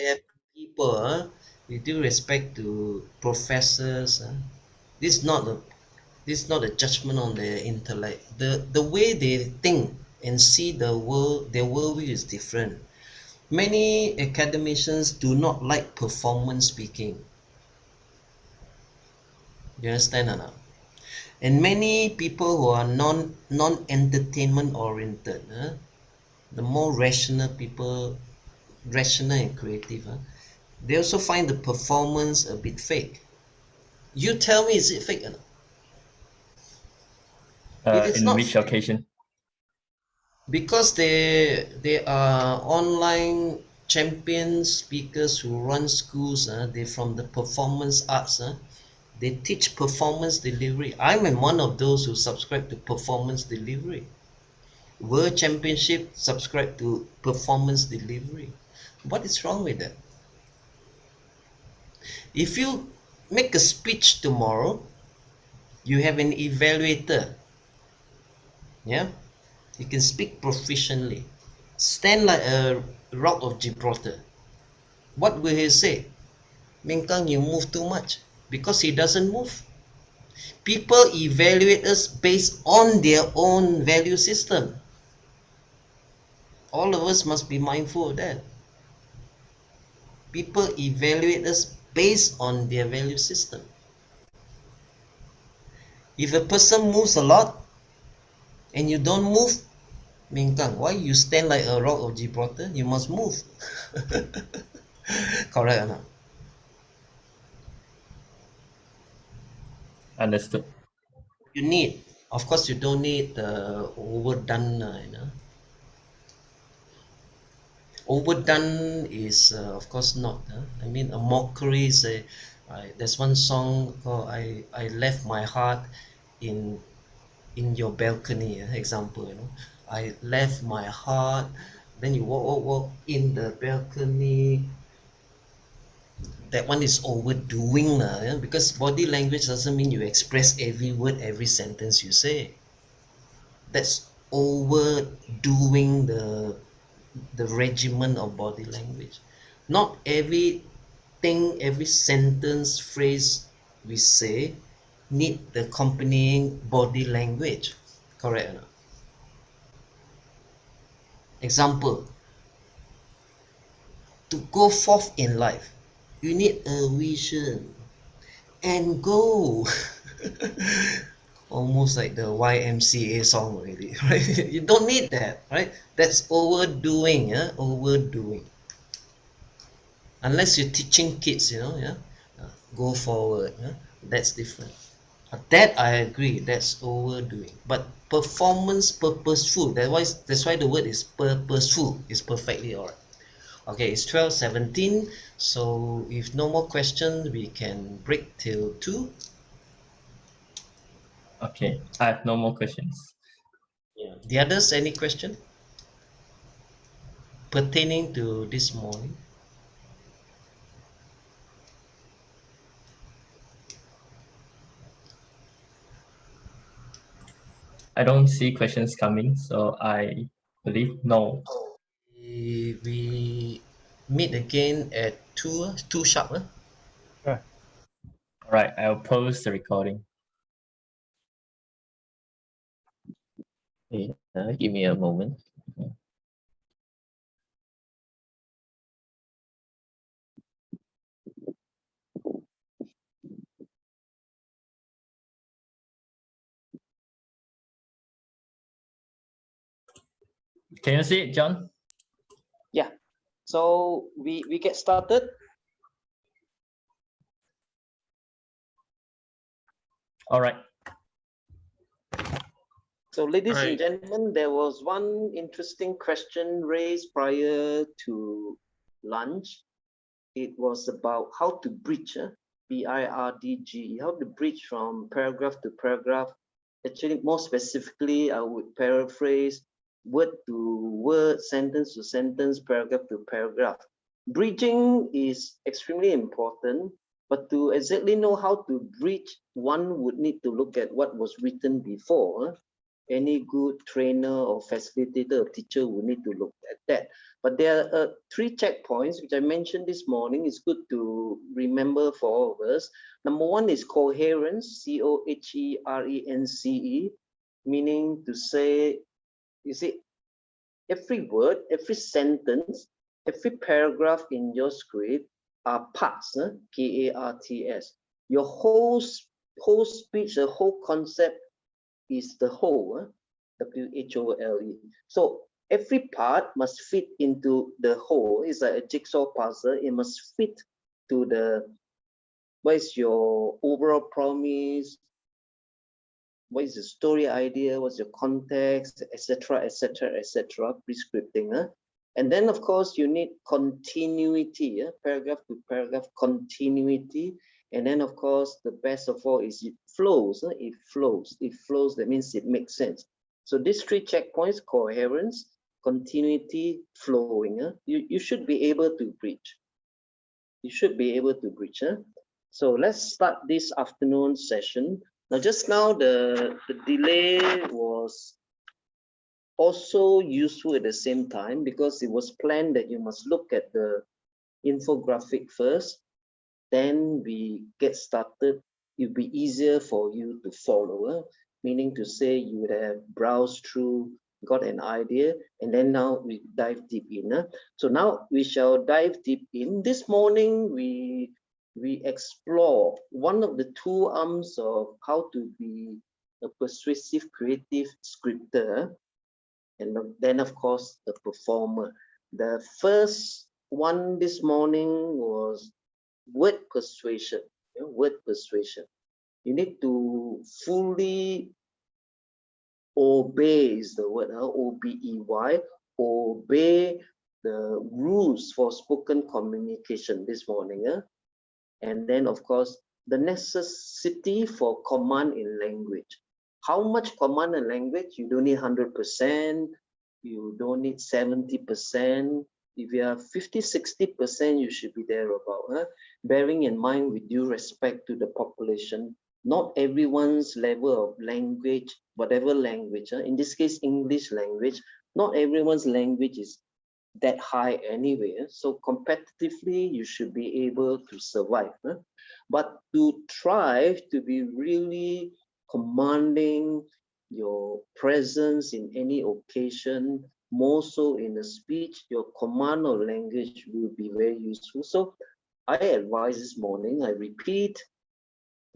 have people, with due respect to professors, this is not a judgment on their intellect. The way they think and see the world, their worldview is different. Many academicians do not like performance speaking. You understand or not? And many people who are non-entertainment oriented, the more rational people, rational and creative, they also find the performance a bit fake. You tell me, is it fake or not? If it's in not which fake, occasion? because they are online champion speakers who run schools, they're from the performance arts, they teach performance delivery. I'm one of those who subscribe to performance delivery. World Championship subscribe to performance delivery. What is wrong with that? If you make a speech tomorrow, you have an evaluator. Yeah, you can speak proficiently. Stand like a rock of Gibraltar. What will he say? 𝐸𝐿𝐾𝐿, you move too much. Because he doesn't move. People evaluate us based on their own value system. All of us must be mindful of that. People evaluate us based on their value system. If a person moves a lot and you don't move, 𝐸𝐿𝐾𝐿, why you stand like a rock of Gibraltar? You must move. Correct or not? Understood. You need, of course, you don't need overdone, overdone is of course not. I mean, a mockery is there's one song called I left my heart in your balcony, example, I left my heart, then you walk in the balcony. That one is overdoing, because body language doesn't mean you express every word, every sentence you say. That's overdoing the regimen of body language. Not everything, every sentence, phrase we say need the accompanying body language. Correct or not? Example, to go forth in life, you need a vision and go. Almost like the YMCA song already, right? You don't need that, right? That's overdoing, overdoing. Unless you're teaching kids, go forward, that's different. That I agree, that's overdoing. But performance purposeful, that's why the word is purposeful, is perfectly alright. Okay, it's 12:17, so if no more questions, we can break till 2. Okay, I have no more questions. Yeah. The others, any question pertaining to this morning? I don't see questions coming, so I believe no. We meet again at 2 sharp. Sure. All right, I'll post the recording. Okay, give me a moment. Can you see it, John? Yeah, so we get started. All right. So ladies Right. and gentlemen, there was one interesting question raised prior to lunch. It was about how to bridge, BIRDG, how to bridge from paragraph to paragraph. Actually, more specifically, I would paraphrase word to word, sentence to sentence, paragraph to paragraph. Bridging is extremely important, but to exactly know how to bridge, one would need to look at what was written before. Any good trainer or facilitator or teacher would need to look at that. But there are 3 checkpoints which I mentioned this morning. It's good to remember for all of us. Number 1 is coherence, COHERENCE, meaning to say, you see, every word, every sentence, every paragraph in your script are parts, K-A-R-T-S. Your whole speech, the whole concept is the whole, W-H-O-L-E. So every part must fit into the whole. It's like a jigsaw puzzle. It must fit to the, what is your overall promise, what is the story idea, what's your context, etc., etc., etc., prescripting. And then, of course, you need continuity, paragraph to paragraph continuity. And then, of course, the best of all is it flows. It flows. It flows. That means it makes sense. So these 3 checkpoints: coherence, continuity, flowing. You should be able to bridge. You should be able to bridge. So let's start this afternoon session. Now, just now, the delay was also useful at the same time, because it was planned that you must look at the infographic first, then we get started. It'll be easier for you to follow, meaning to say you would have browsed through, got an idea, and then now we dive deep in. So now we shall dive deep in. This morning we explore one of the 2 arms of how to be a persuasive creative scripter, and then of course the performer. The first one this morning was word persuasion. Word persuasion. You need to fully obey, is the word, O-B-E-Y, obey the rules for spoken communication this morning. And then, of course, the necessity for command in language. How much command in language? You don't need 100%. You don't need 70%. If you are 50, 60%, you should be there about. Bearing in mind, with due respect to the population, not everyone's level of language, whatever language, in this case, English language, not everyone's language is that high anyway. So competitively, you should be able to survive. But to try to be really commanding your presence in any occasion, more so in a speech, your command of language will be very useful. So I advise this morning, I repeat,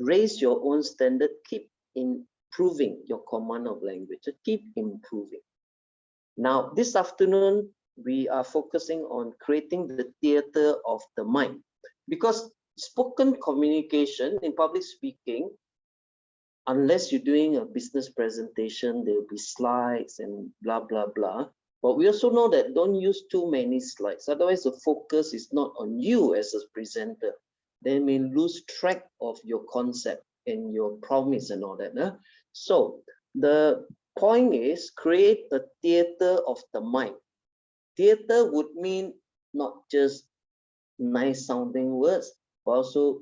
raise your own standard, keep improving your command of language, keep improving. Now, this afternoon, we are focusing on creating the theater of the mind, because spoken communication in public speaking, unless you're doing a business presentation, there'll be slides and blah, blah, blah. But we also know that don't use too many slides. Otherwise, the focus is not on you as a presenter. They may lose track of your concept and your promise and all that. So the point is, create a theater of the mind. Theater would mean not just nice sounding words, but also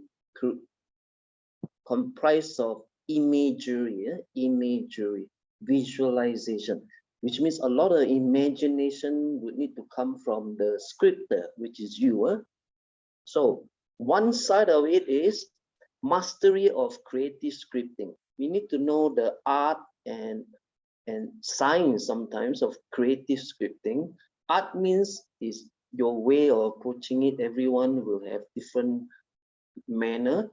comprised of imagery, imagery, visualization, which means a lot of imagination would need to come from the scripter, which is you. So one side of it is mastery of creative scripting. We need to know the art and science sometimes of creative scripting. Art means is your way of approaching it. Everyone will have different manner.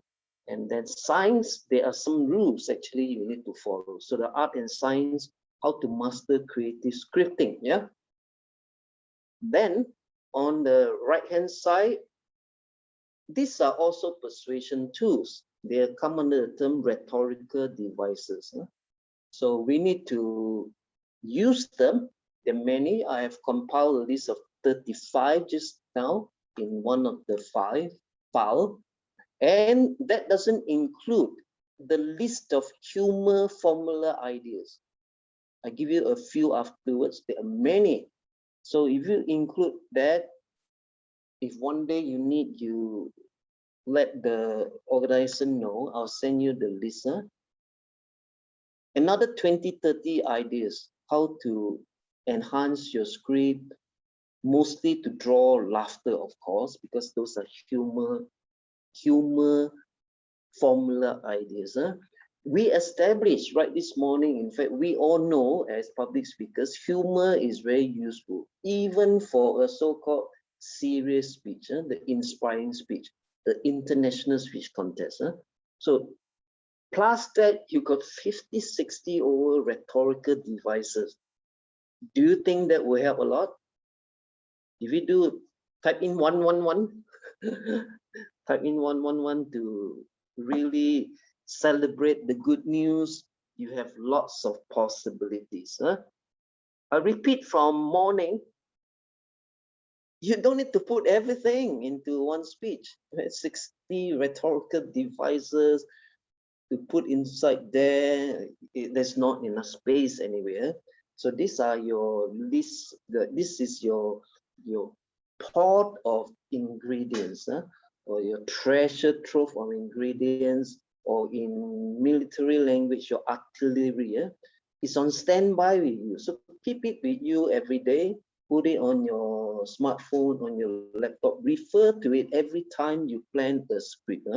And then science, there are some rules actually you need to follow. So the art and science, how to master creative scripting. Yeah. Then on the right hand side, these are also persuasion tools. They come under the term rhetorical devices. So we need to use them. There are many. I have compiled a list of 35 just now in one of the 5 files. And that doesn't include the list of humor formula ideas. I give you a few afterwards. There are many. So if you include that, if one day you let the organization know, I'll send you the list. Another 20, 30 ideas how to enhance your script, mostly to draw laughter, of course, because those are humor formula ideas. We established right this morning, in fact, we all know as public speakers, humor is very useful, even for a so-called serious speech, the inspiring speech, the international speech contest. So plus that, you got 50, 60 over rhetorical devices. Do you think that will help a lot? If you do, type in 111, type in 111 to really celebrate the good news. You have lots of possibilities. I repeat from morning, you don't need to put everything into one speech. 60 rhetorical devices to put inside there. There's not enough space anywhere. So these are your list. This is your pot of ingredients, or your treasure trove of ingredients, or in military language, your artillery. It's on standby with you. So keep it with you every day. Put it on your smartphone, on your laptop. Refer to it every time you plan a script.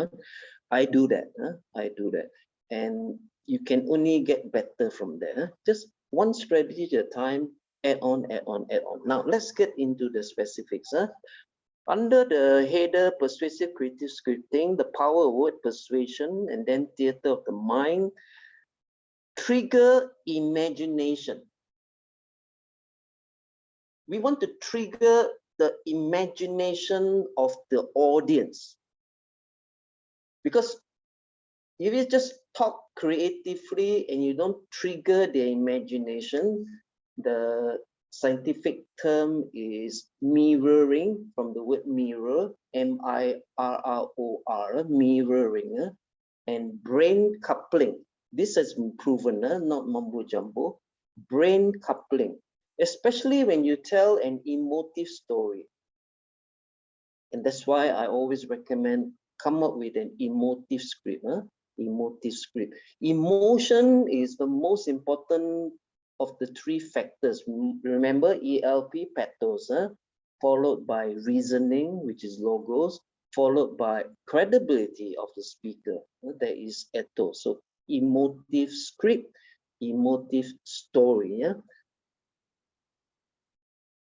I do that. I do that. And you can only get better from there. Just one strategy at a time, add on, add on, add on. Now, let's get into the specifics. Under the header, persuasive creative scripting, the power word persuasion, and then theater of the mind, trigger imagination. We want to trigger the imagination of the audience. Because if you just talk creatively and you don't trigger their imagination, the scientific term is mirroring, from the word mirror, M-I-R-R-O-R, mirroring, and brain coupling. This has been proven, not mumbo jumbo. Brain coupling, especially when you tell an emotive story. And that's why I always recommend come up with an emotive script. Emotive script. Emotion is the most important of the three factors. Remember, ELP, pathos, followed by reasoning, which is logos, followed by credibility of the speaker. That is ethos. So emotive script, emotive story.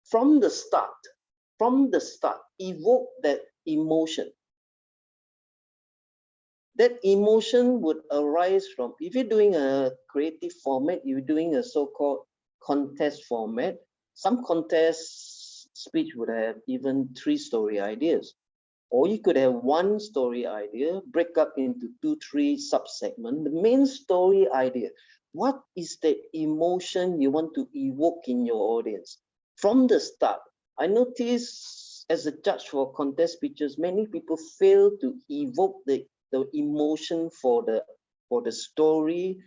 From the start, evoke that emotion. That emotion would arise from, if you're doing a creative format, you're doing a so-called contest format. Some contest speech would have even 3 story ideas. Or you could have 1 story idea, break up into 2, 3 sub-segments. The main story idea, what is the emotion you want to evoke in your audience? From the start, I notice as a judge for contest speeches, many people fail to evoke the emotion for the story,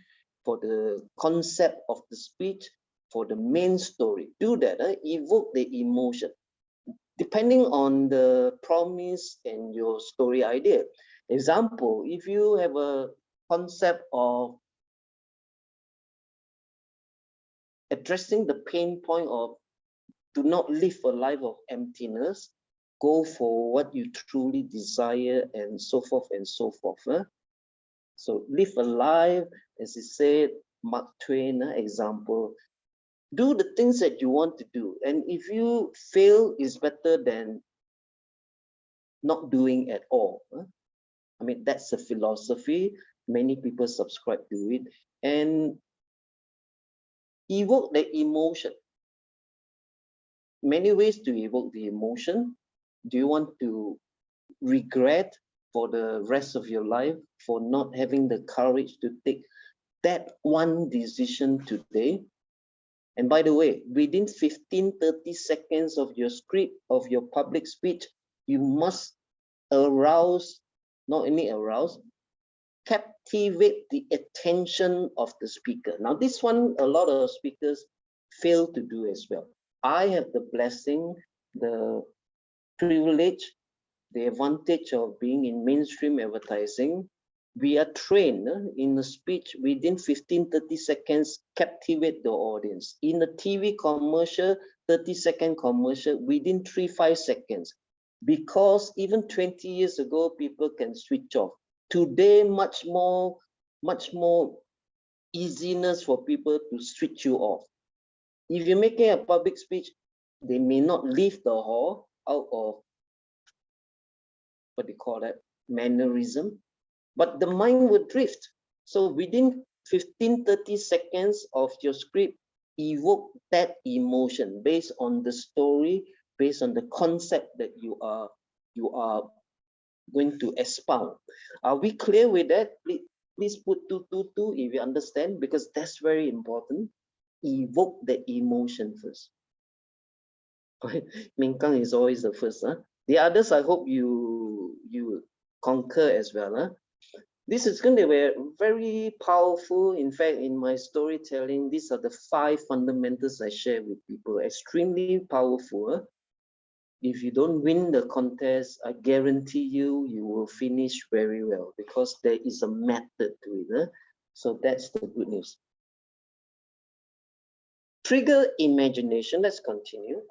for the concept of the speech, for the main story. Do that, evoke the emotion, depending on the promise and your story idea. Example, if you have a concept of addressing the pain point of do not live a life of emptiness, go for what you truly desire, and so forth and so forth. So live a life, as he said, Mark Twain example. Do the things that you want to do. And if you fail, it's better than not doing at all. I mean, that's a philosophy. Many people subscribe to it. And evoke the emotion. Many ways to evoke the emotion. Do you want to regret for the rest of your life for not having the courage to take that one decision today? And by the way, within 15-30 seconds of your script, of your public speech, you must arouse, not only arouse, captivate the attention of the speaker. Now, this one, a lot of speakers fail to do as well. I have the blessing, the privilege, the advantage of being in mainstream advertising. We are trained in a speech within 15-30 seconds, captivate the audience. In a TV commercial, 30-second commercial, within 3-5 seconds. Because even 20 years ago, people can switch off. Today, much more easiness for people to switch you off. If you're making a public speech, they may not leave the hall out of, what do you call that, mannerism, but the mind will drift. So within 15-30 seconds of your script, evoke that emotion based on the story, based on the concept that you are going to expound. Are we clear with that? Please put 222 if you understand, because that's very important. Evoke the emotion first. Minkang is always the first. The others, I hope you concur as well. This is going to be very powerful. In fact, in my storytelling, these are the 5 fundamentals I share with people. Extremely powerful. If you don't win the contest, I guarantee you will finish very well, because there is a method to it. So that's the good news. Trigger imagination. Let's continue.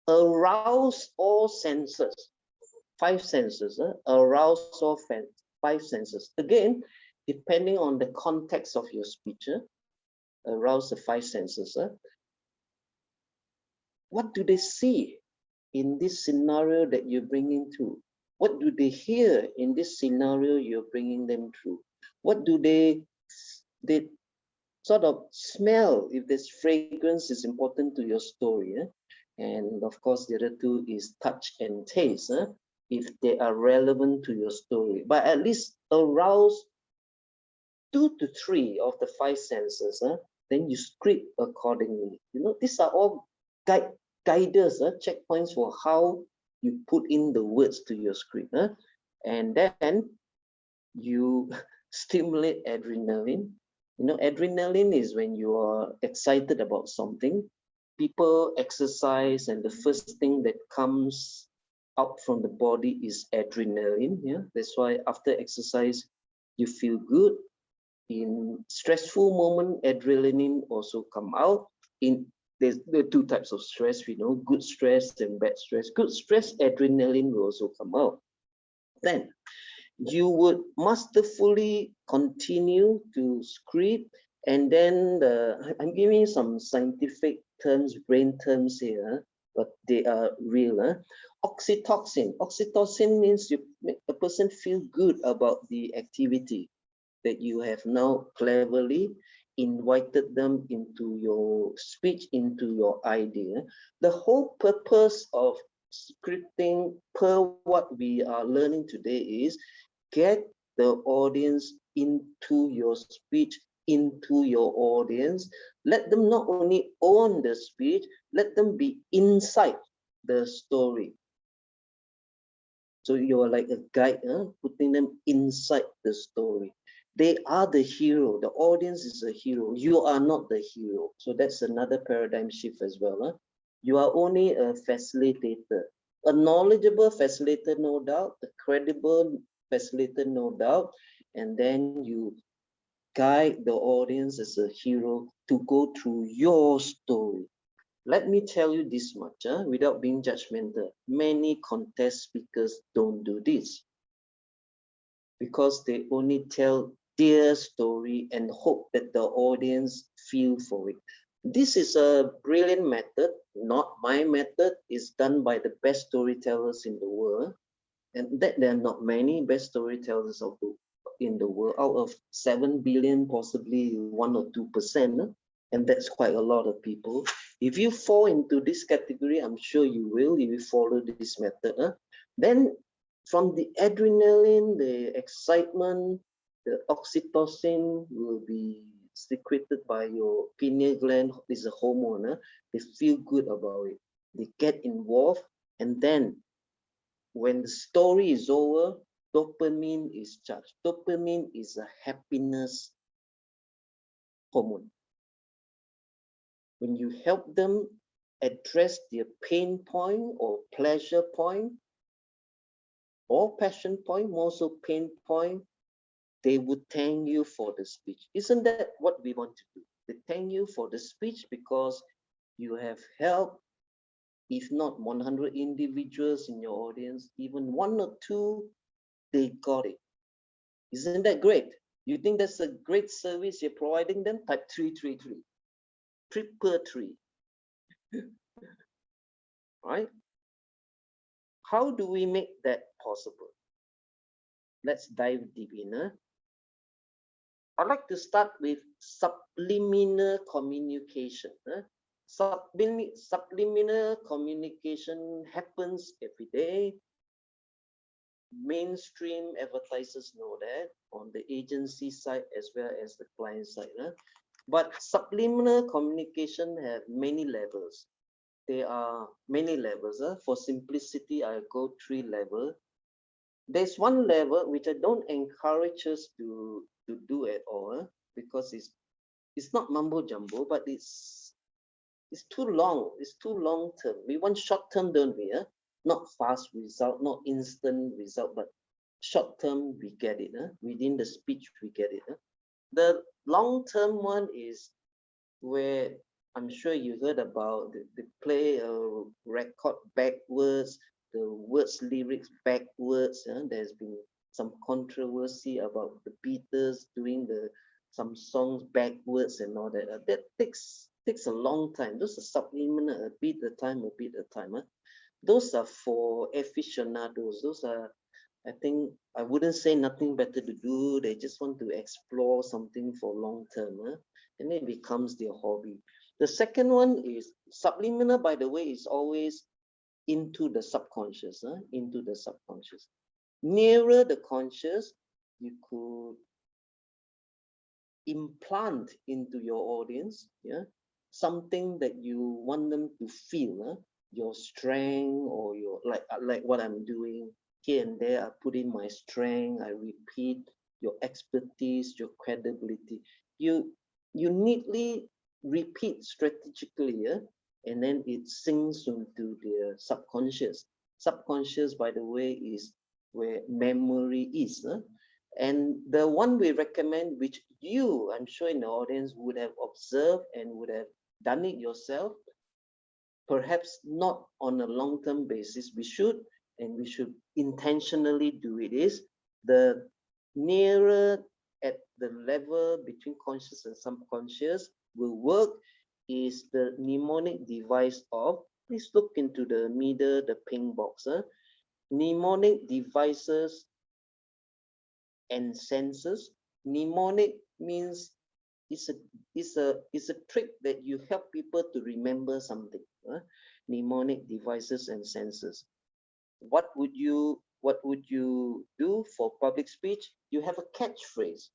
Arouse all senses. 5 senses. Arouse all 5 senses. Again, depending on the context of your speech, arouse the 5 senses. What do they see in this scenario that you're bringing through? What do they hear in this scenario you're bringing them through? What do they sort of smell? If this fragrance is important to your story. And of course, the other 2 is touch and taste, if they are relevant to your story. But at least arouse 2 to 3 of the 5 senses, then you script accordingly. You know, these are all guiders, checkpoints for how you put in the words to your script. And then you stimulate adrenaline. You know, adrenaline is when you are excited about something. People exercise, and the first thing that comes out from the body is adrenaline. Yeah, that's why after exercise you feel good. In stressful moment, adrenaline also come out. There are 2 types of stress, we know, good stress and bad stress. Good stress, adrenaline will also come out. Then you would masterfully continue to script, and then I'm giving you some scientific terms, brain terms here, but they are real. Oxytocin. Oxytocin means you make a person feel good about the activity that you have now cleverly invited them into your speech, into your idea. The whole purpose of scripting, per what we are learning today, is get the audience into your speech, into your audience. Let them not only own the speech, let them be inside the story. So you are like a guide, putting them inside the story. They are the hero. The audience is a hero. You are not the hero. So that's another paradigm shift as well. You are only a facilitator. A knowledgeable facilitator, no doubt. A credible facilitator, no doubt. And then you guide the audience as a hero to go through your story. Let me tell you this much, without being judgmental. Many contest speakers don't do this, because they only tell their story and hope that the audience feel for it. This is a brilliant method, not my method. It's done by the best storytellers in the world. And that there are not many best storytellers in the world. Out of 7 billion, possibly 1 or 2%. And that's quite a lot of people. If you fall into this category, I'm sure you will, if you follow this method. Then from the adrenaline, the excitement, the oxytocin will be secreted by your pineal gland. It's a hormone. They feel good about it. They get involved. And then when the story is over, dopamine is charged. Dopamine is a happiness hormone. When you help them address their pain point or pleasure point or passion point, more so pain point, they would thank you for the speech. Isn't that what we want to do? They thank you for the speech because you have helped, if not 100 individuals in your audience, even 1 or 2, they got it. Isn't that great? You think that's a great service you're providing them? Type 333. 333. Right? How do we make that possible? Let's dive deep in. I'd like to start with subliminal communication. Subliminal communication happens every day. Mainstream advertisers know that on the agency side as well as the client side. But subliminal communication have many levels. There are many levels. For simplicity, I'll go 3 levels. There's one level which I don't encourage us to do at all, because it's not mumbo jumbo, but it's too long. It's too long term. We want short term, don't we? Not fast result, not instant result, but short term we get it. Within the speech we get it. The long term one is where I'm sure you heard about the play a record backwards, the words lyrics backwards. There's been some controversy about the Beatles doing some songs backwards and all that. That takes a long time. Those are subliminal, a bit at a time. Those are for aficionados. Those are, I think, I wouldn't say nothing better to do. They just want to explore something for long term, and it becomes their hobby. The second one is subliminal, by the way, is always into the subconscious, into the subconscious. Nearer the conscious, you could implant into your audience, something that you want them to feel, your strength, or your like what I'm doing here and there. I put in my strength, I repeat your expertise, your credibility. You neatly repeat strategically, and then it sinks into their subconscious. Subconscious, by the way, is where memory is. And the one we recommend, which you, I'm sure in the audience, would have observed and would have done it yourself, perhaps not on a long-term basis. We should intentionally do it, is the nearer at the level between conscious and subconscious will work is the mnemonic device of, please look into the middle, the pink box. Mnemonic devices and senses. Mnemonic means it's a trick that you help people to remember something. Mnemonic devices and senses. What would you do for public speech? You have a catchphrase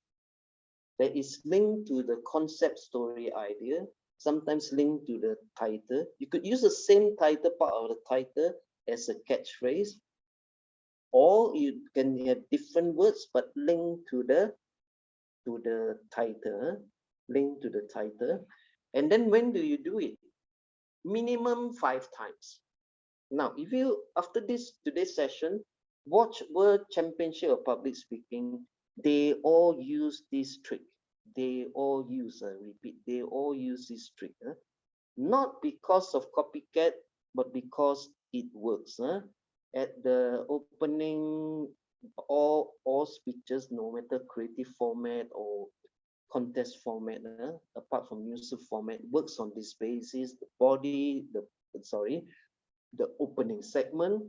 that is linked to the concept, story, idea, sometimes linked to the title. You could use the same title, part of the title, as a catchphrase, or you can have different words but linked to the title, linked to the title. And then when do you do it? Minimum 5 times. Now, if you, after today's session, watch World Championship of Public Speaking, they all use this trick. They all use, repeat, they all use this trick. Not because of copycat, but because it works. At the opening, all speeches, no matter creative format or contest format, apart from music format, works on this basis. The body, the opening segment,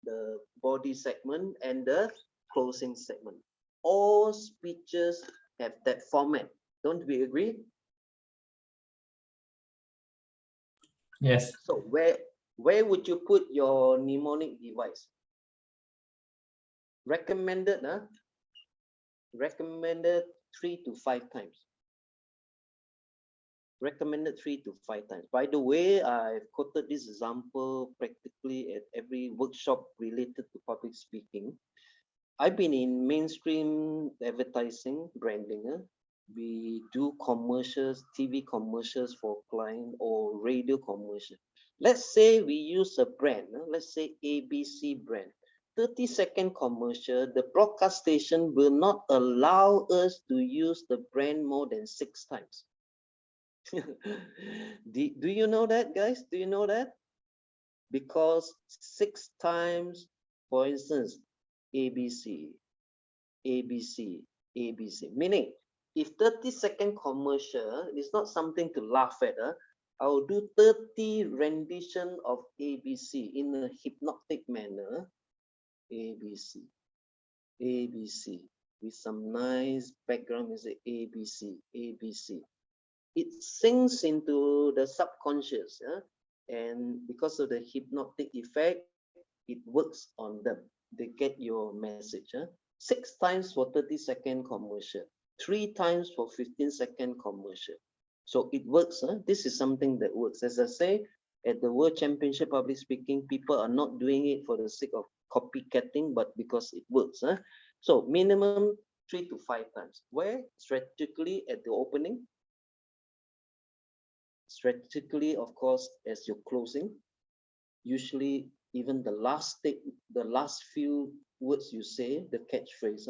the body segment, and the closing segment. All speeches have that format. Don't we agree? Yes. So where would you put your mnemonic device? Recommended, recommended 3 to 5 times. Recommended 3 to 5 times. By the way, I've quoted this example practically at every workshop related to public speaking. I've been in mainstream advertising, branding. We do commercials, TV commercials for client, or radio commercial. Let's say we use a brand, let's say ABC brand. 30-second commercial, the broadcast station will not allow us to use the brand more than 6 times. Do you know that, guys? Do you know that? Because 6 times, for instance, ABC, ABC, ABC, meaning if 30-second commercial is not something to laugh at, I'll do 30 rendition of ABC in a hypnotic manner. ABC, ABC, with some nice background music, ABC, ABC. It sinks into the subconscious, and because of the hypnotic effect, it works on them. They get your message. 6 times for 30-second commercial, 3 times for 15-second commercial. So it works. This is something that works. As I say, at the World Championship Public Speaking, people are not doing it for the sake of copycatting, but because it works. So minimum 3 to 5 times. Where? Strategically at the opening. Strategically, of course, as you're closing. Usually, even the last few words you say, the catchphrase.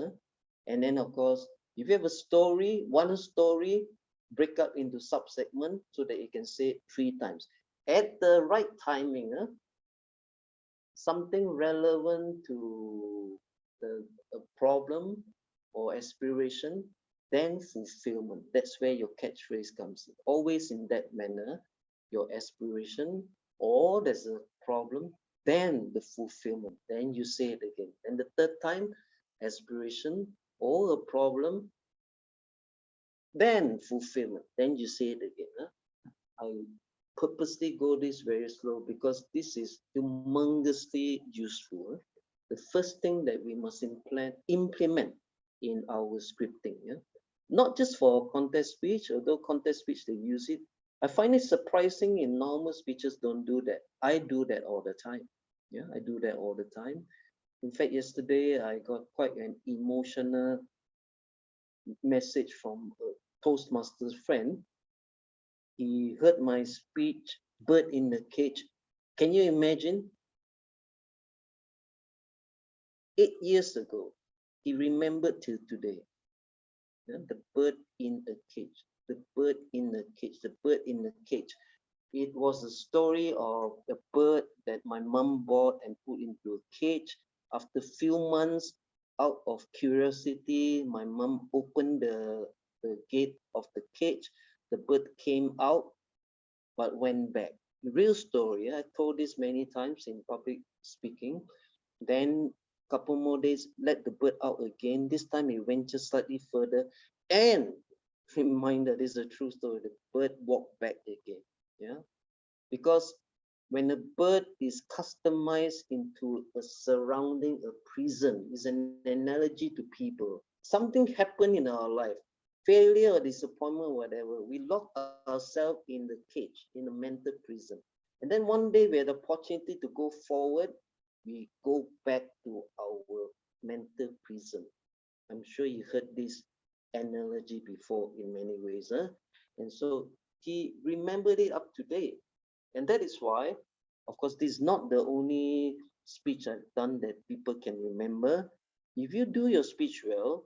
And then, of course, if you have a story, one story, break up into sub-segment so that you can say it 3 times. At the right timing, something relevant to a problem or aspiration, then fulfillment. That's where your catchphrase comes in. Always in that manner, your aspiration, or there's a problem, then the fulfillment, then you say it again. And the third time, aspiration or a problem, then fulfillment, then you say it again. I purposely go this very slow because this is humongously useful. The first thing that we must implement in our scripting, not just for contest speech, although contest speech they use it. I find it surprising in normal speeches don't do that. I do that all the time. I do that all the time. In fact, yesterday I got quite an emotional message from a Toastmaster friend. He heard my speech, Bird in the Cage. Can you imagine? 8 years ago, he remembered till today. The bird in a cage, the bird in the cage, the bird in the cage. It was a story of a bird that my mom bought and put into a cage. After a few months, out of curiosity, my mom opened the gate of the cage. The bird came out, but went back. Real story. I told this many times in public speaking. Then couple more days, let the bird out again. This time it went just slightly further. And reminder, this is a true story. The bird walked back again. Because when a bird is customized into a surrounding, a prison, is an analogy to people. Something happened in our life, failure or disappointment, whatever. We lock ourselves in the cage, in a mental prison. And then one day we had the opportunity to go forward. We go back to our mental prison. I'm sure you heard this analogy before in many ways. And so he remembered it up to date. And that is why, of course, this is not the only speech I've done that people can remember. If you do your speech well,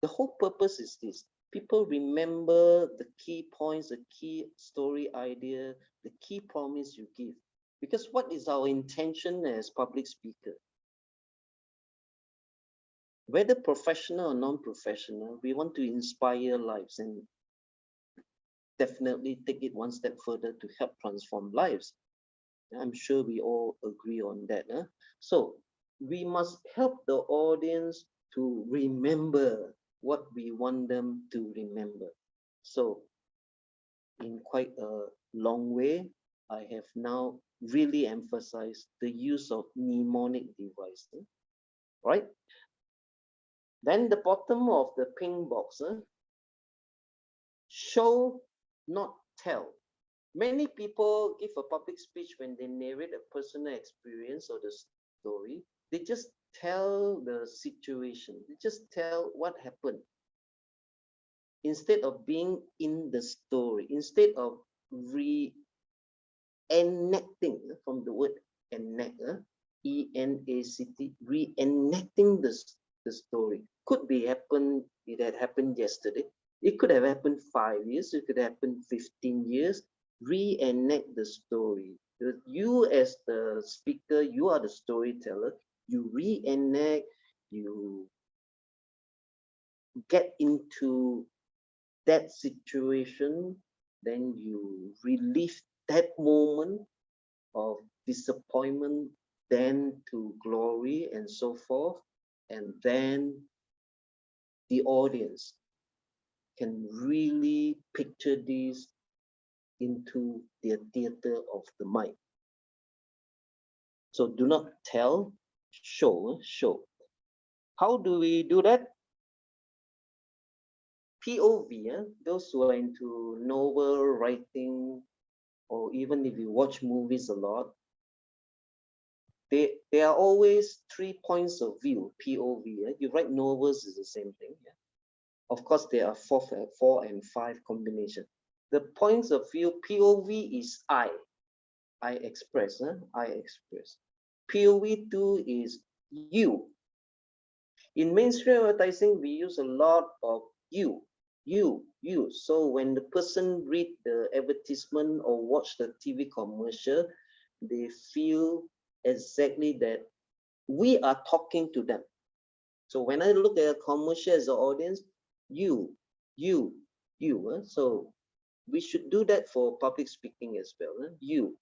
the whole purpose is this. People remember the key points, the key story idea, the key promise you give. Because what is our intention as public speaker? Whether professional or non-professional, we want to inspire lives and definitely take it one step further to help transform lives. I'm sure we all agree on that. So we must help the audience to remember what we want them to remember. So in quite a long way, I have now really emphasized the use of mnemonic device. Right? Then the bottom of the pink box, show, not tell. Many people give a public speech when they narrate a personal experience or the story. They just tell the situation. They just tell what happened. Instead of being in the story, instead of reenacting, from the word enact, E-N-A-C-T, reenacting the story. Could be it had happened yesterday. It could have happened 5 years, it could happen 15 years. Reenact the story. You as the speaker, you are the storyteller. You reenact, you get into that situation, then you relive that moment of disappointment, then to glory and so forth. And then the audience can really picture this into their theater of the mind. So do not tell, show. How do we do that? POV, those who are into novel writing, or even if you watch movies a lot, there are always 3 points of view, POV. You write novels, is the same thing. Yeah? Of course, there are 4 and 5 combination. The points of view, POV is I express, I express. POV 2 is you. In mainstream advertising, we use a lot of you. So when the person read the advertisement or watch the TV commercial, they feel exactly that we are talking to them. So when I look at a commercial as an audience, you. So we should do that for public speaking as well. You.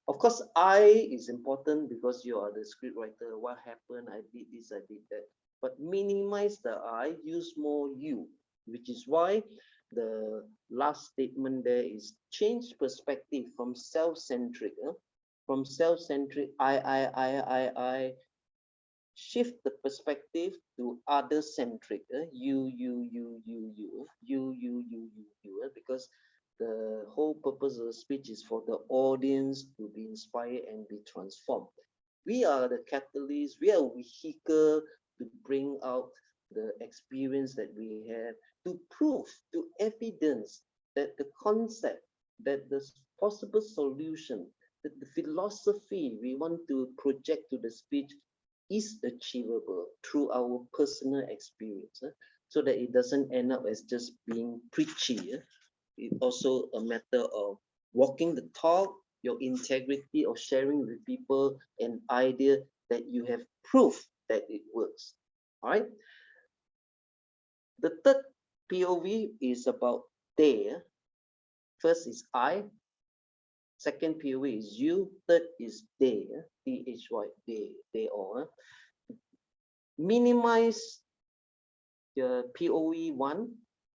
Of course, I is important because you are the script writer. What happened? I did this, I did that. But minimize the I, use more you, which is why the last statement there is change perspective from self-centric. From self-centric, I, shift the perspective to other-centric. You, because the whole purpose of the speech is for the audience to be inspired and be transformed. We are the catalyst, we are a vehicle to bring out the experience that we have, to prove, to evidence that the concept, that the possible solution, that the philosophy we want to project to the speech is achievable through our personal experience, so that it doesn't end up as just being preachy. It's also a matter of walking the talk, your integrity of sharing with people an idea that you have proof that it works. All right. The third POV is about they. First is I. Second POV is you. Third is they. THY, they all. Minimize the POV 1,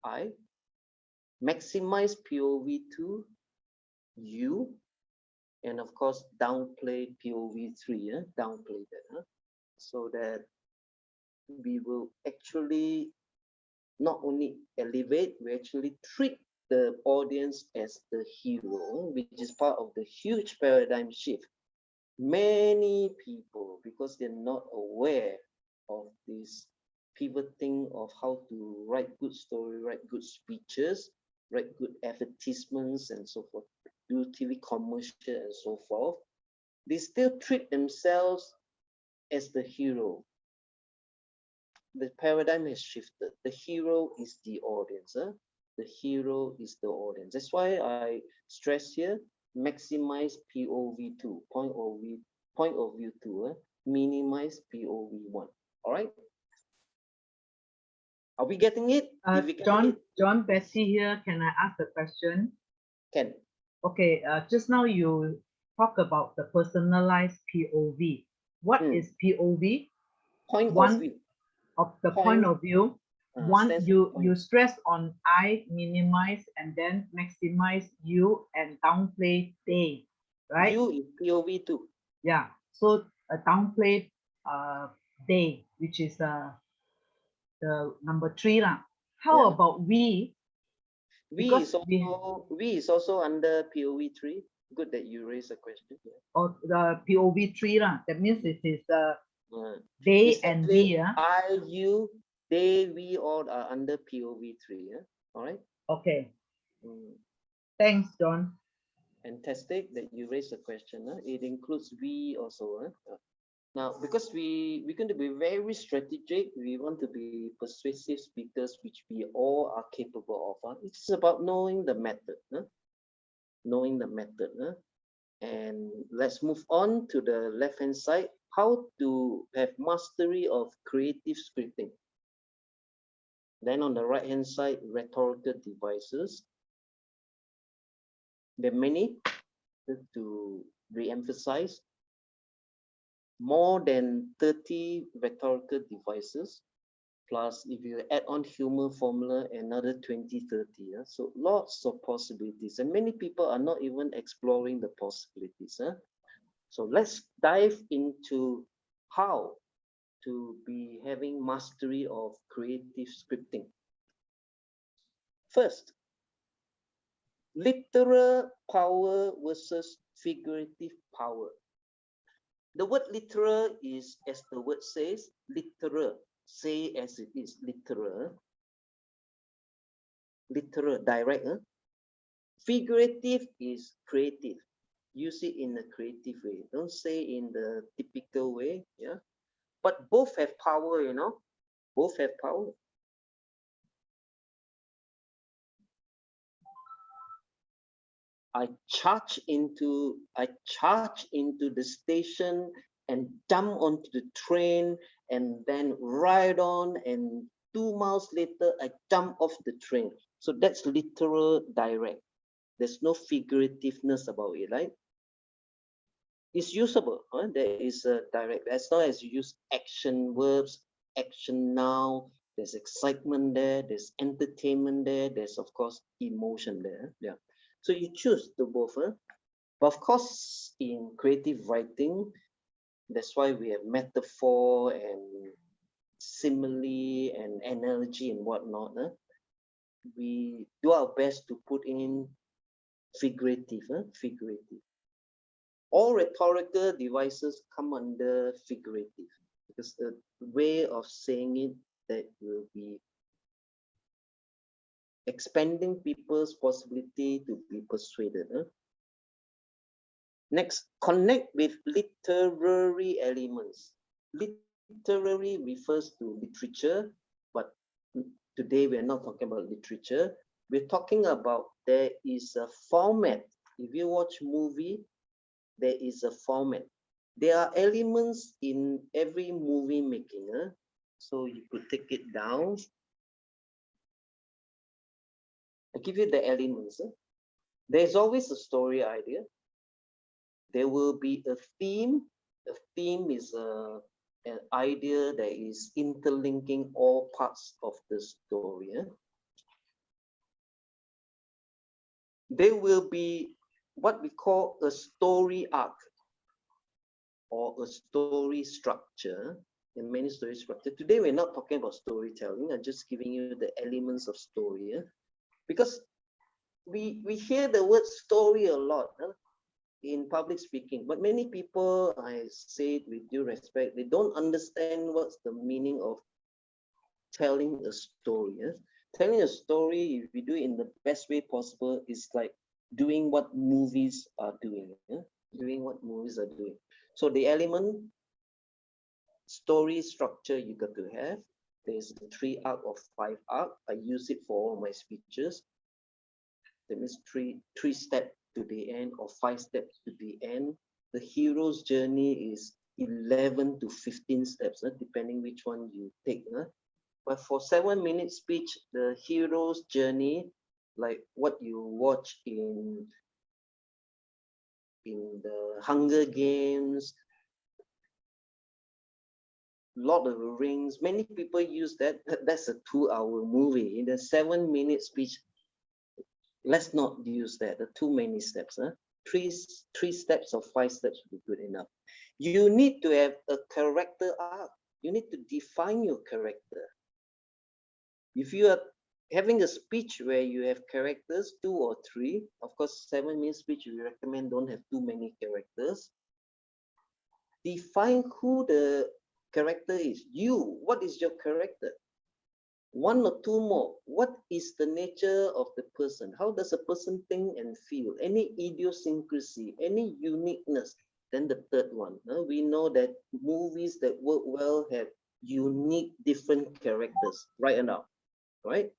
I. Maximize POV 2, you. And of course, downplay POV 3, downplay that, so that we will actually not only elevate, we actually treat the audience as the hero, which is part of the huge paradigm shift. Many people, because they're not aware of this pivoting of how to write good story, write good speeches, write good advertisements and so forth, do TV commercial and so forth, they still treat themselves as the hero. The paradigm has shifted. The hero is the audience. The hero is the audience. That's why I stress here, maximize POV 2, point of view 2, minimize POV 1. All right? Are we getting it? John, Bessie here. Can I ask a question? Can. Okay, just now you talk about the personalized POV. What is POV? Point One of view. Of the point of view. One, you stress on I, minimize, and then maximize you and downplay they, right? You is POV 2. Yeah. So a downplay they, which is the number 3 lah. How about we? We is also under POV 3. Good that you raised a question. Or the POV 3 lah. That means it is they and we. I, you, they, we all are under POV 3. All right. Okay. Thanks, John. Fantastic that you raised the question. It includes we also. Now, because we're going to be very strategic, we want to be persuasive speakers, which we all are capable of. It's about knowing the method. Knowing the method. And let's move on to the left-hand side. How to have mastery of creative scripting. Then on the right-hand side, rhetorical devices. There are many to re-emphasize. More than 30 rhetorical devices, plus if you add on humor formula, another 20, 30. So lots of possibilities, and many people are not even exploring the possibilities. So let's dive into how to be having mastery of creative scripting. First, literal power versus figurative power. The word literal is, as the word says, literal. Say as it is, literal. Literal, direct. Figurative is creative. Use it in a creative way. Don't say in the typical way. Yeah. But both have power, you know. Both have power. I charge into the station and jump onto the train and then ride on, and 2 miles later I jump off the train. So that's literal, direct. There's no figurativeness about it, right? It's usable. There is a direct, as long as you use action verbs, action now, there's excitement there, there's entertainment there, there's of course emotion there. Yeah. So you choose the both. But of course, in creative writing, that's why we have metaphor and simile and analogy and whatnot. We do our best to put in figurative. Figurative. All rhetorical devices come under figurative, because the way of saying it that will be expanding people's possibility to be persuaded. Next, connect with literary elements. Literary refers to literature, but today we're not talking about literature. We're talking about there is a format. If you watch movie, there is a format. There are elements in every movie making. So you could take it down. I give you the elements. There's always a story idea. There will be a theme. A theme is an idea that is interlinking all parts of the story. There will be what we call a story arc or a story structure. And many story structure. Today we're not talking about storytelling. I'm just giving you the elements of story. Because we hear the word story a lot in public speaking, but many people, I say it with due respect, they don't understand what's the meaning of telling a story. Telling a story, if we do it in the best way possible, is like doing what movies are doing. Doing what movies are doing. So the element, story structure you got to have. There's the 3 arc or 5 arc. I use it for all my speeches. That means three steps to the end or 5 steps to the end. The hero's journey is 11 to 15 steps, depending which one you take. But for 7-minute speech, the hero's journey, like what you watch in the Hunger Games, Lord of the Rings, many people use that. That's a 2-hour movie. In the 7-minute speech, let's not use that. Too many steps. Three steps or 5 steps would be good enough. You need to have a character arc. You need to define your character. If you are having a speech where you have characters, 2 or 3, of course, 7-minute speech, we recommend don't have too many characters. Define who the character is. You, what is your character? One or two more. What is the nature of the person? How does a person think and feel? Any idiosyncrasy, any uniqueness? Then the third one. We know that movies that work well have unique, different characters. Right or not? Right?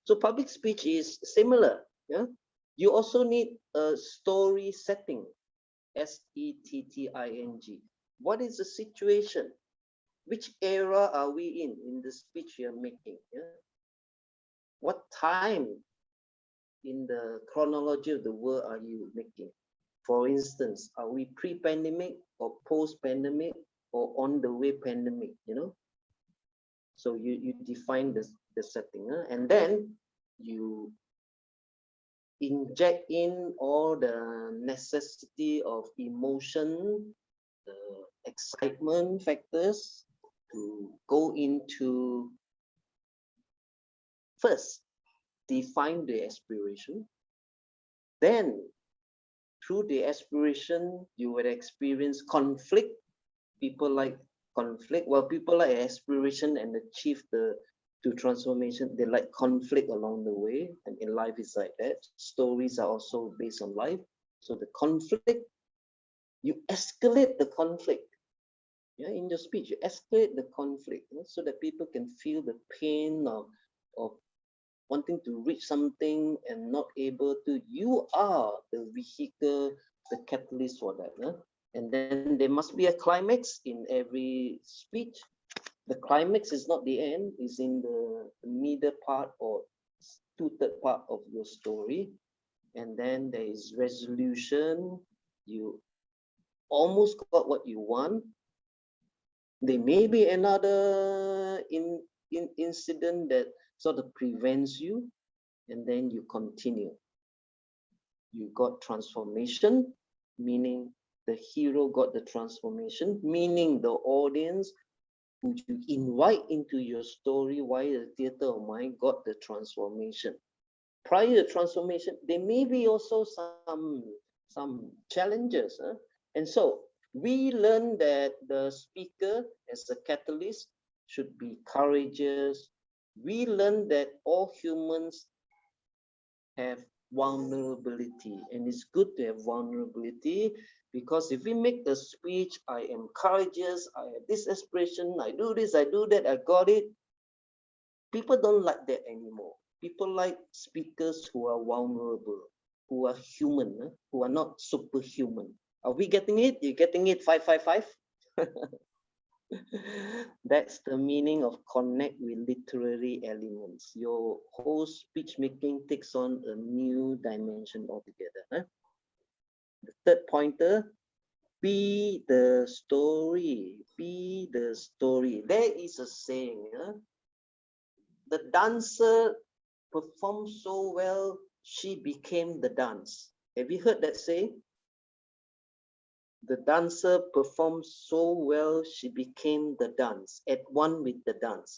So public speech is similar. Yeah. You also need a story setting. setting. What is the situation? Which era are we in the speech you're making? Yeah? What time in the chronology of the world are you making? For instance, are we pre-pandemic or post-pandemic or on the way pandemic, you know? So you define the setting, and then you inject in all the necessity of emotion, the excitement factors to go into. First, define the aspiration. Then, through the aspiration, you will experience conflict. People like conflict. Well, people like aspiration and achieve the transformation. They like conflict along the way. And in life, it's like that. Stories are also based on life. So the conflict, you escalate the conflict. Yeah, in your speech, you escalate the conflict, you know, so that people can feel the pain of wanting to reach something and not able to. You are the vehicle, the catalyst for that. Huh? And then there must be a climax in every speech. The climax is not the end, it's in the middle part or two-third part of your story. And then there is resolution. You almost got what you want. There may be another incident that sort of prevents you, and then you continue. You got transformation, meaning the hero got the transformation, meaning the audience who you invite into your story, why the theater of mind got the transformation. Prior to transformation, there may be also some challenges. And so we learn that the speaker as a catalyst should be courageous. We learn that all humans have vulnerability, and it's good to have vulnerability, because if we make the speech, I am courageous, I have this aspiration, I do this, I do that, I got it. People don't like that anymore. People like speakers who are vulnerable, who are human, who are not superhuman. Are we getting it? You're getting it, 555? That's the meaning of connect with literary elements. Your whole speech making takes on a new dimension altogether. The third pointer, be the story. Be the story. There is a saying, the dancer performed so well, she became the dance. Have you heard that saying? The dancer performed so well, she became the dance, at one with the dance.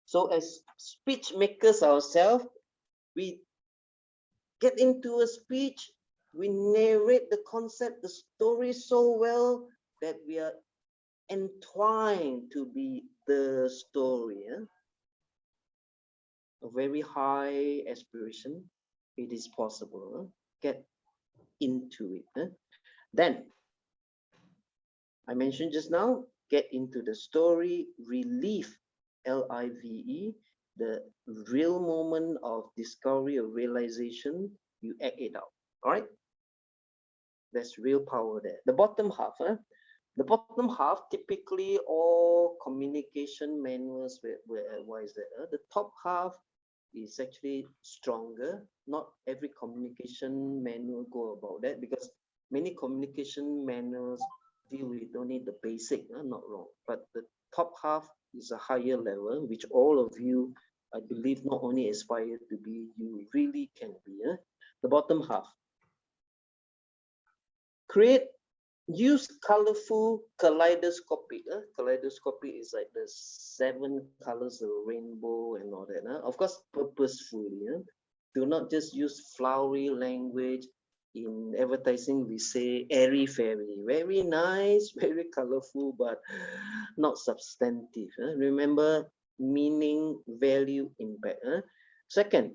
So as speech makers ourselves, we get into a speech, we narrate the concept, the story so well that we are entwined to be the story. A very high aspiration, it is possible. Get into it. Then, I mentioned just now, get into the story, relive, L-I-V-E, the real moment of discovery or realization, you act it out, all right? There's real power there. The bottom half, the bottom half, typically all communication manuals, why is that? The top half is actually stronger. Not every communication manual go about that, because many communication manuals deal with only the basic, not wrong. But the top half is a higher level, which all of you, I believe, not only aspire to be, you really can be. The bottom half. Use colorful kaleidoscopic. Kaleidoscopic is like the 7 colors of the rainbow and all that. Of course, purposefully. Do not just use flowery language. In advertising, we say airy-fairy. Very nice, very colorful, but not substantive. Remember, meaning, value, impact. Second,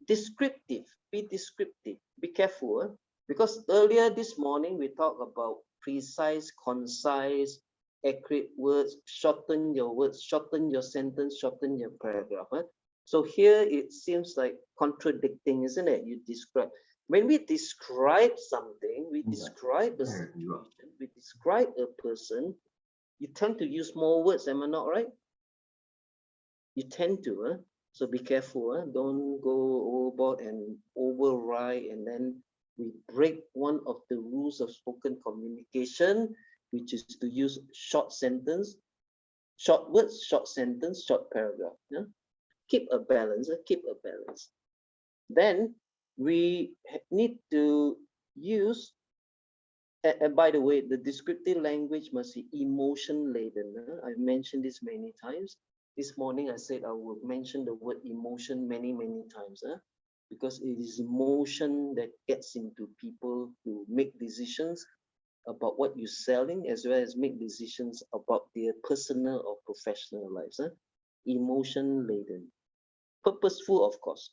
descriptive. Be descriptive. Be careful, because earlier this morning we talked about precise, concise, accurate words. Shorten your words, shorten your sentence, shorten your paragraph. So here it seems like contradicting, isn't it? You describe. When we describe something, we describe a situation, we describe a person, you tend to use more words, am I not right? You tend to, so be careful, don't go overboard and override, and then we break one of the rules of spoken communication, which is to use short sentence, short words, short sentence, short paragraph. Keep a balance, keep a balance. Then we need to use, and by the way, the descriptive language must be emotion laden. I've mentioned this many times. This morning I said I would mention the word emotion many times, because it is emotion that gets into people to make decisions about what you're selling, as well as make decisions about their personal or professional lives. Emotion laden. Purposeful, of course.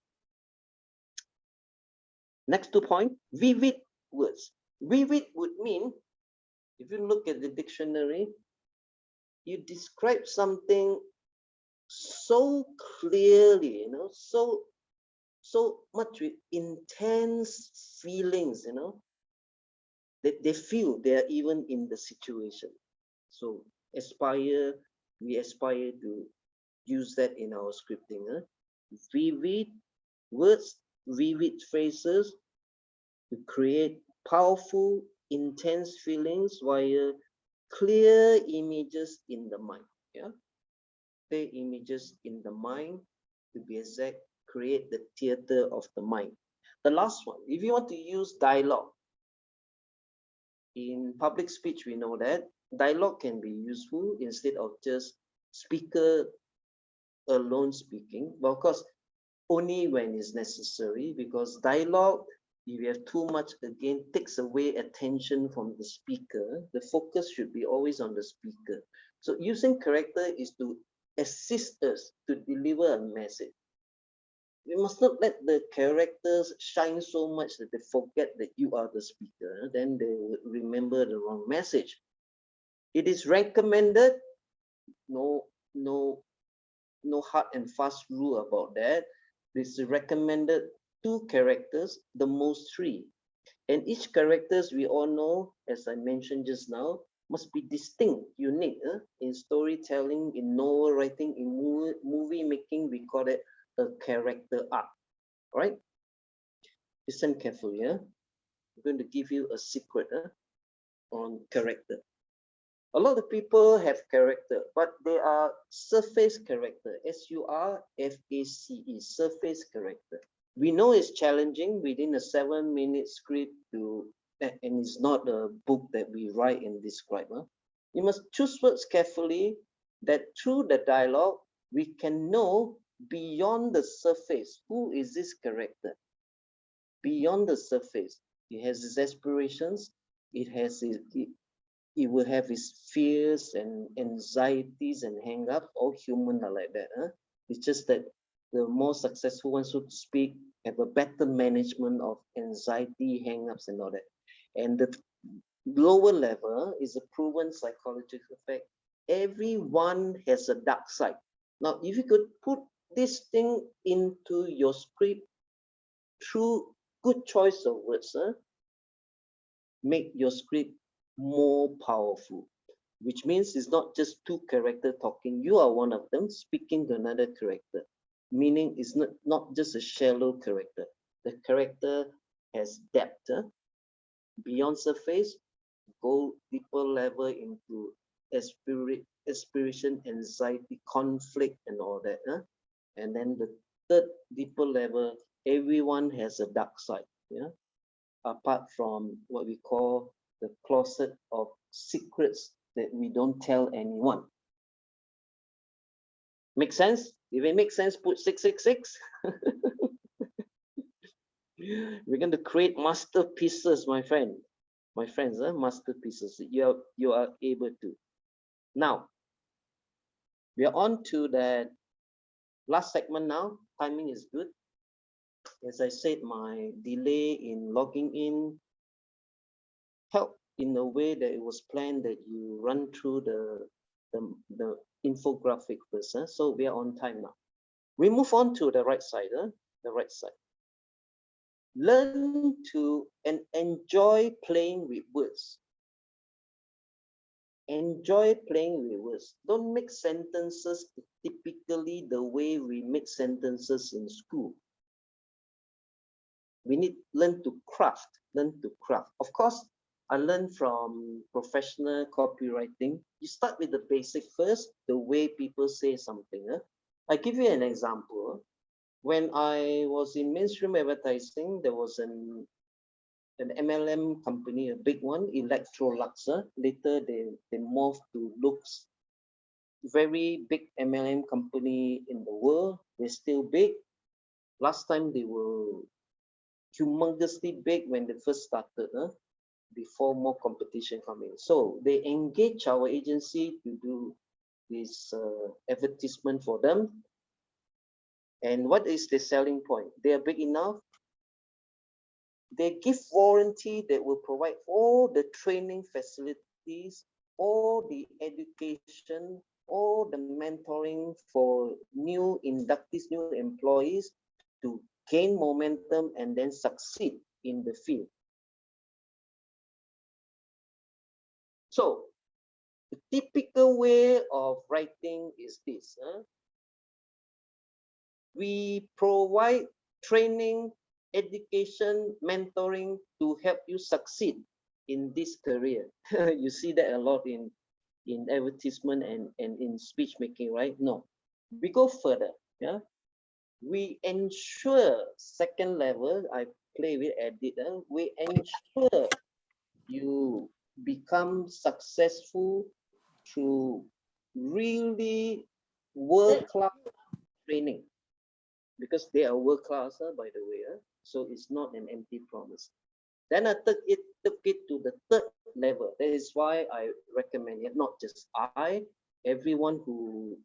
Next 2 points, vivid words. Vivid would mean, if you look at the dictionary, you describe something so clearly, so much with intense feelings, that they feel they are even in the situation. So we aspire to use that in our scripting. Vivid words, vivid phrases to create powerful, intense feelings via clear images in the mind. Clear images in the mind, to be exact, create the theater of the mind. The last one, if you want to use dialogue, in public speech, we know that dialogue can be useful instead of just speaker alone speaking. But of course, only when it's necessary, because dialogue, if you have too much, again, takes away attention from the speaker. The focus should be always on the speaker. So using character is to assist us to deliver a message. We must not let the characters shine so much that they forget that you are the speaker. Then they will remember the wrong message. It is recommended, no hard and fast rule about that. It's recommended 2 characters, the most 3. And each characters, we all know, as I mentioned just now, must be distinct, unique. In storytelling, in novel writing, in movie making, we call it a character arc. All right? Listen carefully. I'm going to give you a secret on character. A lot of people have character, but they are surface character, S-U-R-F-A-C-E, surface character. We know it's challenging within a 7-minute script to, and it's not a book that we write and describe. You must choose words carefully, that through the dialogue, we can know beyond the surface, who is this character? Beyond the surface, it has its aspirations, it will have its fears and anxieties and hang-ups. All humans are like that. It's just that the more successful ones, so to speak, have a better management of anxiety, hang-ups, and all that. And the lower level is a proven psychological fact. Everyone has a dark side. Now, if you could put this thing into your script through good choice of words, make your script more powerful, which means it's not just 2 characters talking. You are one of them speaking to another character, meaning it's not just a shallow character. The character has depth, beyond surface, go deeper level into aspiration, anxiety, conflict, and all that. And then the third deeper level, everyone has a dark side. Apart from what we call the closet of secrets that we don't tell anyone. Make sense? If it makes sense, put 666. We're going to create masterpieces, my friends, masterpieces. You are able to. Now, We are on to that last segment now. Timing is good. As I said, my delay in logging in helped in a way that it was planned that you run through the infographic first. So we are on time now. We move on to the right side. The right side. Learn to and enjoy playing with words. Enjoy playing with words. Don't make sentences typically the way we make sentences in school. We need to learn to craft. Of course, I learned from professional copywriting. You start with the basic first, the way people say something. I give you an example. When I was in mainstream advertising, there was an MLM company, a big one, Electrolux. Later, they morphed to Lux. Very big MLM company in the world. They're still big. Last time they were humongously big when they first started, before more competition coming. So they engaged our agency to do this advertisement for them. And what is the selling point? They are big enough. They give warranty that will provide all the training facilities, all the education, all the mentoring for new inductees, new employees to gain momentum and then succeed in the field. So the typical way of writing is this. We provide training, education, mentoring to help you succeed in this career. You see that a lot in advertisement and in speech making, right? No, we go further. Yeah, we ensure second level. I play with edit. We ensure you become successful through really world-class training, because they are world-class, by the way. So it's not an empty promise. Then I took it to the third level. That is why I recommend it, not just I, everyone who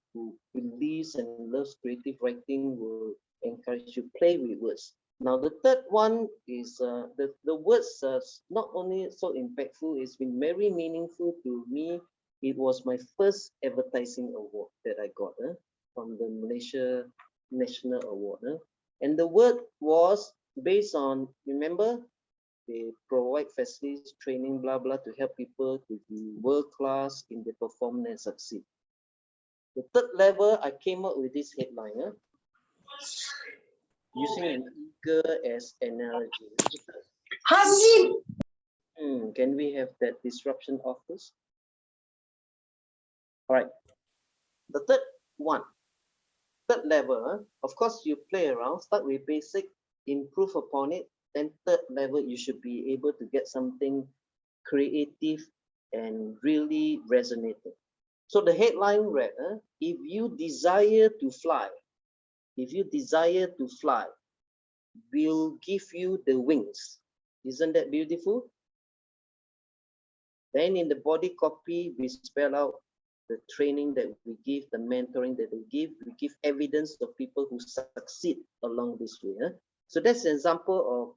believes and loves creative writing will encourage you play with words. Now the third one is the words are not only so impactful, it's been very meaningful to me. It was my first advertising award that I got from the Malaysia National Award. And the word was based on, remember, they provide facilities, training, blah, blah, to help people to be world-class in their performance and succeed. The third level, I came up with this headline, using an eagle as analogy. Can we have that disruption off first? All right. The third level, of course, you play around, start with basic, improve upon it. Then third level, you should be able to get something creative and really resonating. So the headline read, if you desire to fly, we'll give you the wings. Isn't that beautiful? Then in the body copy, we spell out the training that we give, the mentoring that we give evidence of people who succeed along this way. So that's an example of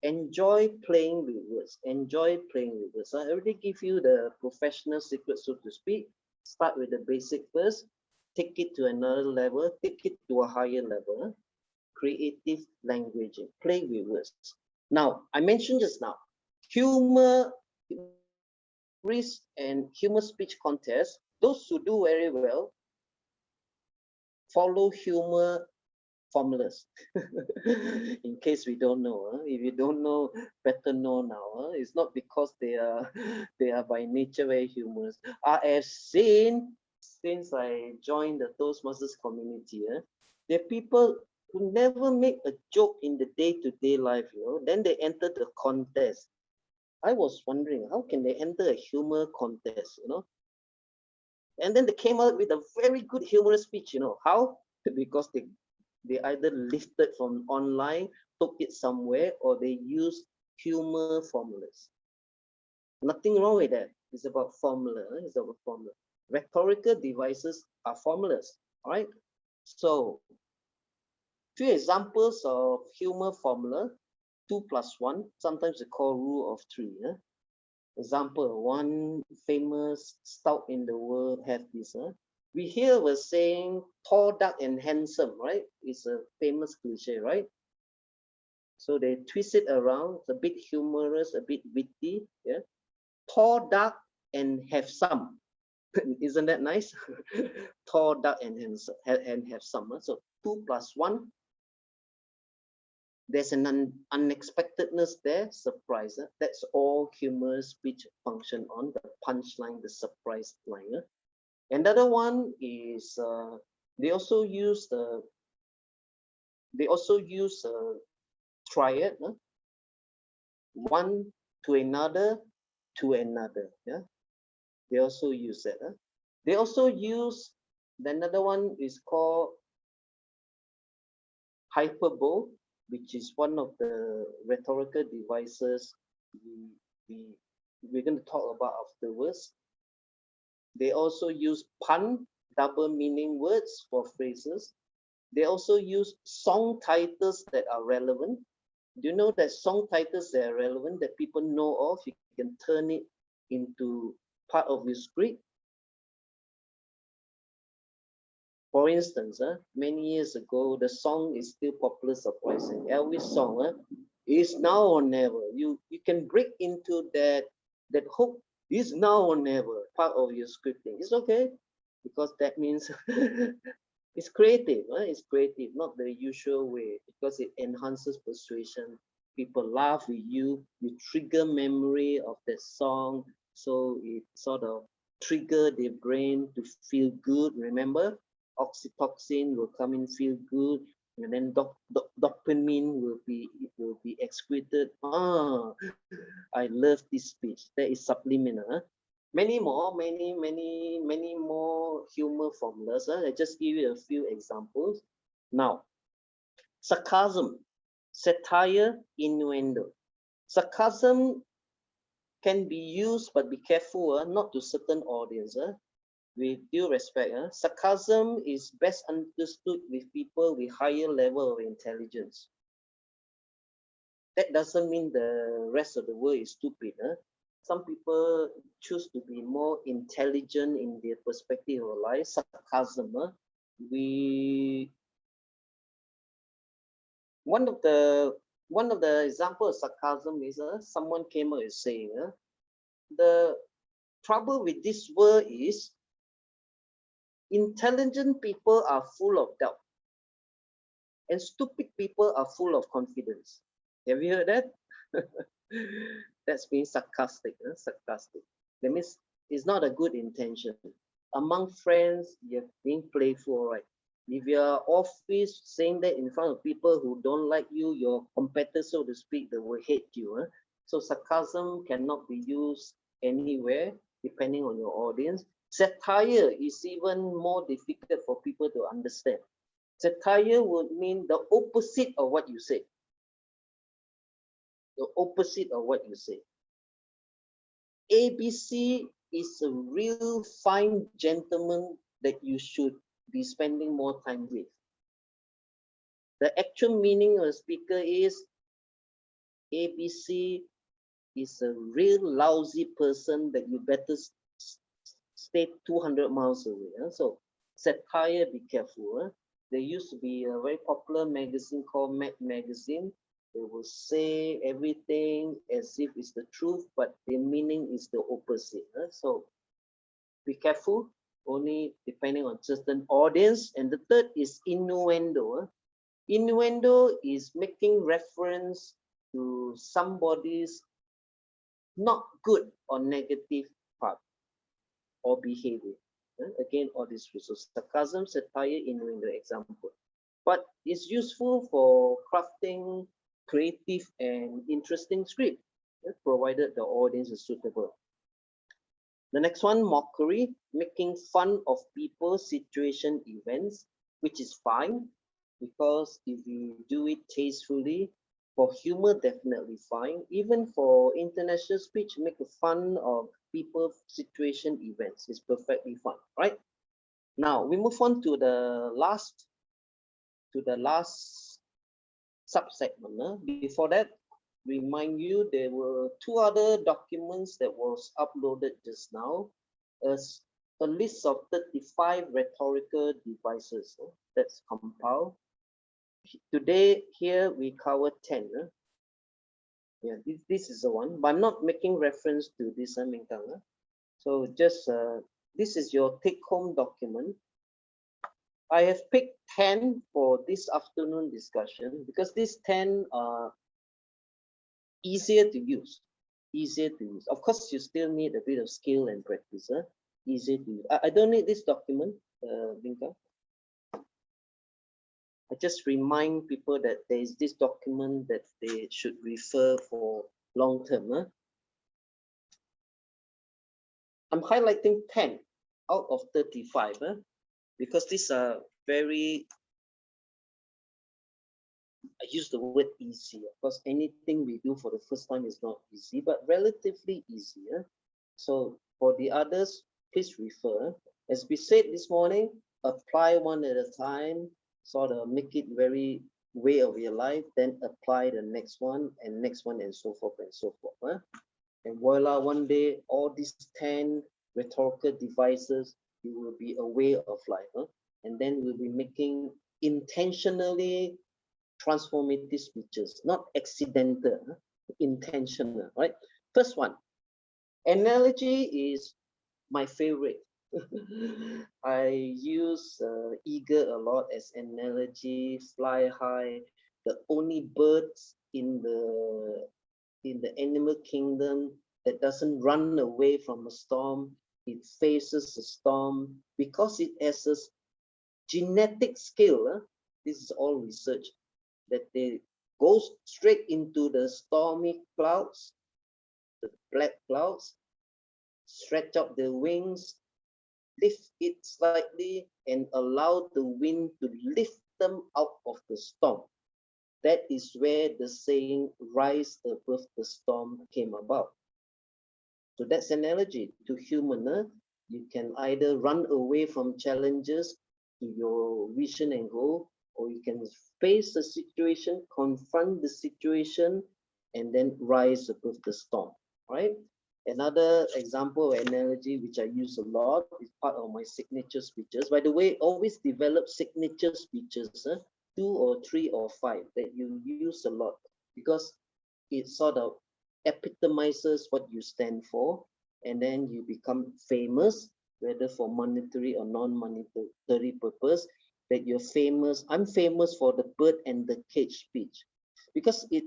enjoy playing with words. Enjoy playing with words. I already give you the professional secret, so to speak. Start with the basic first, take it to another level, take it to a higher level. Creative languaging, play with words. Now, I mentioned just now, humor and humor speech contest, those who do very well follow humor formulas. In case we don't know, if you don't know, better know now. It's not because they are by nature very humorous. I have seen, since I joined the Toastmasters community, there are people who never make a joke in the day-to-day life, then they enter the contest. I was wondering, how can they enter a humor contest, And then they came out with a very good humorous speech, How? Because they either lifted from online, took it somewhere, or they used humor formulas. Nothing wrong with that. It's about formula. It's about formula. Rhetorical devices are formulas. All right. So, few examples of humor formula: 2 + 1. Sometimes they call rule of 3. Example: one famous stout in the world have this. We here were saying tall, dark, and handsome, right? It's a famous cliche, right? So they twist it around. It's a bit humorous, a bit witty. Yeah. Tall, dark, and have some. Isn't that nice? Tall, dark, and handsome, and have some. So 2 + 1. There's an unexpectedness there, surprise. That's all humorous speech function on, the punchline, the surprise line. Another one is they also use triad. One to another, to another. Yeah, they also use that. They also use another one is called hyperbole, which is one of the rhetorical devices we're going to talk about afterwards. They also use pun, double meaning words for phrases. They also use song titles that are relevant. Do you know that song titles that are relevant, that people know of, you can turn it into part of your script? For instance, many years ago, the song is still popular, surprising. Elvis song is now or never. You can break into that hook, is now or never, part of your scripting. It's okay, because that means it's creative. It's creative, not the usual way, because it enhances persuasion. People laugh with you, you trigger memory of that song, so it sort of trigger their brain to feel good. Remember, oxytocin will come in, feel good, and then dopamine will be excreted. I love this speech. That is subliminal. Many more humor formulas. I just give you a few examples. Now, sarcasm, satire, innuendo. Sarcasm can be used, but be careful, not to certain audience. With due respect, sarcasm is best understood with people with higher level of intelligence. That doesn't mean the rest of the world is stupid. Some people choose to be more intelligent in their perspective of life. Sarcasm, one of the examples of sarcasm is someone came up and saying, the trouble with this world is intelligent people are full of doubt and stupid people are full of confidence. Have you heard that? That's being sarcastic. Sarcastic. That means it's not a good intention. Among friends, you're being playful, right? If you're office saying that in front of people who don't like you, your competitors, so to speak, they will hate you. So sarcasm cannot be used anywhere, depending on your audience. Satire is even more difficult for people to understand. Satire would mean the opposite of what you say. The opposite of what you say. ABC is a real fine gentleman that you should be spending more time with. The actual meaning of the speaker is ABC is a real lousy person that you better stay 200 miles away. So satire, be careful. There used to be a very popular magazine called Mad Magazine. They will say everything as if it's the truth, but the meaning is the opposite. So be careful, only depending on certain audience. And the third is innuendo. Innuendo is making reference to somebody's not good or negative part or behavior. Again, all these three. So sarcasm, satire, innuendo, example. But it's useful for crafting creative and interesting script, provided the audience is suitable. The next one, mockery, making fun of people, situation, events, which is fine, because if you do it tastefully, for humor, definitely fine. Even for international speech, make fun of people, situation, events. It's perfectly fine, right? Now we move on to the last subsegment. Before that, remind you there were two other documents that was uploaded just now, as a list of 35 rhetorical devices that's compiled. Today here we cover 10. Yeah, this is the one, but I'm not making reference to this, Mingkang. So just this is your take-home document. I have picked 10 for this afternoon discussion because these 10 are easier to use. Of course, you still need a bit of skill and practice. Easier to use. I don't need this document, Binka. I just remind people that there is this document that they should refer for long term. I'm highlighting 10 out of 35 because these are very, I use the word easy. Of course, anything we do for the first time is not easy, but relatively easier. So for the others, please refer. As we said this morning, apply one at a time, sort of make it very way of your life, then apply the next one and so forth and so forth. And voila, one day, all these 10 rhetorical devices, it will be a way of life. And then we'll be making intentionally transformative speeches, not accidental, intentional, right? First one, analogy is my favorite. I use eagle a lot as analogy, fly high, the only birds in the animal kingdom that doesn't run away from a storm. It faces a storm because it has a genetic skill. This is all research, that they go straight into the stormy clouds, the black clouds, stretch out their wings, lift it slightly, and allow the wind to lift them out of the storm. That is where the saying "rise above the storm" came about. So that's an analogy to human. You can either run away from challenges to your vision and goal, or you can face the situation, confront the situation, and then rise above the storm, right? Another example or analogy which I use a lot is part of my signature speeches. By the way, always develop signature speeches, 2 or 3 or 5 that you use a lot, because it sort of epitomizes what you stand for, and then you become famous, whether for monetary or non-monetary purpose, that you're famous. I'm famous for the bird and the cage speech, because it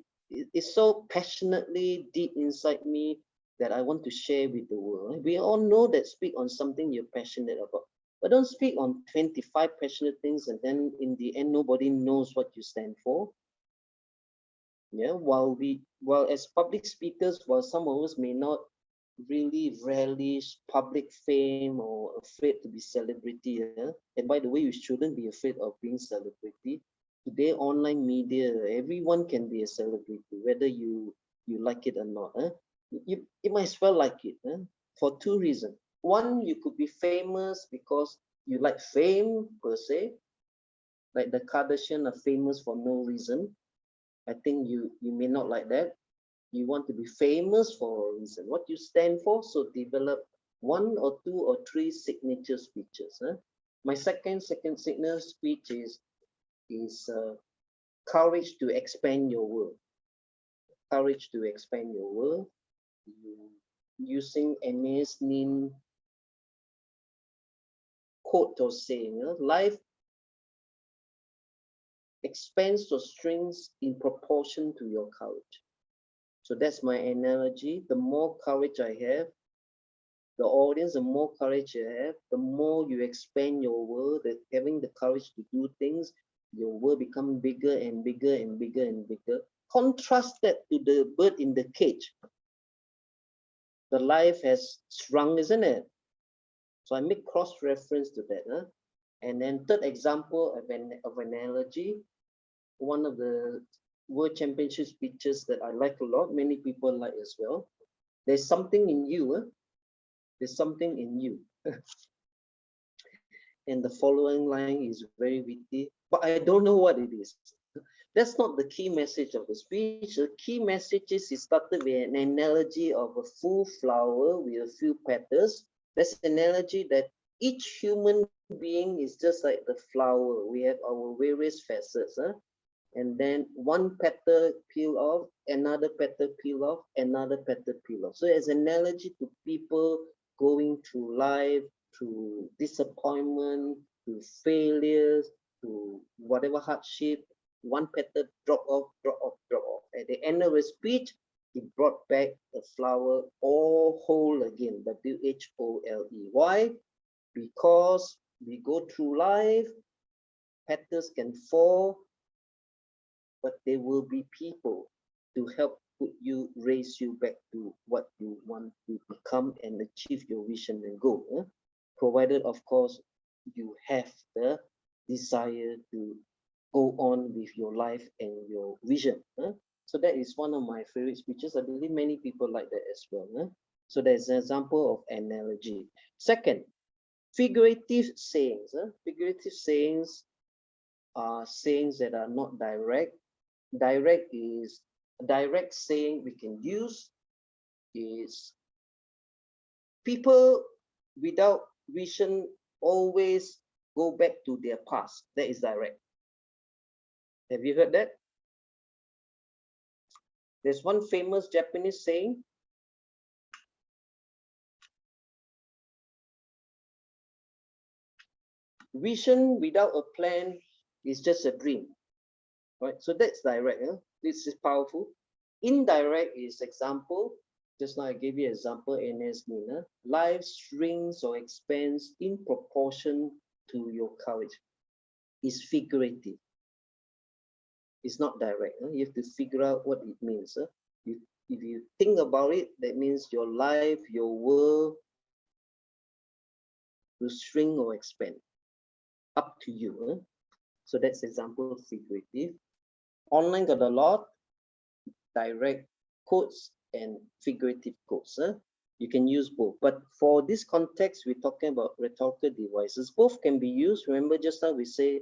is so passionately deep inside me that I want to share with the world. We all know that speak on something you're passionate about, but don't speak on 25 passionate things and then in the end nobody knows what you stand for. Yeah, while as public speakers, while some of us may not really relish public fame or afraid to be celebrity, and by the way, you shouldn't be afraid of being celebrity. Today, online media, everyone can be a celebrity, whether you like it or not. You might as well like it, for 2 reasons. One, you could be famous because you like fame per se, like the Kardashians are famous for no reason. I think you may not like that. You want to be famous for a reason, what you stand for. So develop 1 or 2 or 3 signature speeches. My second signature speech is courage to expand your world. Courage to expand your world. Using Anais Nin quote or saying, life expands your strengths in proportion to your courage. So that's my analogy. The more courage I have, the audience, the more courage you have, the more you expand your world, that having the courage to do things, your world become bigger and bigger and bigger and bigger. Contrast that to the bird in the cage. The life has shrunk, isn't it? So I make cross-reference to that. And then third example of analogy, one of the World Championship speeches that I like a lot, many people like as well. There's something in you There's something in you. And the following line is very witty, but I don't know what it is. That's not the key message of the speech. The key message is it started with an analogy of a full flower with a few petals. That's an analogy that each human being is just like the flower. We have our various facets. And then one petal peel off, another petal peel off, another petal peel off. So as an analogy to people going through life, through disappointment, to failures, to whatever hardship, one petal drop off, drop off, drop off. At the end of the speech, he brought back the flower all whole again, W-H-O-L-E. Why? Because we go through life, petals can fall, but there will be people to help put you, raise you back to what you want to become and achieve your vision and goal. Provided, of course, you have the desire to go on with your life and your vision. So that is one of my favorite speeches. I believe many people like that as well. So there's an example of analogy. Second, figurative sayings. Figurative sayings are sayings that are not direct. Direct saying we can use is people without vision always go back to their past. That is direct. Have you heard that? There's one famous Japanese saying, vision without a plan is just a dream. Right? So that's direct. This is powerful. Indirect is example. Just now I gave you an example in Nina. Life shrinks or expands in proportion to your courage. It's figurative. It's not direct. You have to figure out what it means. If you think about it, that means your life, your world will shrink or expand. Up to you. So that's example of figurative. Online got a lot, direct quotes and figurative quotes. You can use both. But for this context, we're talking about rhetorical devices. Both can be used. Remember just now we say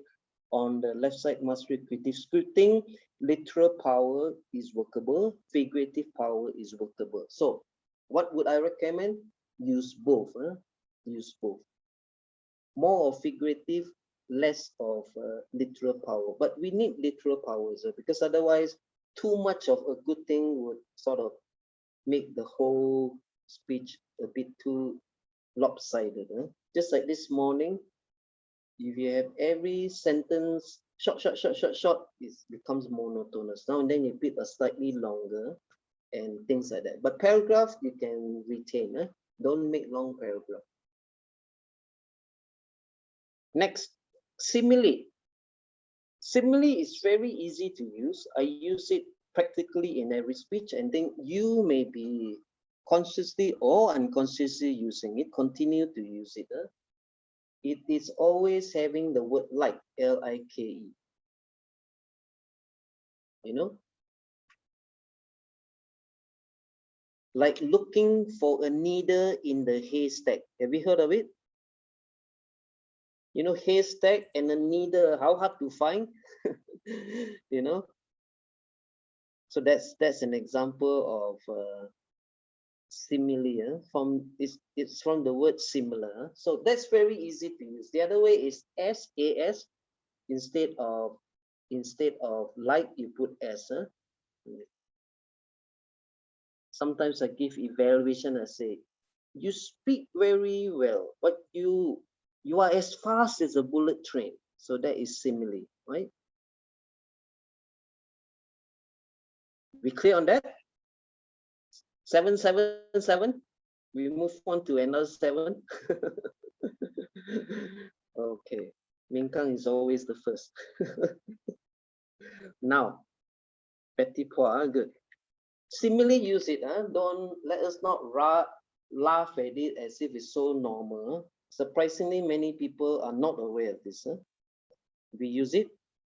on the left side, mastery creative scripting, literal power is workable, figurative power is workable. So what would I recommend? Use both. Use both. More of figurative, less of literal power. But we need literal power because otherwise too much of a good thing would sort of make the whole speech a bit too lopsided. Just like this morning, if you have every sentence short, it becomes monotonous. Now and then you put a slightly longer and things like that. But paragraph you can retain. Don't make long paragraph. Next, simile. Simile is very easy to use. I use it practically in every speech, and then you may be consciously or unconsciously using it. Continue to use it. It is always having the word like, L-I-K-E. You know? Like looking for a needle in the haystack. Have you heard of it? You know, haystack and a needle, how hard to find? You know? So that's an example of simile. It's from the word similar. So that's very easy to use. The other way is S-A-S. Instead of like, you put S. Sometimes I give evaluation. I say, you speak very well, but you are as fast as a bullet train. So that is simile, right? We clear on that? 777. We move on to another 7. Okay. Minkang is always the first. Now, petit pois, good. Simile, use it. Don't let us not laugh at it as if it's so normal. Surprisingly, many people are not aware of this. We use it.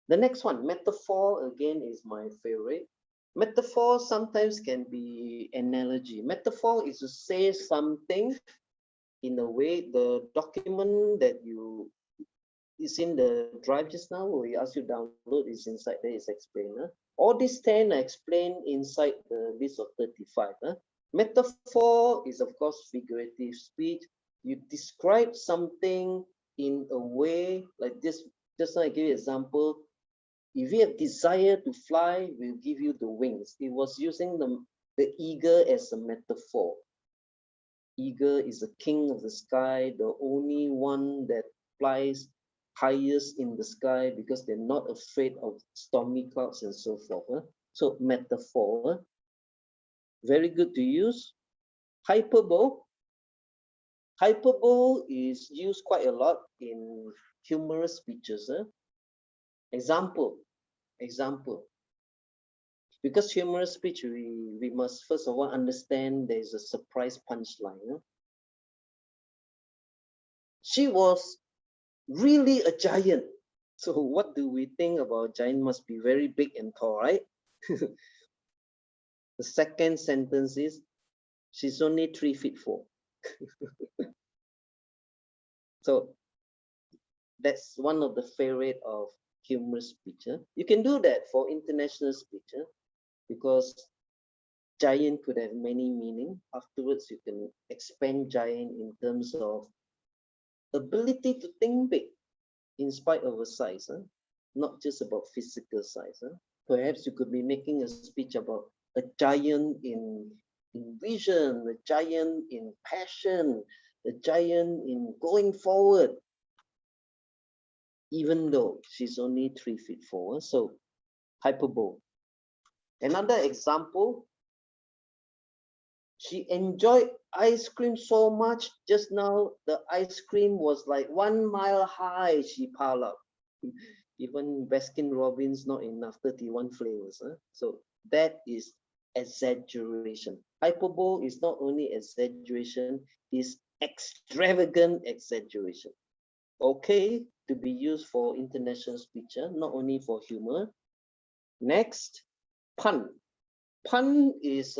The next one, metaphor, again, is my favorite. Metaphor sometimes can be analogy. Metaphor is to say something in a way, the document that you is in the drive just now, where we ask you download, is inside there, is explained. All these 10 are explained inside the list of 35. Metaphor is, of course, figurative speech. You describe something in a way like this. Just now I give you an example. If you have desire to fly, we'll give you the wings. It was using the eagle as a metaphor. Eagle is the king of the sky, the only one that flies highest in the sky because they're not afraid of stormy clouds and so forth. So metaphor, very good to use. Hyperbole. Hyperbole is used quite a lot in humorous speeches. Example. Because humorous speech, we must first of all understand there's a surprise punchline. She was really a giant. So what do we think about giant? Must be very big and tall, right? The second sentence is, she's only 3 feet 4. So that's one of the favorite of humorous speech. You can do that for international speech, because giant could have many meaning. Afterwards, you can expand giant in terms of ability to think big in spite of a size, not just about physical size. Perhaps you could be making a speech about a giant in vision, a giant in passion, a giant in going forward, even though she's only 3 feet 4. So hyperbole. Another example, she enjoyed ice cream so much. Just now, the ice cream was like 1 mile high, she piled up. Even Baskin Robbins, not enough, 31 flavors. So that is exaggeration. Hyperbole is not only exaggeration, it's extravagant exaggeration. Okay, to be used for international speech, not only for humor. Next, pun. Pun is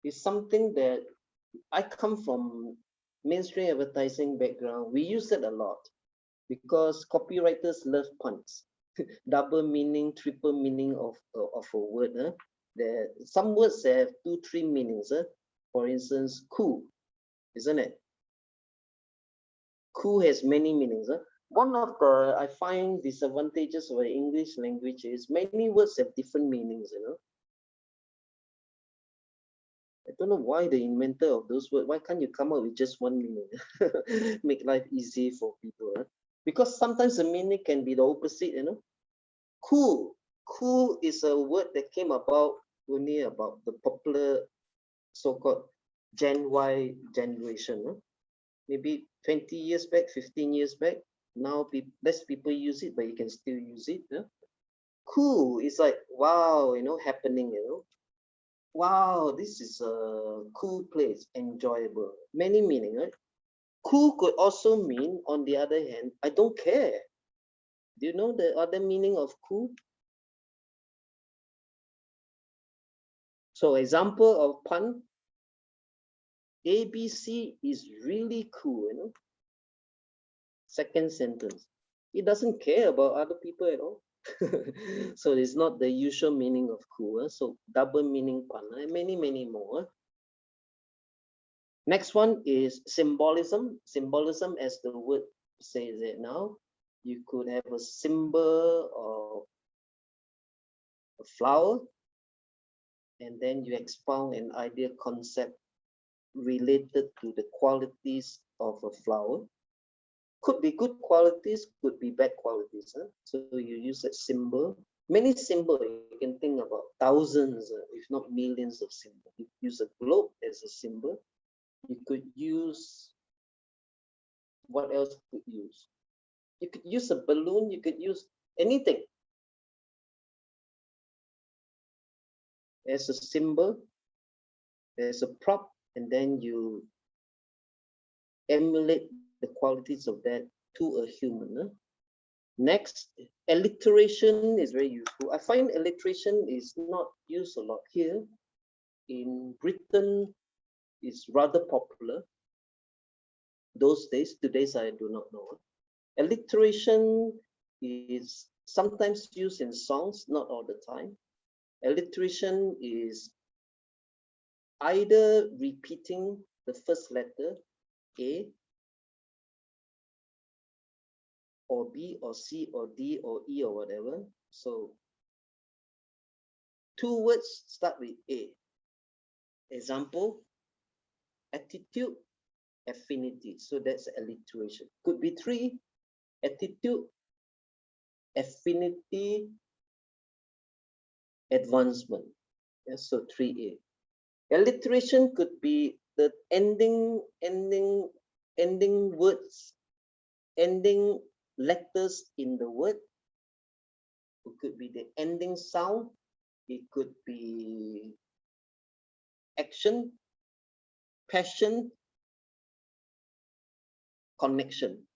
something that I come from mainstream advertising background. We use it a lot because copywriters love puns. Double meaning, triple meaning of a word. There some words have 2, 3 meanings. For instance, cool, isn't it? Cool has many meanings. One of the, I find, disadvantages of the English language is many words have different meanings, I don't know why the inventor of those words, why can't you come up with just one meaning? Make life easy for people. Because sometimes the meaning can be the opposite, Cool. Cool is a word that came about only about the popular so-called Gen Y generation. Maybe 20 years back, 15 years back. Now less people use it, but you can still use it. Cool is like, wow, happening, Wow, this is a cool place, enjoyable. Many meaning, right? Cool could also mean, on the other hand, I don't care. Do you know the other meaning of cool? So example of pun, ABC is really cool, Second sentence, it doesn't care about other people at all. So it's not the usual meaning of cool. So double meaning pun, many, many more. Next one is symbolism. Symbolism, as the word says it now, you could have a symbol of a flower, and then you expound an idea concept related to the qualities of a flower. Could be good qualities, could be bad qualities. So you use that symbol. Many symbols, you can think about thousands, if not millions of symbols. You use a globe as a symbol. You could use, what else could you use? You could use a balloon, you could use anything as a symbol, as a prop, and then you emulate the qualities of that to a human. Next, alliteration is very useful. I find alliteration is not used a lot here. In Britain, it's rather popular. those days. Today's I do not know. Alliteration is sometimes used in songs, not all the time. Alliteration is either repeating the first letter A or B or C or D or E or whatever. So 2 words start with A. Example, attitude, affinity. So that's alliteration. Could be 3, attitude, affinity, advancement. Yeah, so 3A. Alliteration could be the ending words, ending letters in the word. It could be the ending sound. It could be action, passion, connection.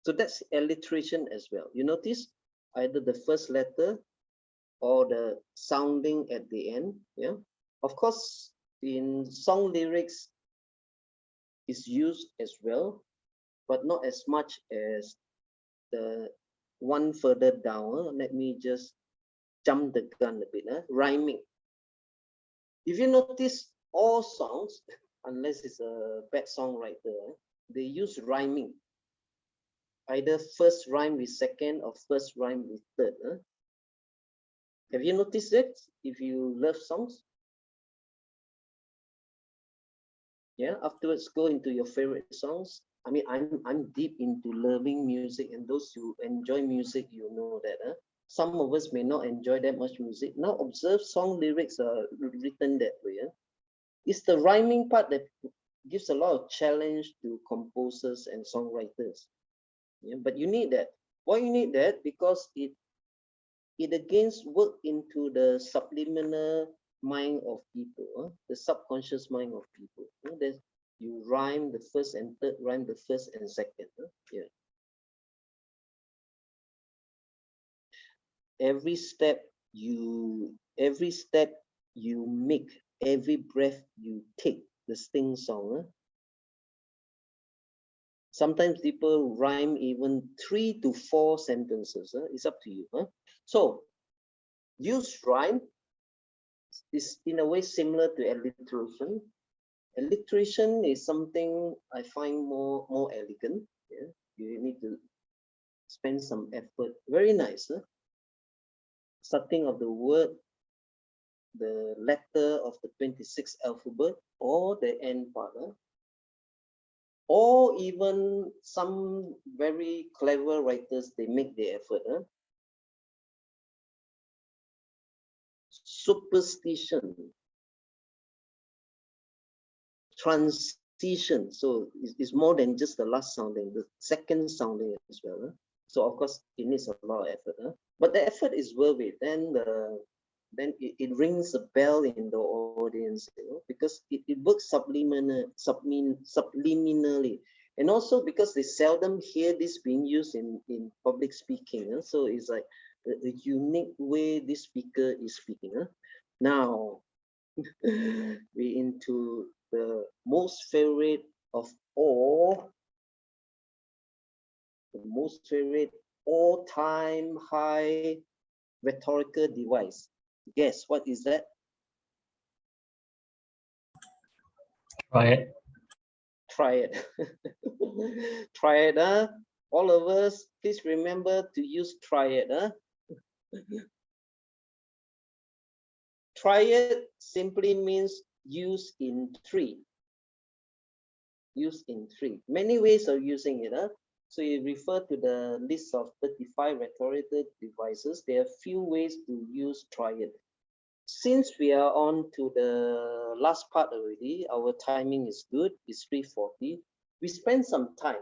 So that's alliteration as well. You notice either the first letter or the sounding at the end. Yeah. Of course, in song lyrics is used as well, but not as much as the one further down. Let me just jump the gun a bit. Rhyming. If you notice, all songs, unless it's a bad songwriter, they use rhyming. Either first rhyme with second or first rhyme with third. Have you noticed that? If you love songs, yeah. Afterwards, go into your favorite songs. I mean, I'm deep into loving music, and those who enjoy music, you know that. Some of us may not enjoy that much music. Now observe song lyrics are written that way. It's the rhyming part that gives a lot of challenge to composers and songwriters. Yeah, but you need that. Why you need that? Because it again work into the subliminal mind of people, the subconscious mind of people. You rhyme the first and third, rhyme the first and second. Yeah. Every step you make, every breath you take, the sting song. Sometimes people rhyme even 3 to 4 sentences. It's up to you. So use rhyme is in a way similar to alliteration. Alliteration is something I find more elegant. Yeah? You need to spend some effort. Very nice. Starting of the word, the letter of the 26th alphabet, or the end part. Or even some very clever writers, they make the effort. Superstition, transition. So it's more than just the last sounding, the second sounding as well. So of course it needs a lot of effort. But the effort is worth it. Then it rings a bell in the audience, because it works subliminally. And also because they seldom hear this being used in public speaking. So it's like a unique way this speaker is speaking. Now, we into the most favorite of all, the most favorite all-time high rhetorical device. Guess what is that? Try it. Try it. Try it. All of us, please remember to use try it. Try it simply means use in 3. Use in 3. Many ways of using it. So you refer to the list of 35 rhetorical devices. There are few ways to use try it. Since we are on to the last part already, our timing is good, it's 3:40. We spend some time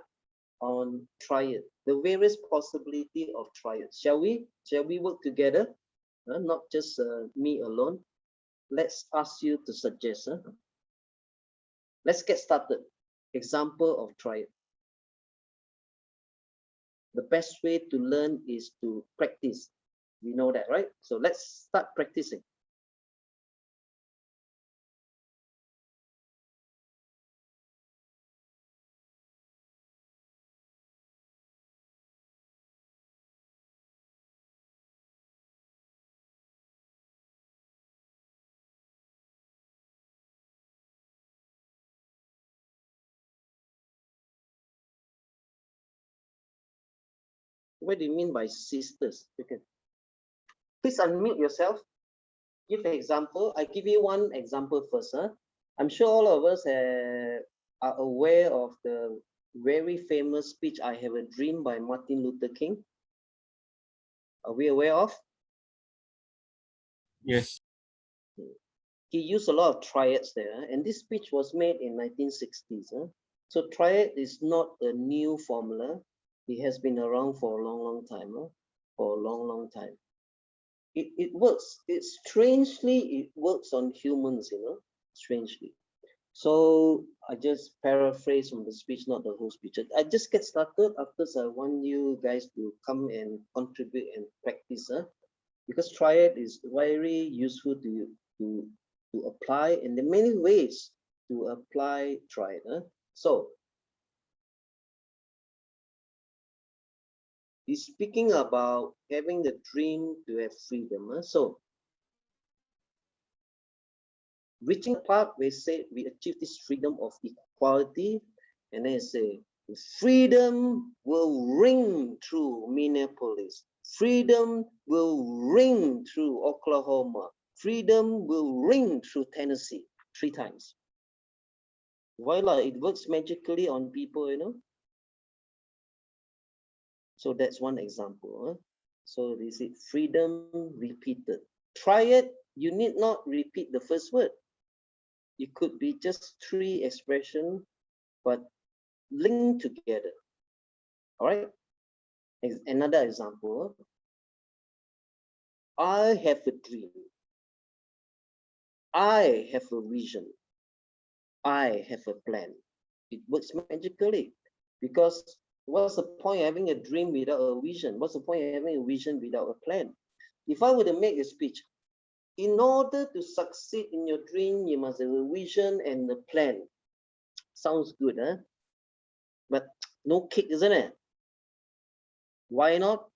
on try it, the various possibility of try it. Shall we work together? Not just me alone. Let's ask you to suggest. Let's get started. Example of try it. The best way to learn is to practice. We know that, right? So let's start practicing. What do you mean by sisters? Okay. Please unmute yourself. Give an example. I give you one example first. I'm sure all of us are aware of the very famous speech, I Have a Dream by Martin Luther King. Are we aware of? Yes. He used a lot of triads there, and this speech was made in 1960s. So triad is not a new formula. It has been around for a long time. For a long time. It works. It works on humans, strangely. So I just paraphrase from the speech, not the whole speech. I just get started. After I want you guys to come and contribute and practice, because triad is very useful to apply, and there are many ways to apply triad. So he's speaking about having the dream to have freedom. So reaching the part where say we achieve this freedom of equality, and then say freedom will ring through Minneapolis, freedom will ring through Oklahoma, freedom will ring through Tennessee 3 times. Voila, it works magically on people, So that's one example. So this is freedom repeated. Triad, you need not repeat the first word. It could be just 3 expressions, but linked together. All right. Another example. I have a dream. I have a vision. I have a plan. It works magically, because what's the point of having a dream without a vision? What's the point of having a vision without a plan? If I were to make a speech, in order to succeed in your dream, you must have a vision and a plan. Sounds good, huh? But no kick, isn't it? Why not?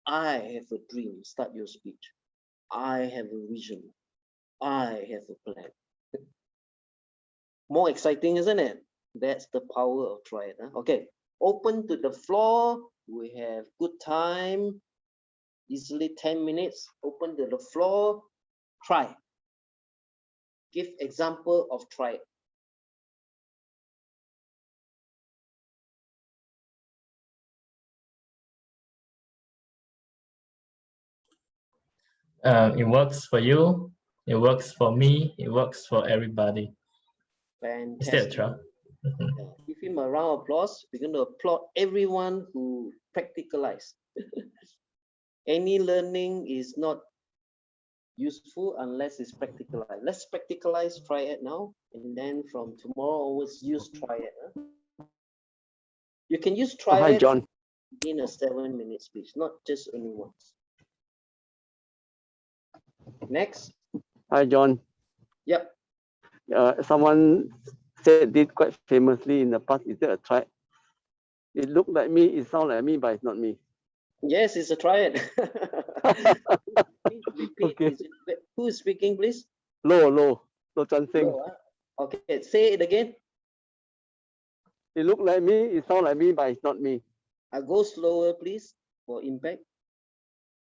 I have a dream. Start your speech. I have a vision. I have a plan. More exciting, isn't it? That's the power of triad. Okay, open to the floor. We have good time. Easily 10 minutes. Open to the floor. Try. Give example of triad. It works for you. It works for me. It works for everybody. Fantastic. Is that true? Give him a round of applause. We're going to applaud everyone who practicalized. Any learning is not useful unless it's practicalized. Let's practicalize triad now, and then from tomorrow onwards, use triad. You can use triad. Hi, John. In a 7-minute speech, not just only once. Next. Hi, John. Yep. Someone said this quite famously in the past. Is that a triad? It looked like me, it sounds like me, but it's not me. Yes, it's a triad. Repeat. Okay. Who is speaking, please? Lo Jon Tan. Okay, say it again. It looked like me, it sounds like me, but it's not me. I'll go slower, please, for impact.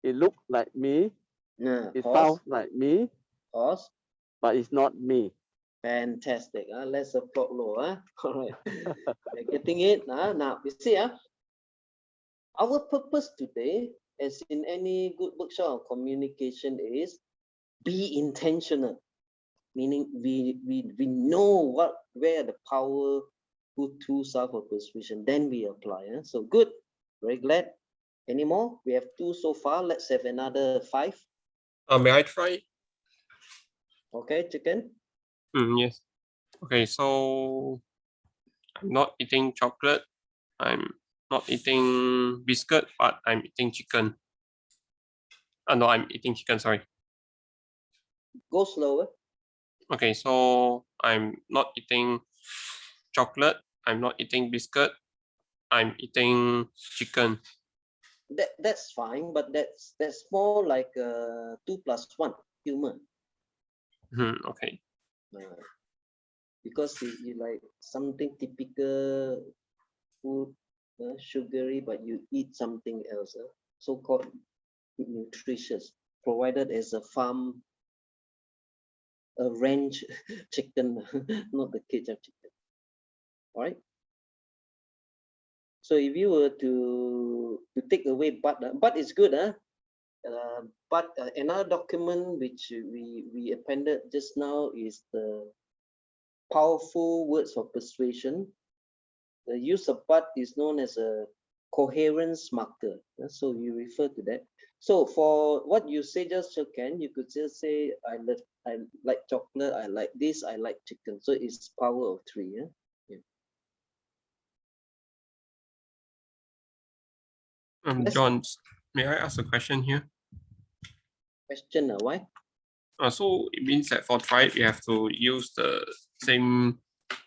It looked like me, it sounds like me, Pause. but it's not me. Fantastic. Let's applaud Lo. All right. We're getting it. Now, you see, our purpose today, as in any good workshop of communication, is be intentional. Meaning we know where the powerful tools are for persuasion. Then we apply. So good. Very glad. Any more? We have 2 so far. Let's have another 5. May I try? Okay, chicken. Yes. Okay, so I'm not eating chocolate. I'm not eating biscuit, but I'm eating chicken. No, I'm eating chicken, sorry. Go slower. Okay, so I'm not eating chocolate. I'm not eating biscuit. I'm eating chicken. That's fine, but that's more like 2 + 1 humor. Okay. Because you like something typical food, sugary, but you eat something else, so-called nutritious, provided as a farm, a ranch chicken, not the cage of chicken. All right. So if you were to take away but is good, but another document which we appended just now is the powerful words of persuasion. The use of but is known as a coherence marker. So you refer to that. So for what you say, just 𝐸𝐿, you could just say I like chocolate, I like this, I like chicken. So it's power of 3. Yeah. John, may I ask a question here? Question, why? So it means that for triad, we have to use the same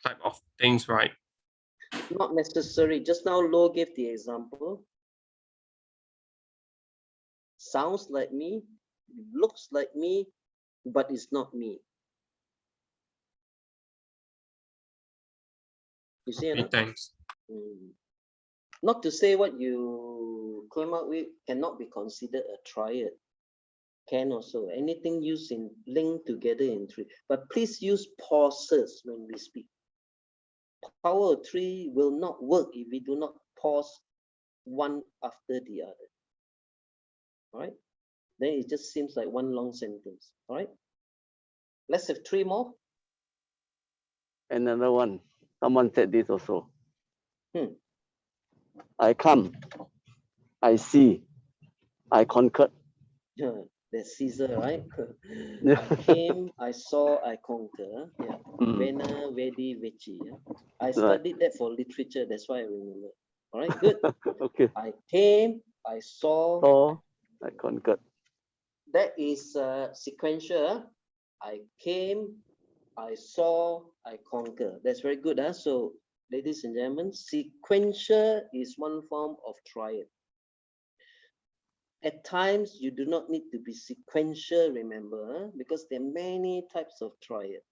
type of things, right? Not necessary. Just now, Lo gave the example. Sounds like me, looks like me, but it's not me. You see, Okay, thanks. Not to say what you came up with cannot be considered a triad. Can also. Anything used in linked together in 3. But please use pauses when we speak. Power of 3 will not work if we do not pause one after the other. All right. Then it just seems like one long sentence. All right. Let's have 3 more. Another one. Someone said this also. I come, I see, I conquered. That's Caesar, right? I came, I saw, I conquer. Yeah. Vena, Vedi, Veci. Yeah? I studied that for literature. That's why I remember. All right, good. Okay. I came, I saw, I conquered. That is sequential. I came, I saw, I conquer. That's very good. So, ladies and gentlemen, sequential is one form of triad. At times, you do not need to be sequential, remember, because there are many types of triad.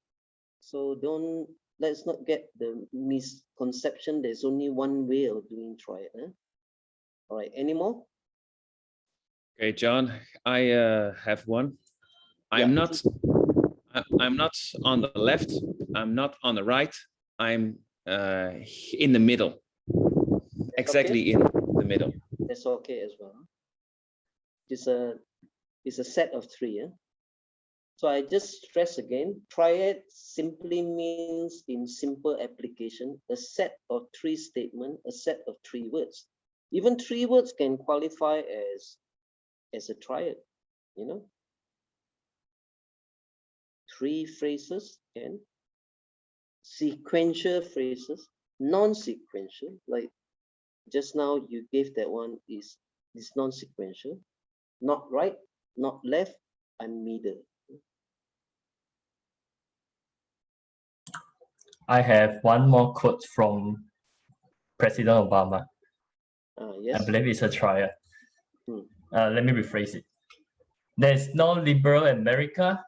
So let's not get the misconception there's only one way of doing triad. All right, any more? Okay, John, I have one. I'm not on the left. I'm not on the right. I'm in the middle. That's exactly okay. In the middle. That's okay as well. It's a set of 3. Yeah? So I just stress again, triad simply means in simple application, a set of 3 statements, a set of 3 words. Even 3 words can qualify as a triad, you know. 3 phrases can, sequential phrases, non-sequential, like just now you gave that one is non-sequential, not right, not left, and middle. I have one more quote from President Obama. Yes. I believe it's a triad. Let me rephrase it. There is no liberal America.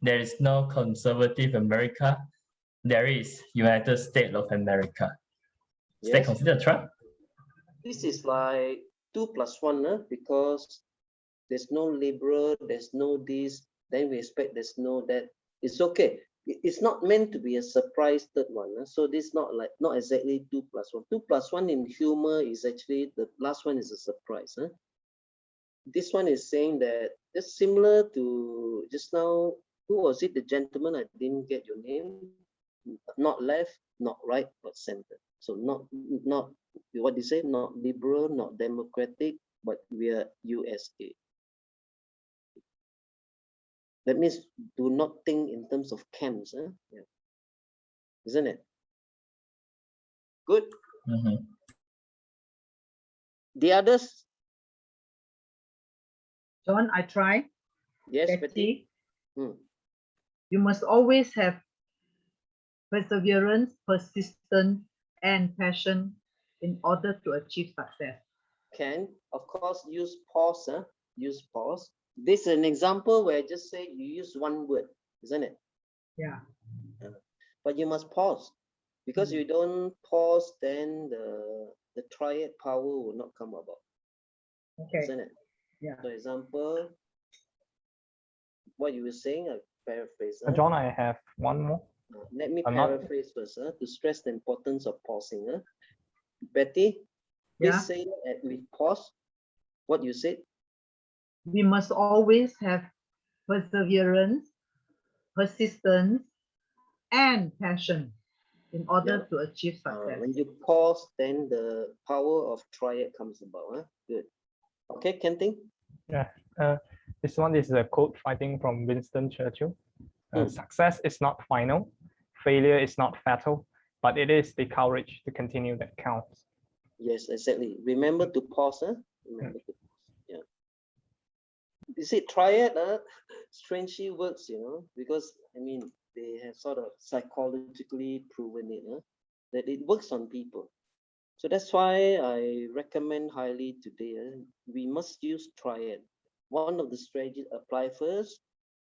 There is no conservative America. There is United States of America. Is that considered a triad? This is like 2 + 1, because there's no liberal, there's no this, then we expect there's no that. It's okay. It's not meant to be a surprise third one. So this not exactly 2 + 1. 2 + 1 in humor is actually the last one is a surprise. This one is saying that just similar to just now. Who was it? The gentleman, I didn't get your name. Not left, not right, but center. So not what do you say? Not liberal, not democratic, but we are USA. That means do not think in terms of camps, yeah. Isn't it? Good. The others? John, I try. Yes, Betty. You must always have perseverance, persistence, and passion in order to achieve success. Can, of course, use pause. Use pause. This is an example where I just say you use one word, isn't it? Yeah. But you must pause, because you don't pause, then the the triad power will not come about. Okay. Isn't it? Yeah. For example, what you were saying, I paraphrase. John, I have one more. Let me I'm not- paraphrase first to stress the importance of pausing. Betty, please Yeah. say that with pause what you said. We must always have perseverance, persistence, and passion in order to achieve success. When you pause, then the power of triad comes about. Good. Okay, Kenting? Yeah. This one is a quote, I think, from Winston Churchill. Success is not final, failure is not fatal, but it is the courage to continue that counts. Yes, exactly. Remember to pause. Remember to pause. Yeah. You see, triad strangely works, because I mean they have sort of psychologically proven it, that it works on people. So that's why I recommend highly today. We must use triad. One of the strategies apply first,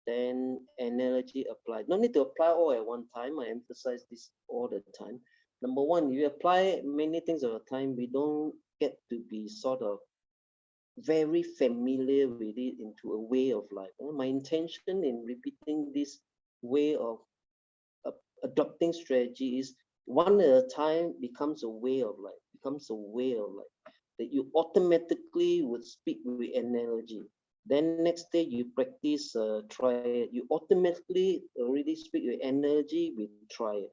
then analogy applied. No need to apply all at one time. I emphasize this all the time. Number one, you apply many things at a time, we don't get to be sort of very familiar with it into a way of life. My intention in repeating this way of adopting strategy is one at a time becomes a way of life, that you automatically would speak with analogy. Then next day you practice triad, you automatically already speak with analogy with triad.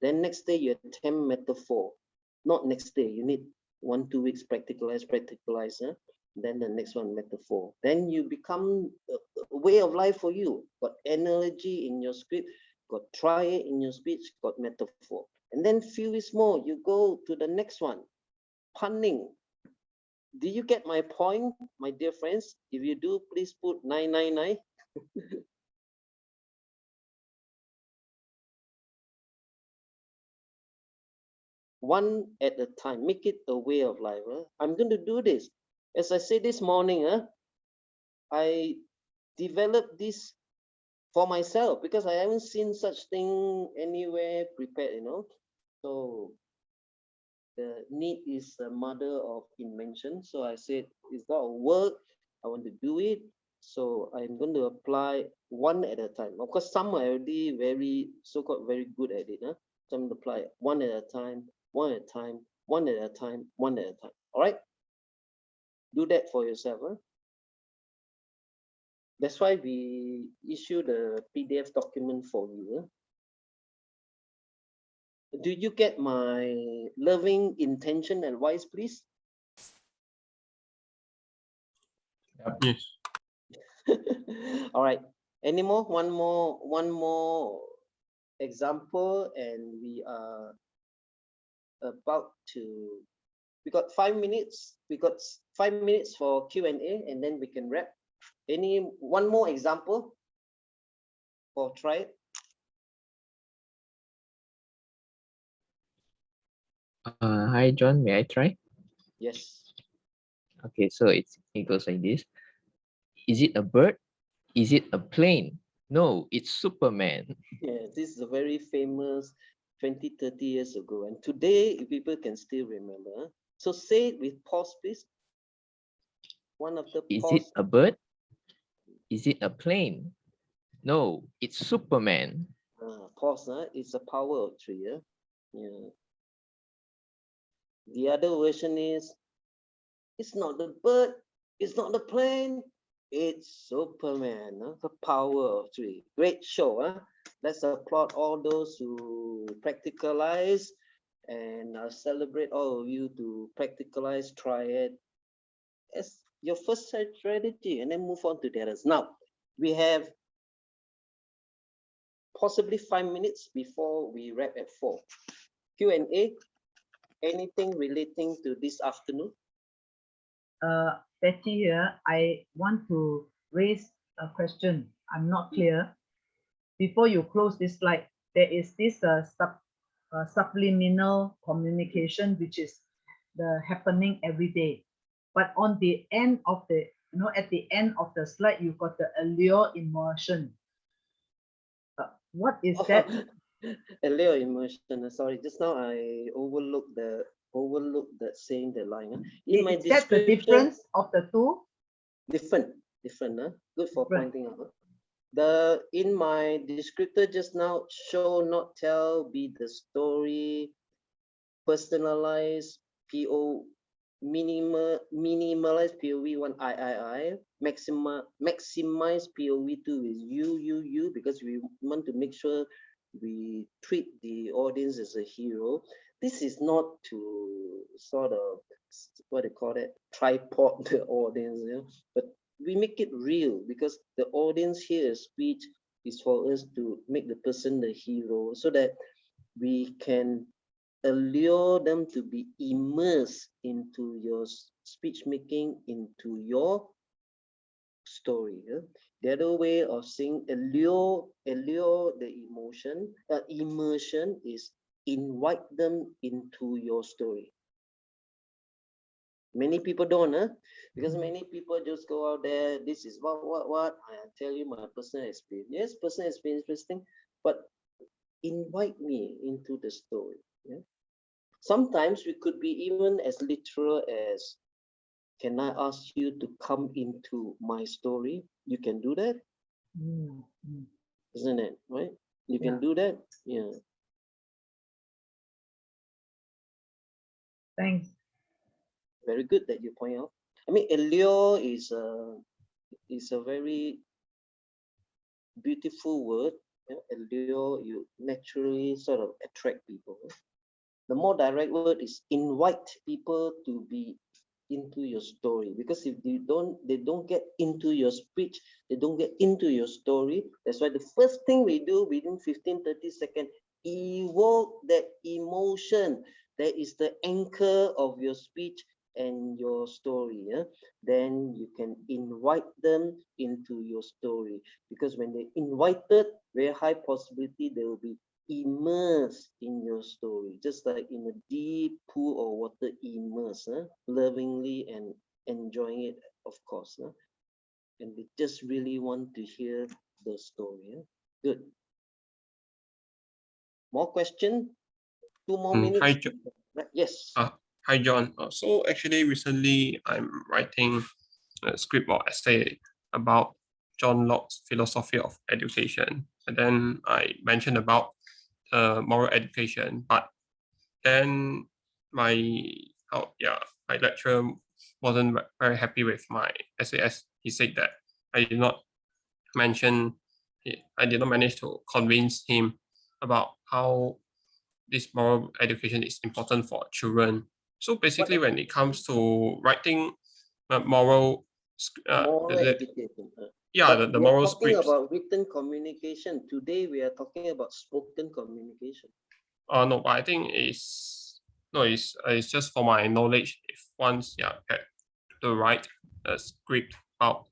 Then next day you attempt metaphor. Not next day, you need 1-2 weeks practicalize. Then the next one metaphor. Then you become a way of life for you. Got analogy in your script, got triad in your speech, got metaphor. And then few weeks more, you go to the next one, punning. Do you get my point, my dear friends? If you do, please put 999. One at a time, make it a way of life. I'm going to do this. As I said this morning, I developed this for myself because I haven't seen such thing anywhere prepared, So the need is the mother of invention. So I said, it's got to work. I want to do it. So I'm going to apply one at a time. Of course, some are already very, so-called very good at it. So I'm going to apply one at a time, one at a time, one at a time, one at a time. All right? Do that for yourself. That's why we issue the PDF document for you. Do you get my loving intention advice, please? Yes. All right. Any more? One more example, and we are about to. We got 5 minutes. We got 5 minutes for Q&A, and then we can wrap. One more example for try it. Hi, John. May I try? Yes. Okay, so it goes like this. Is it a bird? Is it a plane? No, it's Superman. Yeah, this is a very famous 20, 30 years ago. And today, people can still remember. So say it with pause, please. One of the Is pause. it a bird? Is it a plane? No, it's Superman. Pause, it's a power of 3. Yeah. The other version is, it's not the bird, it's not the plane, it's Superman. The power of 3. Great show. Let's applaud all those who practicalize, and celebrate all of you to practicalize, try it as your first strategy, and then move on to the others. Now, we have possibly 5 minutes before we wrap at 4. Q&A, anything relating to this afternoon? Betty here, I want to raise a question. I'm not clear. Before you close this slide, there is this subliminal communication, which is happening every day. But on the end of the, at the end of the slide, you've got the allure immersion. What is that? Allure immersion. Sorry, just now I overlooked overlook that saying the line. In my Is that the description, difference of the two? different, good for Different. pointing out. In my descriptor just now, show, not tell, be the story, personalize, PO, minimalize POV1 I, maximize POV2 is you, because we want to make sure we treat the audience as a hero. This is not to sort of, what they call it, tripod the audience, but we make it real, because the audience here speech is for us to make the person the hero, so that we can allure them to be immersed into your speech making, into your story. The other way of saying allure the immersion is invite them into your story. Many people don't, because many people just go out there, this is what, I tell you my personal experience. Yes, personal experience interesting, but invite me into the story. Sometimes we could be even as literal as, can I ask you to come into my story? You can do that, isn't it, right? You can do that, yeah. Thanks. Very good that you point out. I mean, allure is a very beautiful word. Allure, you naturally sort of attract people. The more direct word is invite people to be into your story, because if they don't get into your speech, they don't get into your story. That's why the first thing we do within 15-30 seconds, evoke that emotion. That is the anchor of your speech and your story. Then you can invite them into your story, because when they invited, very high possibility they will be immersed in your story, just like in a deep pool of water, immersed, lovingly and enjoying it, of course. And they just really want to hear the story. Good. More question? 2 more minutes. Hi, John. Yes. Hi, John. So actually, recently I'm writing a script or essay about John Locke's philosophy of education, and then I mentioned about moral education, but then my lecturer wasn't very happy with my essay, as he said that I did not manage to convince him about how this moral education is important for children. So basically, when it comes to writing moral education. The moral scripts. About written communication. Today we are talking about spoken communication. No, I think it's just for my knowledge. If once get to write a script about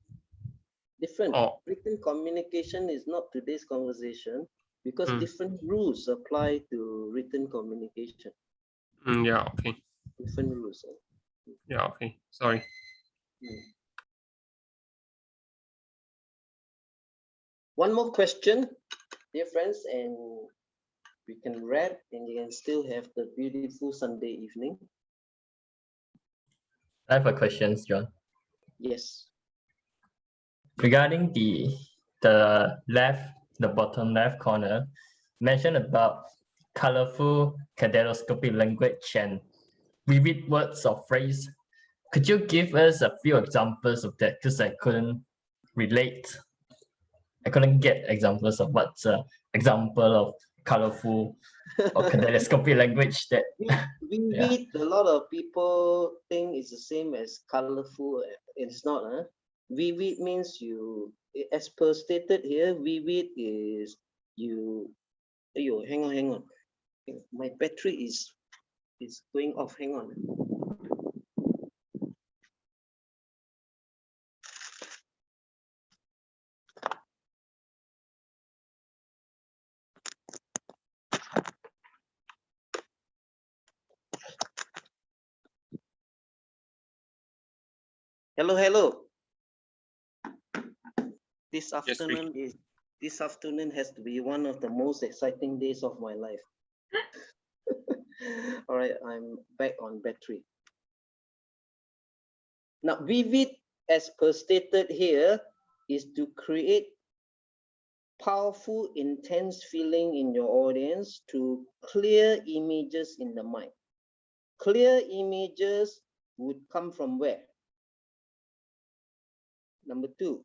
different written communication is not today's conversation, because different rules apply to written communication. Yeah, okay. Different rules. Yeah, okay. Sorry. One more question, dear friends, and we can wrap, and you can still have the beautiful Sunday evening. I have a question, John. Yes. Regarding the bottom left corner, mentioned about colorful kaleidoscopic language and vivid words or phrase. Could you give us a few examples of that? Because I couldn't relate. I couldn't get examples of what's an example of colorful or kaleidoscopic language that vivid. A lot of people think it's the same as colorful. It's not. Vivid means you, as per stated here, vivid is you. Hang on. My battery is going off. Hang on. Hello. This afternoon has to be one of the most exciting days of my life. All right, I'm back on battery. Now, vivid, as per stated here, is to create powerful, intense feeling in your audience through clear images in the mind. Clear images would come from where? Number two,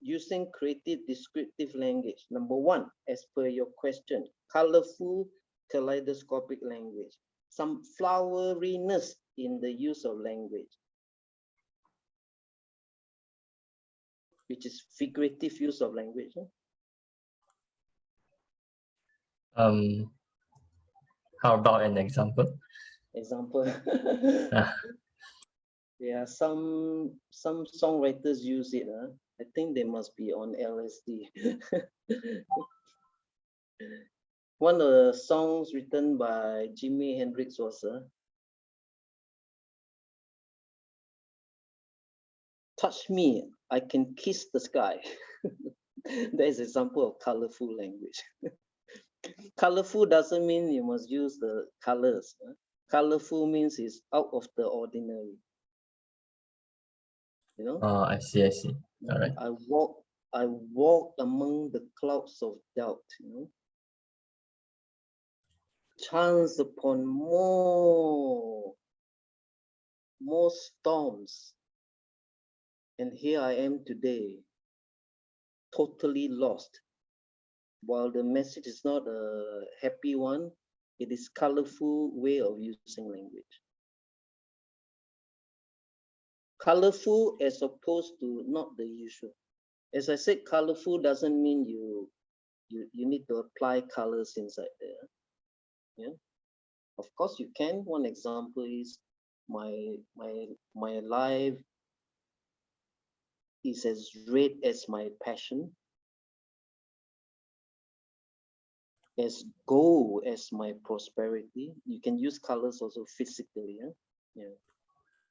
using creative descriptive language. Number one, as per your question, colorful, kaleidoscopic language. Some floweriness in the use of language, which is figurative use of language. How about an example? Example. Yeah, some songwriters use it. I think they must be on LSD. One of the songs written by Jimi Hendrix was "Touch Me, I Can Kiss the Sky." That is an example of colorful language. Colorful doesn't mean you must use the colors. Colorful means it's out of the ordinary. You know? Oh, I see. All right. I walk among the clouds of doubt, you know. Chance upon more storms. And here I am today, totally lost. While the message is not a happy one, it is colorful way of using language. Colorful as opposed to not the usual. As I said, colorful doesn't mean you need to apply colors inside there. Yeah, of course you can. One example is my life is as red as my passion, as gold as my prosperity. You can use colors also physically. Yeah.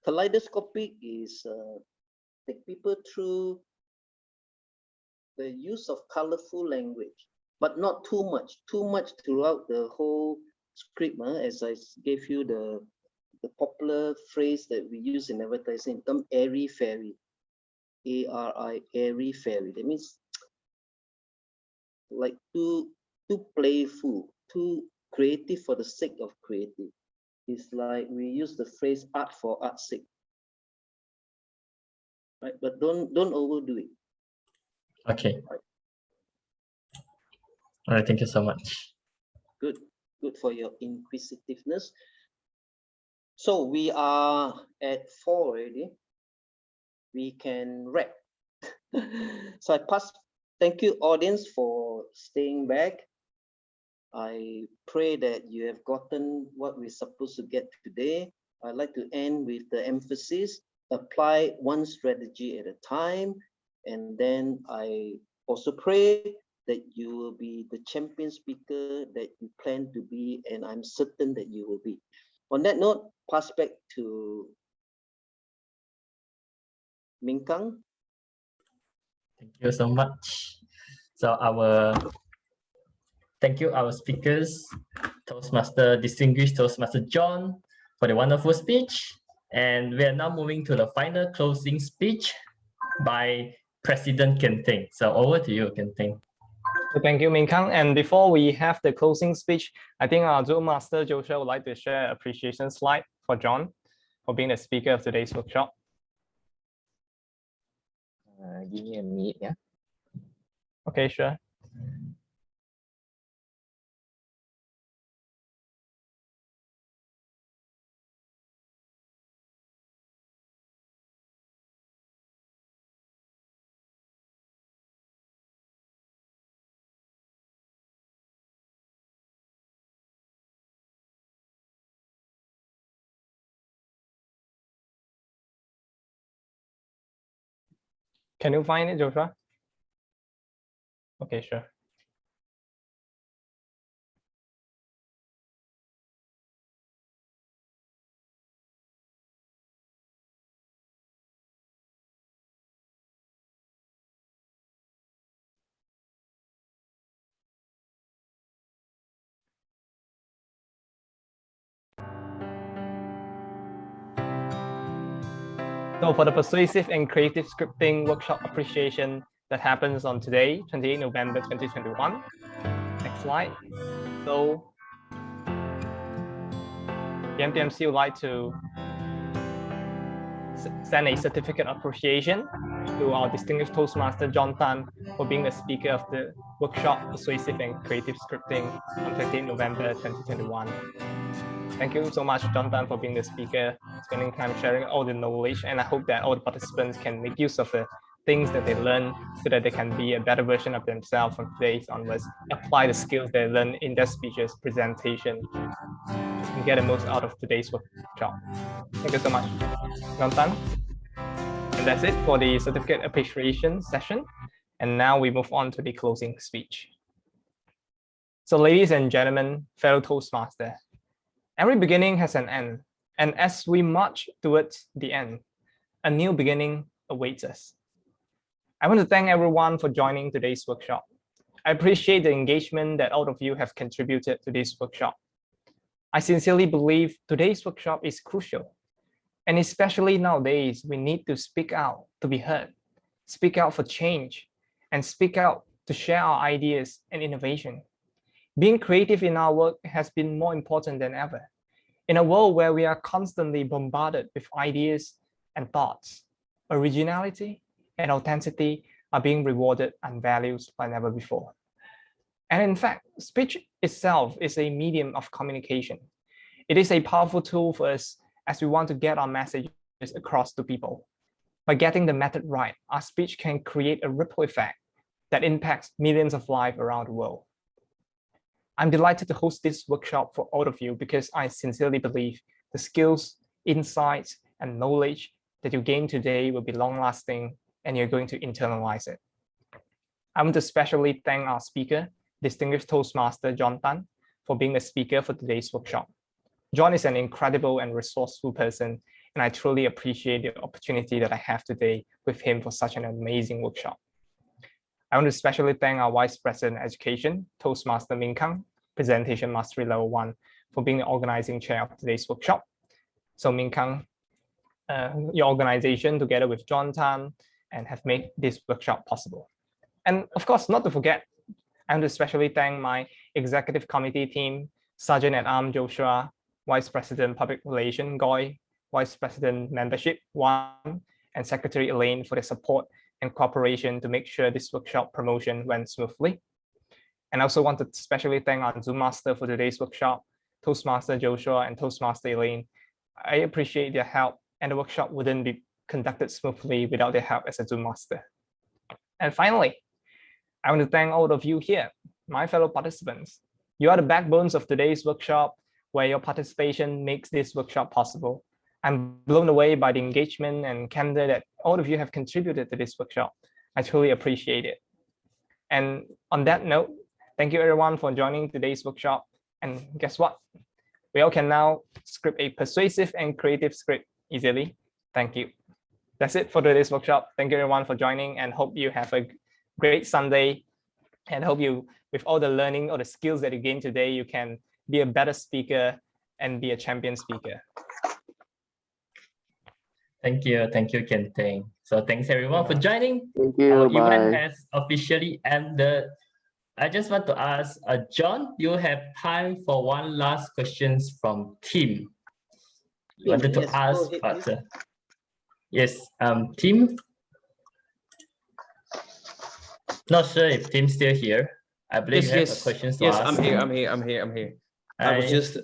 Kaleidoscopic is take people through the use of colorful language, but not too much. Too much throughout the whole script. As I gave you the popular phrase that we use in advertising, term airy fairy, A-R-I, airy fairy. That means like too playful, too creative for the sake of creative. It's like we use the phrase art for art's sake, right? But don't overdo it. Okay. All right. Thank you so much. Good for your inquisitiveness. So we are at 4 already. We can wrap. So thank you audience for staying back. I pray that you have gotten what we're supposed to get today. I'd like to end with the emphasis, apply one strategy at a time. And then I also pray that you will be the champion speaker that you plan to be, and I'm certain that you will be. On that note, pass back to 𝐸𝐸. Thank you so much. So thank you our speakers, distinguished Toastmaster John, for the wonderful speech. And we are now moving to the final closing speech by President Ken Ting. So over to you, Ken Ting. So thank you, 𝐸𝐸. And before we have the closing speech, I think our Zoom Master Joshua would like to share an appreciation slide for John for being the speaker of today's workshop. Give me a minute, yeah. Okay, sure. Can you find it, Joshua? Okay, sure. So for the Persuasive and Creative Scripting Workshop Appreciation that happens on today, 28 November 2021. Next slide. So the UMTMC would like to send a certificate of appreciation to our distinguished Toastmaster Jon Tan for being the speaker of the workshop Persuasive and Creative Scripting on 28 November 2021. Thank you so much, Jon Tan, for being the speaker, spending time sharing all the knowledge, and I hope that all the participants can make use of the things that they learn so that they can be a better version of themselves from today onwards, apply the skills they learn in their speeches, presentation, and get the most out of today's workshop. Thank you so much, Jon Tan. And that's it for the certificate appreciation session. And now we move on to the closing speech. So ladies and gentlemen, fellow Toastmaster, every beginning has an end. And as we march towards the end, a new beginning awaits us. I want to thank everyone for joining today's workshop. I appreciate the engagement that all of you have contributed to this workshop. I sincerely believe today's workshop is crucial. And especially nowadays, we need to speak out to be heard, speak out for change, and speak out to share our ideas and innovation. Being creative in our work has been more important than ever. In a world where we are constantly bombarded with ideas and thoughts, originality and authenticity are being rewarded and valued like never before. And in fact, speech itself is a medium of communication. It is a powerful tool for us as we want to get our messages across to people. By getting the method right, our speech can create a ripple effect that impacts millions of lives around the world. I'm delighted to host this workshop for all of you because I sincerely believe the skills, insights, and knowledge that you gain today will be long-lasting and you're going to internalize it. I want to especially thank our speaker, distinguished Toastmaster Jon Tan, for being the speaker for today's workshop. Jon is an incredible and resourceful person, and I truly appreciate the opportunity that I have today with him for such an amazing workshop. I want to especially thank our Vice President Education, Toastmaster 𝐸𝐿, Presentation Mastery Level 1, for being the organizing chair of today's workshop. So 𝐸𝐿, your organization together with Jon Tan and have made this workshop possible. And of course, not to forget, I want to especially thank my executive committee team, Sergeant at Arms Joshua, Vice President Public Relations 𝐸𝐿, Vice President Membership 1, and Secretary Elaine for their support and cooperation to make sure this workshop promotion went smoothly. And I also want to especially thank our Zoom Master for today's workshop, Toastmaster Joshua and Toastmaster Elaine. I appreciate their help, and the workshop wouldn't be conducted smoothly without their help as a Zoom Master. And finally, I want to thank all of you here, my fellow participants. You are the backbones of today's workshop, where your participation makes this workshop possible. I'm blown away by the engagement and candor that all of you have contributed to this workshop. I truly appreciate it. And on that note, thank you everyone for joining today's workshop. And guess what? We all can now script a persuasive and creative script easily. Thank you. That's it for today's workshop. Thank you everyone for joining, and hope you have a great Sunday. And hope you, with all the learning or the skills that you gained today, you can be a better speaker and be a champion speaker. Thank you, 𝐀𝐿. So thanks everyone for joining. Thank you. Our Bye. event has officially ended. I just want to ask Jon, you have time for one last questions from Tim. Wanted to Yes, ask, go ahead, but yes, Tim. Not sure if Tim's still here. I believe you have a questions to yes, ask. I'm here. I was just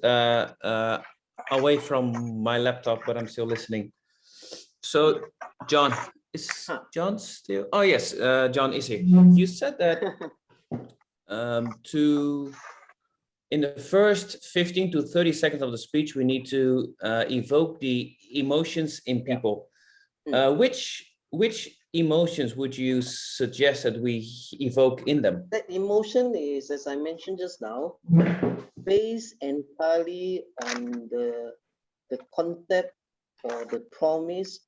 away from my laptop, but I'm still listening. So, Jon, is Jon still? Oh yes, Jon is here. You said that in the first 15 to 30 seconds of the speech, we need to evoke the emotions in people. Which emotions would you suggest that we evoke in them? That emotion is, as I mentioned just now, based entirely on the concept or the promise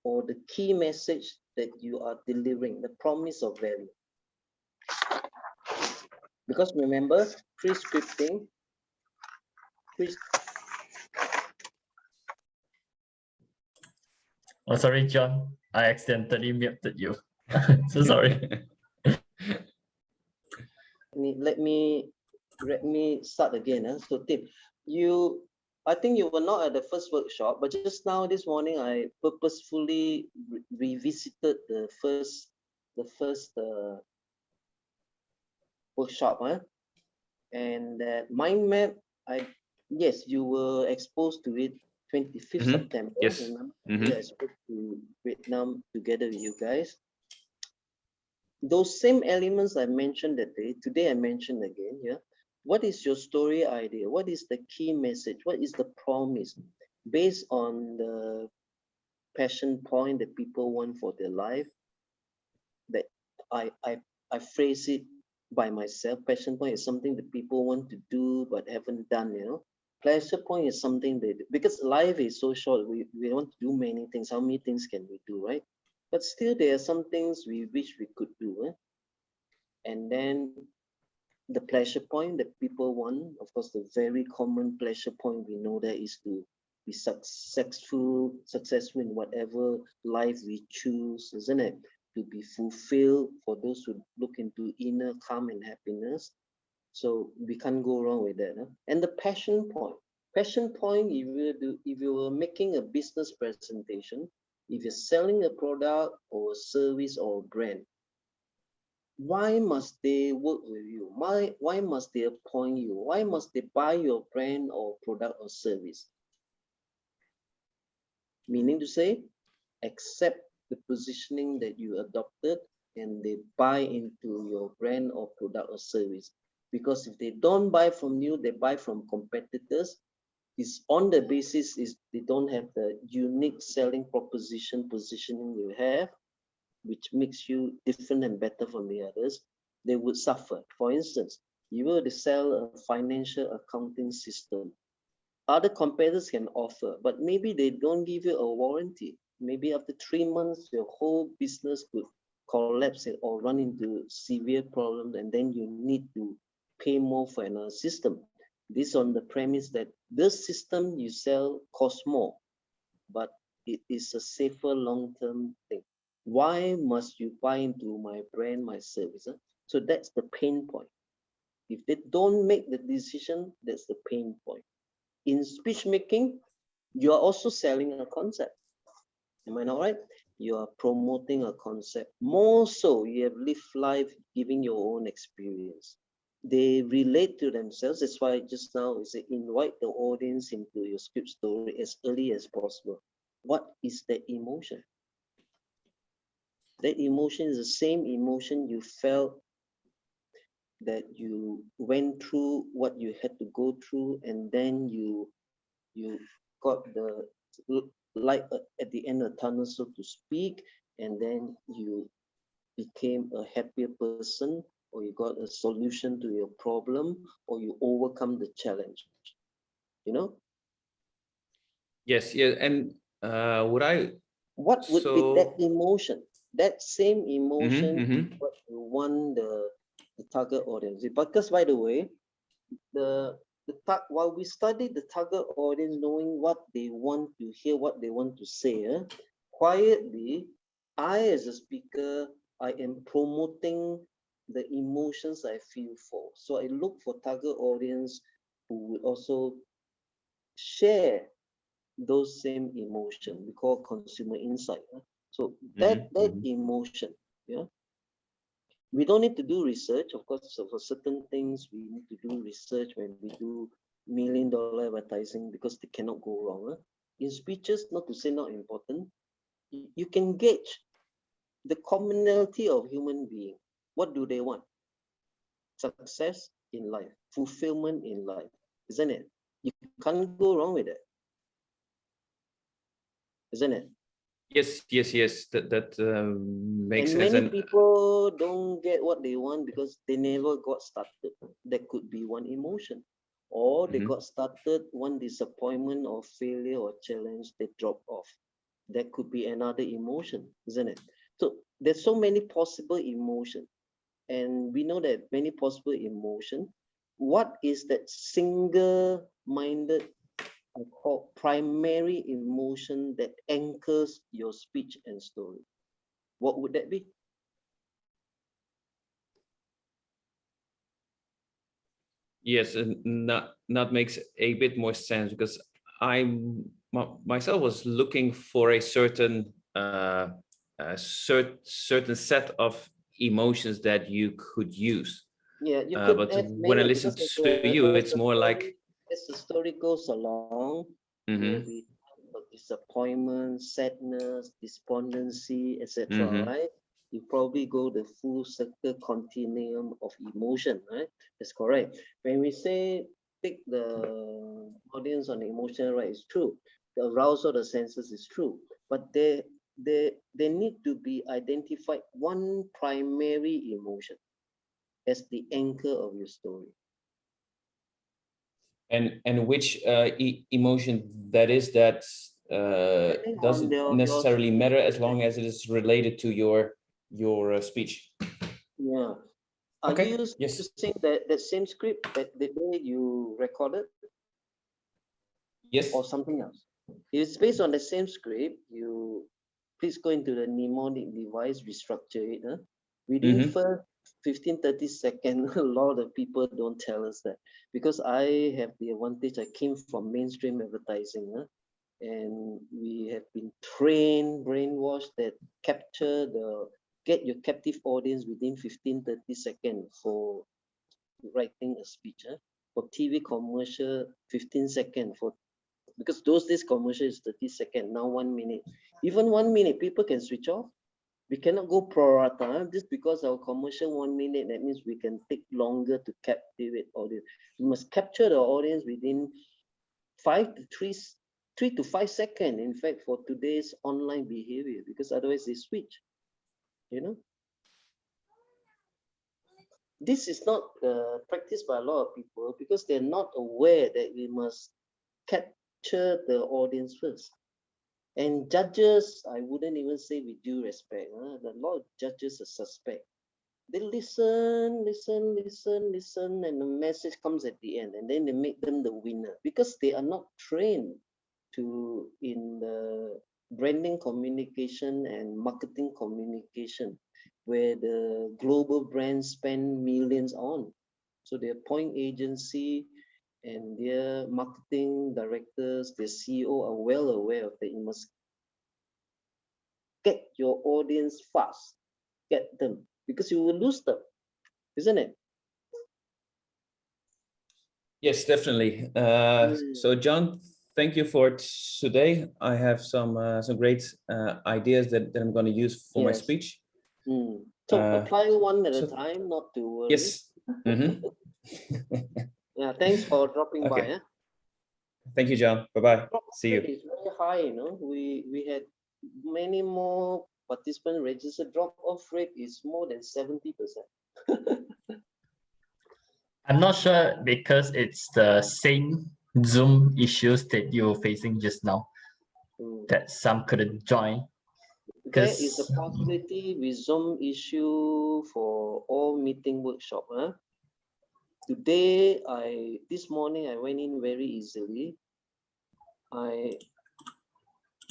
or the key message that you are delivering, the promise of value. Because remember, pre-scripting, Oh, sorry, John. I accidentally muted you. So sorry. Let me start again. So Tim, I think you were not at the first workshop, but just now this morning I purposefully revisited the first workshop, and that mind map. Yes, you were exposed to it 25th September. Yes. Remember? Yeah, I spoke to Vietnam together with you guys. Those same elements I mentioned that day, today I mentioned again. Yeah. What is your story idea? What is the key message? What is the promise? Based on the passion point that people want for their life, that I phrase it by myself. Passion point is something that people want to do but haven't done, Pleasure point is something that, because life is so short, we want to do many things. How many things can we do, right? But still there are some things we wish we could do. And then the pleasure point that people want, of course, the very common pleasure point we know that is to be successful in whatever life we choose, isn't it? To be fulfilled for those who look into inner calm and happiness. So we can't go wrong with that. And the passion point. Passion point, if you were making a business presentation, if you're selling a product or a service or a brand, why must they work with you? Why must they appoint you? Why must they buy your brand or product or service? Meaning to say, accept the positioning that you adopted and they buy into your brand or product or service. Because if they don't buy from you, they buy from competitors. It's on the basis is they don't have the unique selling positioning you have, which makes you different and better from the others. They would suffer. For instance, you were to sell a financial accounting system. Other competitors can offer, but maybe they don't give you a warranty. Maybe after 3 months, your whole business could collapse or run into severe problems, and then you need to pay more for another system. This on the premise that the system you sell costs more, but it is a safer long-term thing. Why must you buy into my brand, my service? So that's the pain point. If they don't make the decision, that's the pain point. In speech making, you are also selling a concept. Am I not right? You are promoting a concept. More so, you have lived life giving your own experience. They relate to themselves. That's why just now we say invite the audience into your script story as early as possible. What is that emotion? That emotion is the same emotion you felt that you went through what you had to go through, and then you got the light at the end of the tunnel, so to speak, and then you became a happier person, or you got a solution to your problem, or you overcome the challenge. Yes, yeah, and what would be that emotion? That same emotion what you want the target audience. Because by the way, while we study the target audience, knowing what they want to hear, what they want to say, quietly, I as a speaker, I am promoting the emotions I feel for. So I look for target audience who would also share those same emotions. We call consumer insight. So that emotion, we don't need to do research. Of course, so for certain things, we need to do research when we do $1 million advertising, because they cannot go wrong. In speeches, not to say not important, you can gauge the commonality of human being. What do they want? Success in life, fulfillment in life, isn't it? You can't go wrong with it, isn't it? Yes. That makes and sense. Many people don't get what they want because they never got started. That could be one emotion. Or they got started, one disappointment or failure or challenge, they drop off. That could be another emotion, isn't it? So there's so many possible emotions. And we know that many possible emotions. What is that single-minded I call primary emotion that anchors your speech and story. What would that be? Yes, and that makes a bit more sense, because I myself was looking for a certain certain set of emotions that you could use. Yeah, you could but have when I many, listen because to you, it's more like as the story goes along, there will be disappointment, sadness, despondency, etc. Right? You probably go the full circle continuum of emotion, right? That's correct. When we say take the audience on the emotion, right, it's true. The arousal of the senses is true, but they need to be identified one primary emotion as the anchor of your story. And which emotion that is, that doesn't necessarily matter as long as it is related to your speech. Yeah. Are you using that same script that the day you recorded? Yes. Or something else? If it's based on the same script, you please go into the mnemonic device, restructure it. Within first 15-30 seconds, a lot of people don't tell us that, because I have the advantage, I came from mainstream advertising, and we have been trained, brainwashed, that get your captive audience within 15-30 seconds for writing a speech. For TV commercial, 15 seconds, for because those days commercial is 30 seconds, now 1 minute. Even 1 minute, people can switch off. We cannot go pro rata. Just because our commercial 1 minute, that means we can take longer to captivate audience. We must capture the audience within 3 to 5 seconds. In fact, for today's online behavior, because otherwise they switch. You know, this is not practiced by a lot of people because they're not aware that we must capture the audience first. And judges, I wouldn't even say with due respect. A lot of judges are suspect. They listen, and the message comes at the end, and then they make them the winner because they are not trained in the branding communication and marketing communication, where the global brands spend millions on. So their point agency and their marketing directors, their CEO are well aware of that. You must get your audience fast, get them, because you will lose them, isn't it? Yes, definitely. So John, thank you for today. I have some great ideas that I'm going to use for my speech. So apply one at a time, not to worry. Yes. Yeah, thanks for dropping by. Thank you, John. Bye-bye. See you. It's very high, we had many more participants registered. Drop-off rate is more than 70%. I'm not sure because it's the same Zoom issues that you're facing just now, that some couldn't join. There is a possibility with Zoom issue for all meeting workshop. Today, this morning, I went in very easily. I'm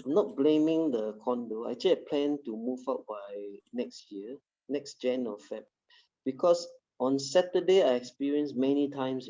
not blaming the condo. Actually, I plan to move out by next year, next Jan or Feb, because on Saturday, I experienced many times,